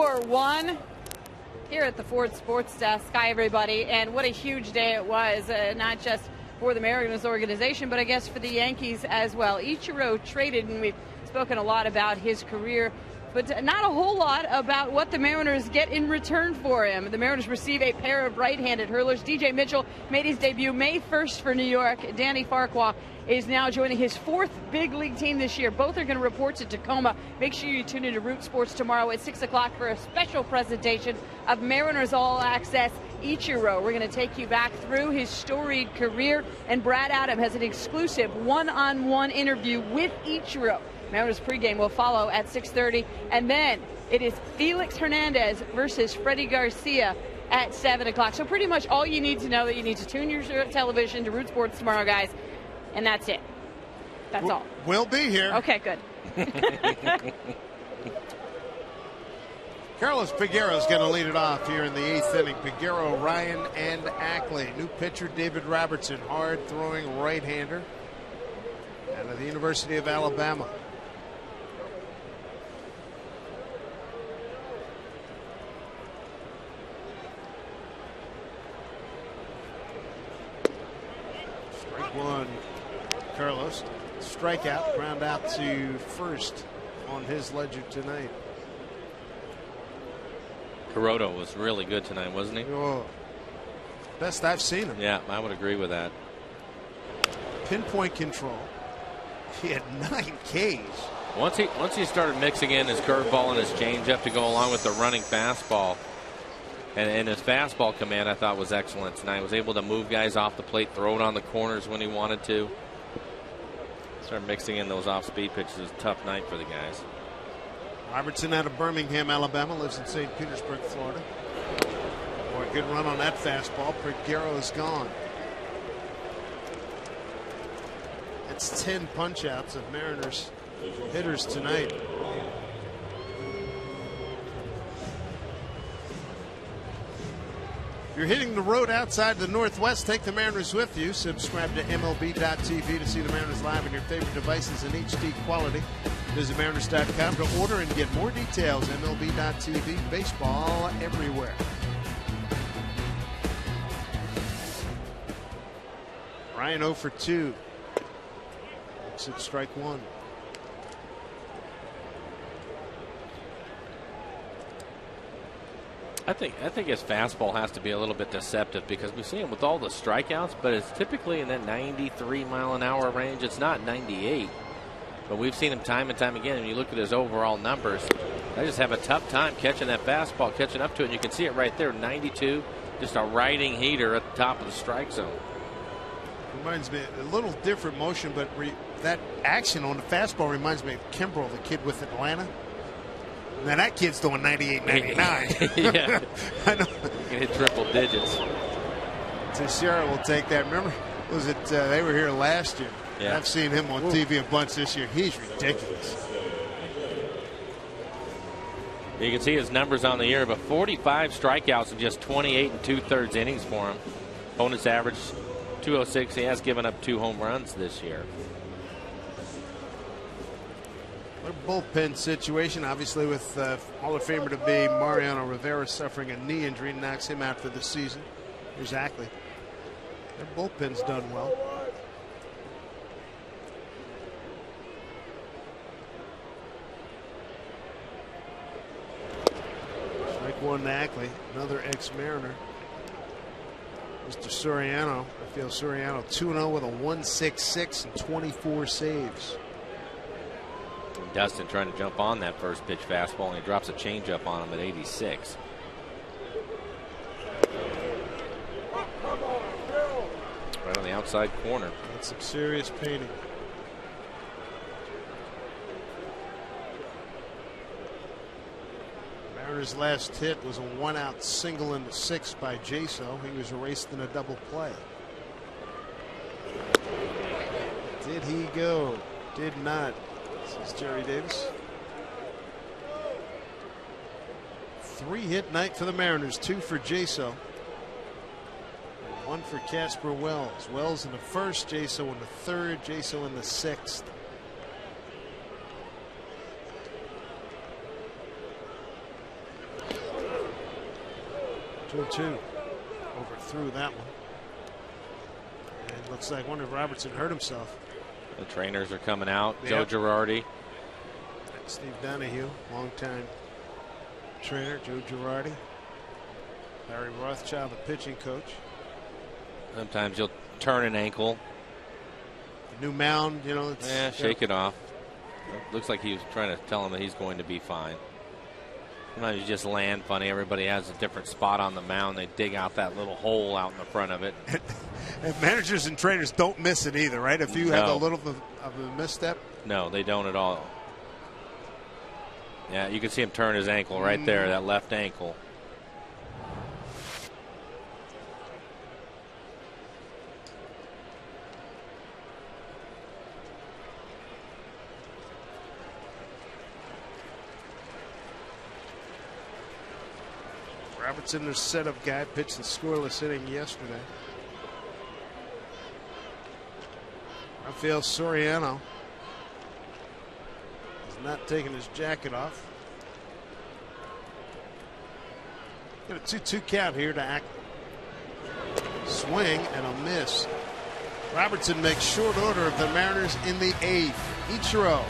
4-1 here at the Ford Sports Desk. Hi, everybody. And what a huge day it was, not just for the Mariners organization, but I guess for the Yankees as well. Ichiro traded, and we've spoken a lot about his career, but not a whole lot about what the Mariners get in return for him. The Mariners receive a pair of right-handed hurlers. DJ Mitchell made his debut May 1st for New York. Danny Farquhar is now joining his 4th big league team this year. Both are going to report to Tacoma. Make sure you tune into Root Sports tomorrow at 6 o'clock for a special presentation of Mariners All Access Ichiro. We're going to take you back through his storied career, and Brad Adam has an exclusive one-on-one interview with Ichiro. Mariners pregame will follow at 6:30, and then it is Felix Hernandez versus Freddie Garcia at 7 o'clock. So pretty much all you need to know, that you need to tune your television to Root Sports tomorrow, guys, and that's it. That's all. We'll be here. Okay, good. Carlos Peguero's going to lead it off here in the 8th inning. Peguero, Ryan, and Ackley. New pitcher David Robertson, hard-throwing right-hander out of the University of Alabama. Strike one, Carlos. Strikeout, ground out to first on his ledger tonight. Hiroto was really good tonight, wasn't he? Oh, best I've seen him. Yeah, I would agree with that. Pinpoint control. He had 9 Ks. Once he started mixing in his curveball and his changeup to go along with the running fastball, and his fastball command, I thought was excellent tonight. Was able to move guys off the plate, throw it on the corners when he wanted to. Start mixing in those off-speed pitches. It was a tough night for the guys. Robertson out of Birmingham, Alabama, lives in St. Petersburg, Florida. Boy, good run on that fastball. Peguero is gone. That's 10 punch-outs of Mariners hitters tonight. If you're hitting the road outside the Northwest, take the Mariners with you. Subscribe to MLB.tv to see the Mariners live on your favorite devices in HD quality. Visit Mariners.com to order and get more details. MLB.tv, baseball everywhere. Ryan 0 for 2. Looks at strike one. I think his fastball has to be a little bit deceptive, because we see him with all the strikeouts, but it's typically in that 93 mile an hour range. It's not 98. But we've seen him time and time again, and you look at his overall numbers, they just have a tough time catching that fastball, catching up to it. And you can see it right there, 92, just a riding heater at the top of the strike zone. Reminds me a little different motion, but that action on the fastball reminds me of Kimbrel, the kid with Atlanta. Now that kid's doing 98, 99. Yeah, I know. He can hit triple digits. Teixeira will take that. Remember, was it they were here last year? Yeah. I've seen him on TV a bunch this year. He's ridiculous. You can see his numbers on the year, but 45 strikeouts in just 28 2/3 innings for him. Opponent's average 206. He has given up 2 home runs this year. A bullpen situation, obviously, with Hall of Famer to be Mariano Rivera suffering a knee injury, knocks him out for the season. Exactly. Their bullpen's done well. Strike one to Ackley, another ex-Mariner. Mr. Soriano, Rafael Soriano, 2-0 with a 1.66 and 24 saves. Dustin trying to jump on that first pitch fastball, and he drops a changeup on him at 86. Right on the outside corner. That's some serious painting. Mariners' last hit was a 1-out single in the 6th by Jaso. He was erased in a double play. Did he go? Did not. This is Jerry Davis. 3-hit night for the Mariners. 2 for Jaso. 1 for Casper Wells. Wells in the 1st, Jaso in the 3rd, Jaso in the 6th. 2-2. Overthrew that one. And looks like one of Robertson hurt himself. The trainers are coming out. Yep. Joe Girardi. Steve Donahue, longtime trainer. Joe Girardi. Larry Rothschild, the pitching coach. Sometimes you'll turn an ankle. The new mound, you know. Shake it off. Looks like he was trying to tell him that he's going to be fine. Sometimes you just land funny. Everybody has a different spot on the mound. They dig out that little hole out in the front of it. And managers and trainers don't miss it either, right? If you have a little of a misstep. No, they don't at all. Yeah, you can see him turn his ankle right there, that left ankle. Robertson, their setup guy, pitched the scoreless inning yesterday. Rafael Soriano is not taking his jacket off. Got a 2-2 count here to act. Swing and a miss. Robertson makes short order of the Mariners in the 8th. Ichiro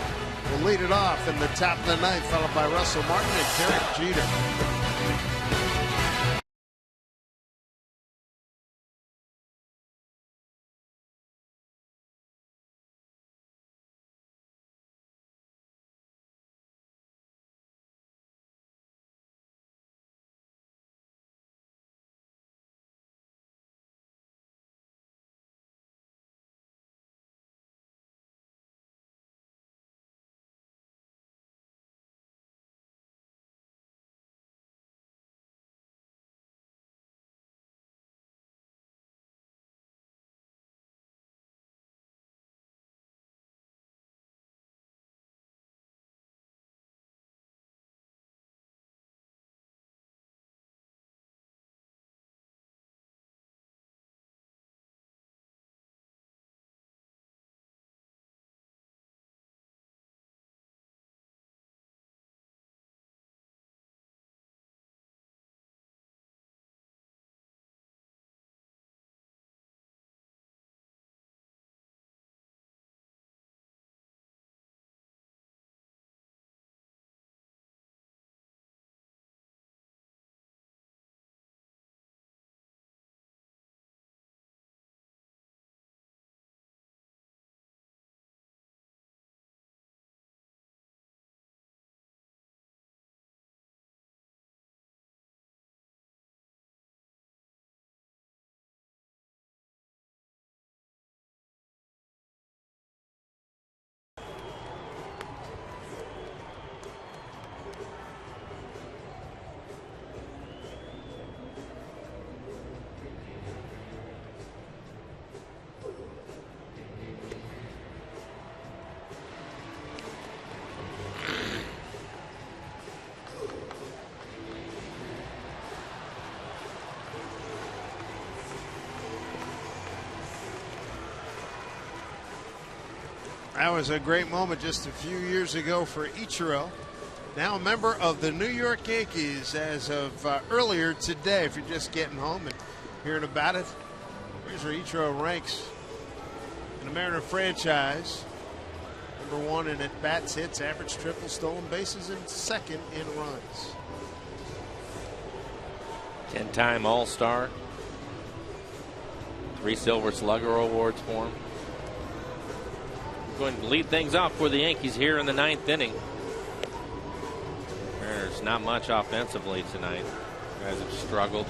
will lead it off in the top of the 9th, followed by Russell Martin and Derek Jeter. That was a great moment just a few years ago for Ichiro. Now a member of the New York Yankees as of earlier today. If you're just getting home and hearing about it, here's where Ichiro ranks in the Mariner franchise. Number 1 in at-bats, hits, average, triple, stolen bases, and 2nd in runs. 10-time All-Star. 3 Silver Slugger awards for him. Going to lead things off for the Yankees here in the 9th inning. There's not much offensively tonight. Guys have struggled.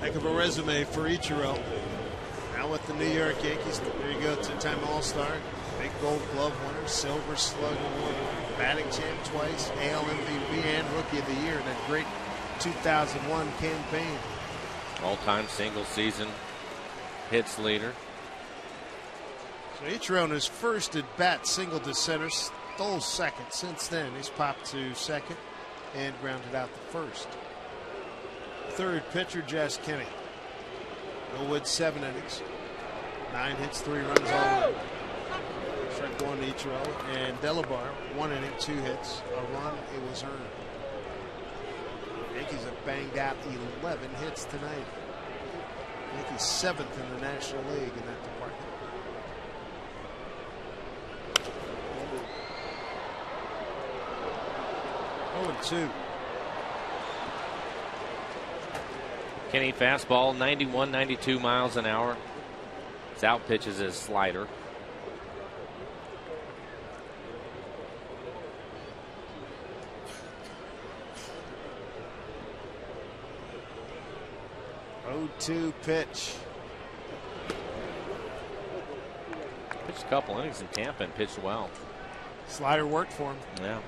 Heck of a resume for Ichiro. Now with the New York Yankees. There you go, 2-time All-Star, big Gold Glove winner, Silver Slugger award, batting champ twice, AL MVP and Rookie of the Year in that great 2001 campaign. All-time single season hits leader. So Ichiro in his first at bat, single to center, stole second. Since then, he's popped to second and grounded out the first. Third pitcher, Jess Kenny. No Wood, 7 innings, 9 hits, 3 runs all in. Strike 1 to Ichiro. And Delabar, 1 inning, 2 hits, a run. It was earned. Yankees have banged out 11 hits tonight. Yankees 7th in the National League in that department. Oh, and 2. Kenny fastball, 91, 92 miles an hour. His out pitch is his slider. Oh, 2 pitch. Pitched a couple innings in Tampa and pitched well. Slider worked for him. Yeah.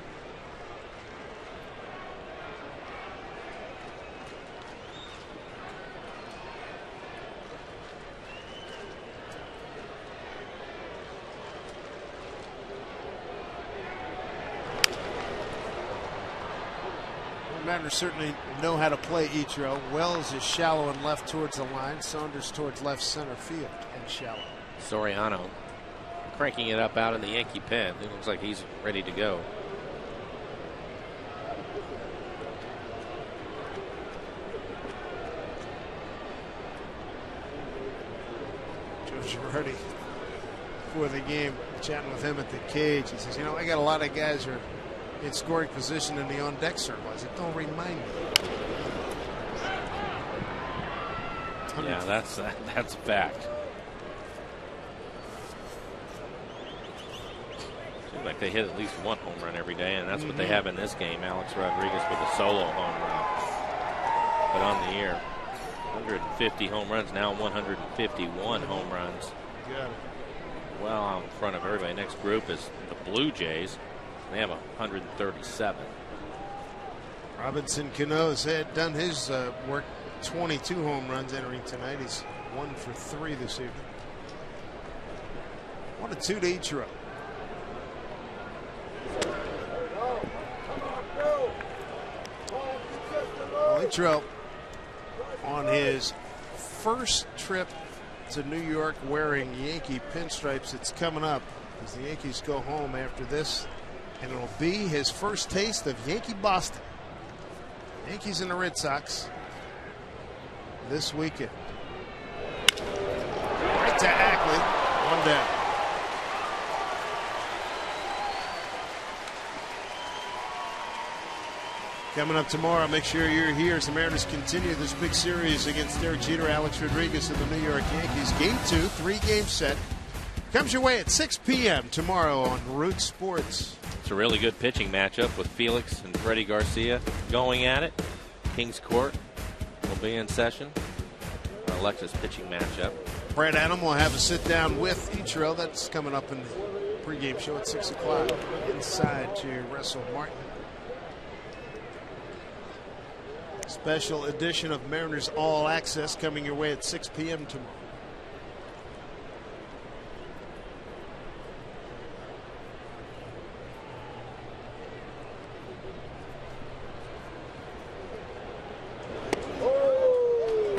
Mariners certainly know how to play Ichiro. Wells is shallow and left towards the line. Saunders towards left center field and shallow. Soriano cranking it up out in the Yankee pen. It looks like he's ready to go. Joe Girardi for the game, chatting with him at the cage. He says, you know, I got a lot of guys who are in scoring position in the on-deck circle. I said, don't remind me. Yeah, that's a fact. Seems like they hit at least one home run every day, and that's what they have in this game. Alex Rodriguez with a solo home run. But on the year, 150 home runs, now 151 home runs. Got it. Well out in front of everybody. Next group is the Blue Jays. They have 137. Robinson Cano's had done his work. 22 home runs entering tonight. He's 1 for 3 this evening. 1-2 to Ichiro. Well, Ichiro on his first trip to New York wearing Yankee pinstripes. It's coming up as the Yankees go home after this, and it'll be his first taste of Yankee Boston. Yankees and the Red Sox this weekend. Right to Ackley. 1 down. Coming up tomorrow, make sure you're here as the Mariners continue this big series against Derek Jeter, Alex Rodriguez, and the New York Yankees. Game 2, 3-game set. Comes your way at 6 p.m. tomorrow on Root Sports. It's a really good pitching matchup with Felix and Freddie Garcia going at it. Kings Court will be in session. Our Alexis pitching matchup. Brad Adam will have a sit down with Ichiro. That's coming up in the pregame show at 6 o'clock. Inside to Russell Martin. Special edition of Mariners All Access coming your way at 6 p.m. tomorrow.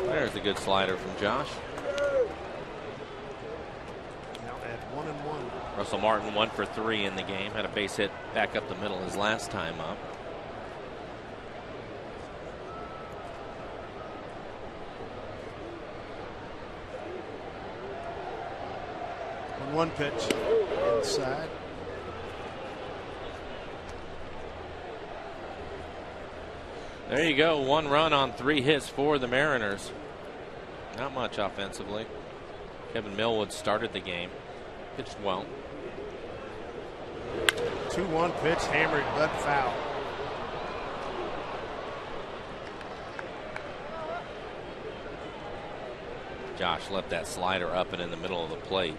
There's a good slider from Josh. Now at 1-1. Russell Martin 1 for 3 in the game. Had a base hit back up the middle his last time up. One pitch inside. There you go. 1 run on 3 hits for the Mariners. Not much offensively. Kevin Millwood started the game. Pitched well. 2-1 pitch hammered but foul. Josh left that slider up and in the middle of the plate.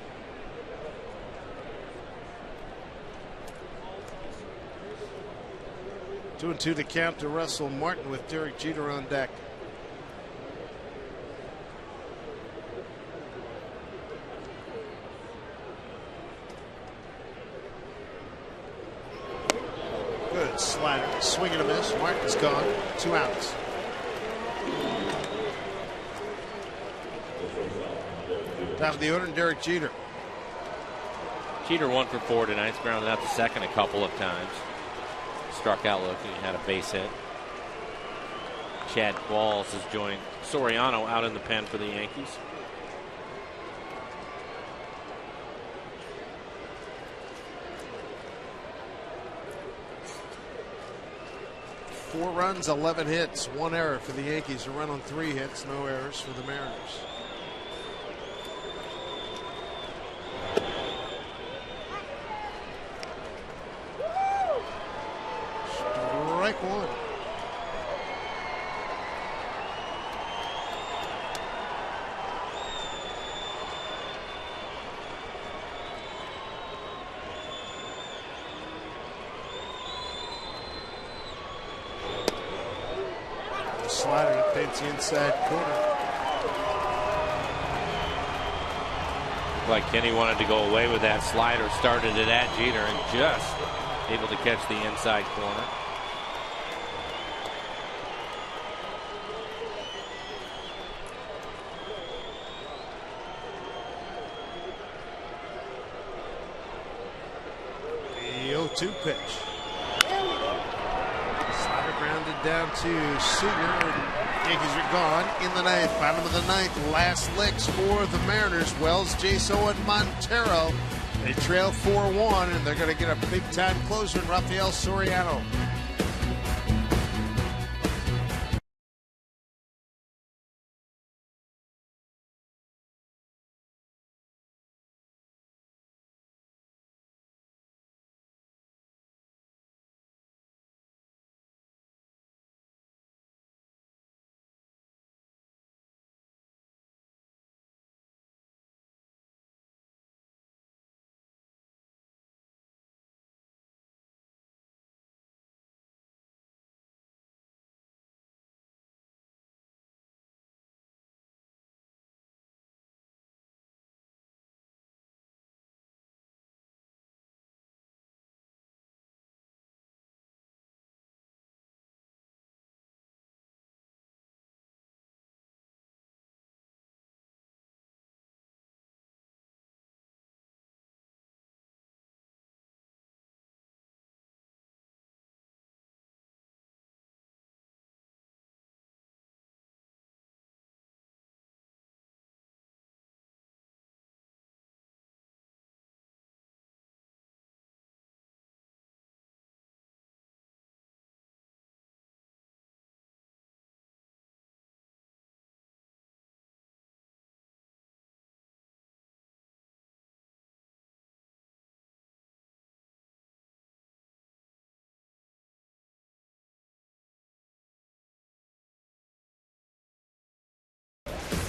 Two and 2 to count to Russell Martin with Derek Jeter on deck. Good slider. Swing and a miss. Martin's gone. 2 outs. Top of the order, Derek Jeter. Jeter 1 for 4 tonight. He's grounded out the second a couple of times. Struck out looking, had a base hit. Chad Qualls has joined Soriano out in the pen for the Yankees. Four runs, 11 hits, 1 error for the Yankees. A run on 3 hits, no errors for the Mariners. Strike 1. Slider that paints the inside corner. Like Kenny wanted to go away with that slider, started it at Jeter and just able to catch the inside corner. The 0-2 pitch. Slider grounded down to Seager. Yankees are gone in the 9th. Bottom of the 9th. Last licks for the Mariners. Wells, Jaso, and Montero. They trail 4-1, and they're going to get a big-time closer in Rafael Soriano.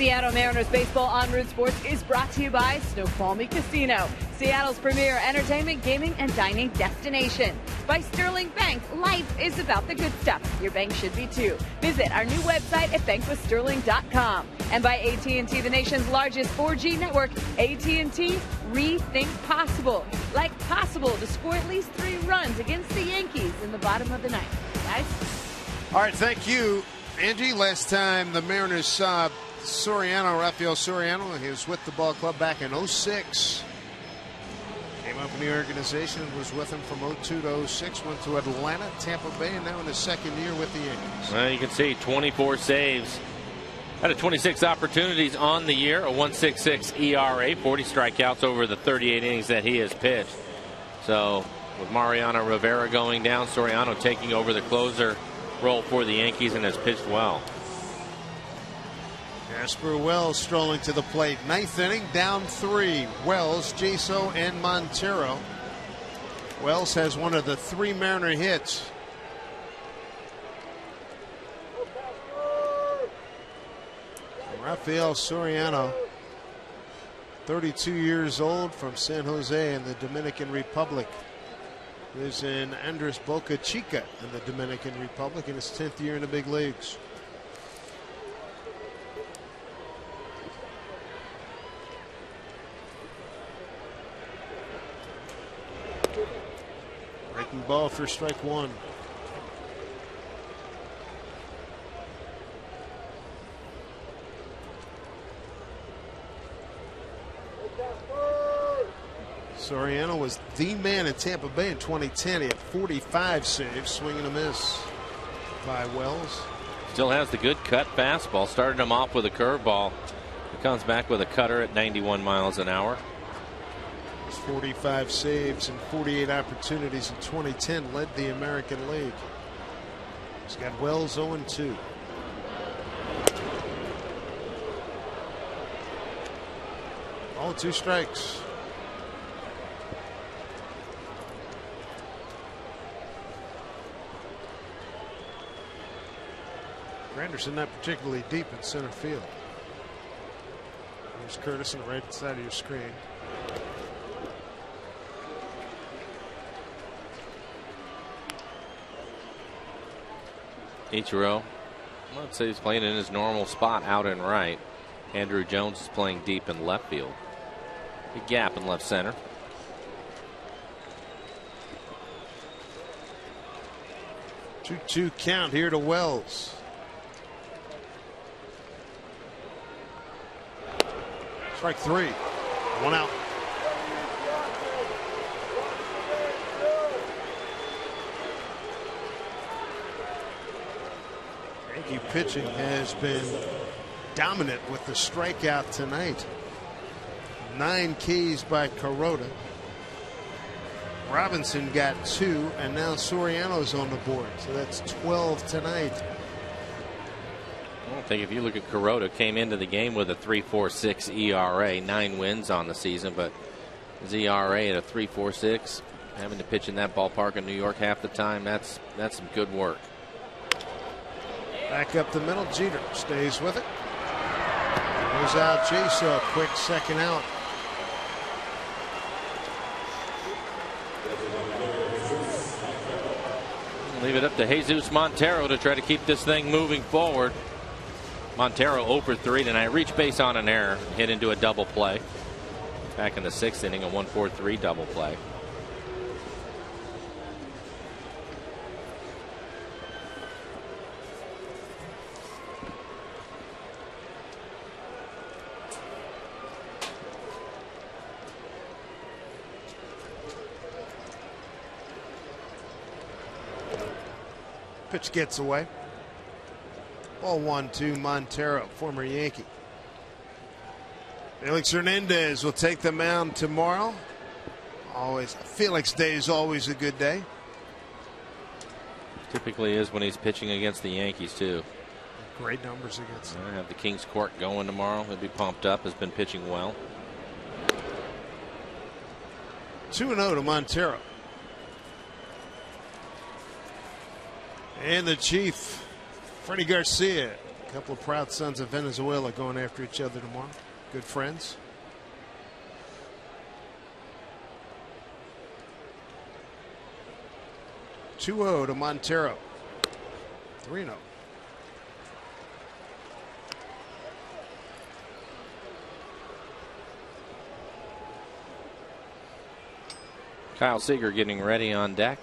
Seattle Mariners baseball on Root Sports is brought to you by Snoqualmie Casino, Seattle's premier entertainment, gaming, and dining destination. By Sterling Bank, life is about the good stuff. Your bank should be too. Visit our new website at bankwithsterling.com. And by AT&T, the nation's largest 4G network, AT&T Rethink Possible. Like possible to score at least 3 runs against the Yankees in the bottom of the 9th. Guys? All right, thank you, Angie. Last time the Mariners saw Soriano, Rafael Soriano, he was with the ball club back in 06. Came up in the organization, was with him from 02 to 06, went to Atlanta, Tampa Bay, and now in his 2nd year with the Yankees. Well, you can see 24 saves. Out of 26 opportunities on the year, a 1.66 ERA, 40 strikeouts over the 38 innings that he has pitched. So with Mariano Rivera going down, Soriano taking over the closer role for the Yankees and has pitched well. Jasper Wells strolling to the plate. 9th inning, down 3. Wells, Jaso, and Montero. Wells has one of the 3 Mariner hits. Rafael Soriano, 32 years old, from San Jose in the Dominican Republic. Lives in Andres Boca Chica in the Dominican Republic in his 10th year in the big leagues. Breaking ball for strike 1. Soriano was the man in Tampa Bay in 2010. He had 45 saves, swing and a miss by Wells. Still has the good cut fastball. Started him off with a curveball. He comes back with a cutter at 91 miles an hour. 45 saves and 48 opportunities in 2010. Led the American League. He's got Wells 0-2. All 2 strikes. Granderson not particularly deep in center field. There's Curtis on the right side of your screen. Ichiro, let's say he's playing in his normal spot out in right. Andrew Jones is playing deep in left field. Big gap in left center. Two count here to Wells. Strike 3. 1 out. Yankee pitching has been dominant with the strikeout tonight. 9 Ks by Kuroda. Robinson got 2, and now Soriano's on the board. So that's 12 tonight. I don't think if you look at Kuroda, came into the game with a 3.46 ERA, 9 wins on the season, but his ERA at a 3.46, having to pitch in that ballpark in New York half the time, that's some good work. Back up the middle, Jeter stays with it. Goes out Jaso, a quick second out. Leave it up to Jesus Montero to try to keep this thing moving forward. Montero 0 for 3 tonight. Reach base on an error. Hit into a double play. Back in the 6th inning, a 1-4-3 double play. Pitch gets away. Ball 1-2 Montero, former Yankee. Felix Hernandez will take the mound tomorrow. Always, Felix Day is always a good day. Typically is when he's pitching against the Yankees too. Great numbers against them. I have the Kings Court going tomorrow. He'll be pumped up. Has been pitching well. 2-0 to Montero. And the Chief, Freddie Garcia. A couple of proud sons of Venezuela going after each other tomorrow. Good friends. (2-0) to Montero. 3-0. Kyle Seager getting ready on deck.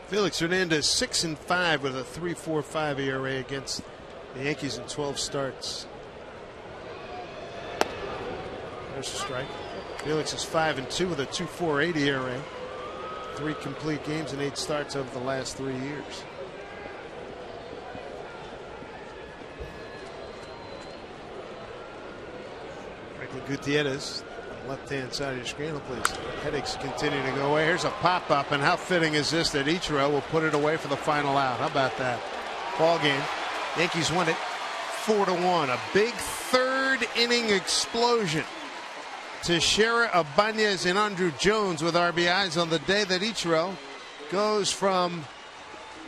Felix Hernandez 6-5 with a 3.45 ERA against the Yankees in 12 starts. There's a strike. Felix is 5-2 with a 2.48 ERA. 3 complete games and 8 starts over the last 3 years. Franklin Gutierrez, left-hand side of your screen, please. Headaches continue to go away. Here's a pop-up, and how fitting is this that Ichiro will put it away for the final out? How about that? Ball game. Yankees win it 4-1. A big third-inning explosion. Teixeira, Ibanez, and Andrew Jones with RBIs on the day that Ichiro goes from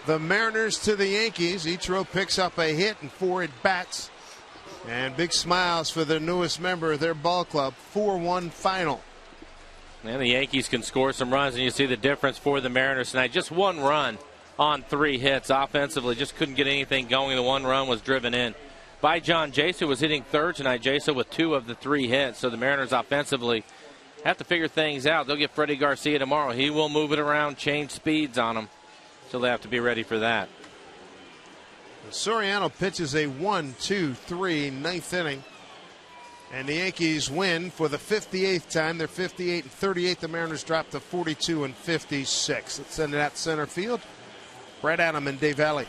the Mariners to the Yankees. Ichiro picks up a hit and 4 at-bats. And big smiles for the newest member of their ball club. 4-1 final. And the Yankees can score some runs, and you see the difference for the Mariners tonight. Just 1 run on 3 hits. Offensively, just couldn't get anything going. The 1 run was driven in by John Jaso, who was hitting third tonight. Jaso with 2 of the 3 hits. So the Mariners offensively have to figure things out. They'll get Freddie Garcia tomorrow. He will move it around, change speeds on them. So they have to be ready for that. Soriano pitches a 1-2-3 ninth inning. And the Yankees win for the 58th time. They're 58-38. The Mariners drop to 42-56. Let's send it out center field. Brett Adam and Dave Alley.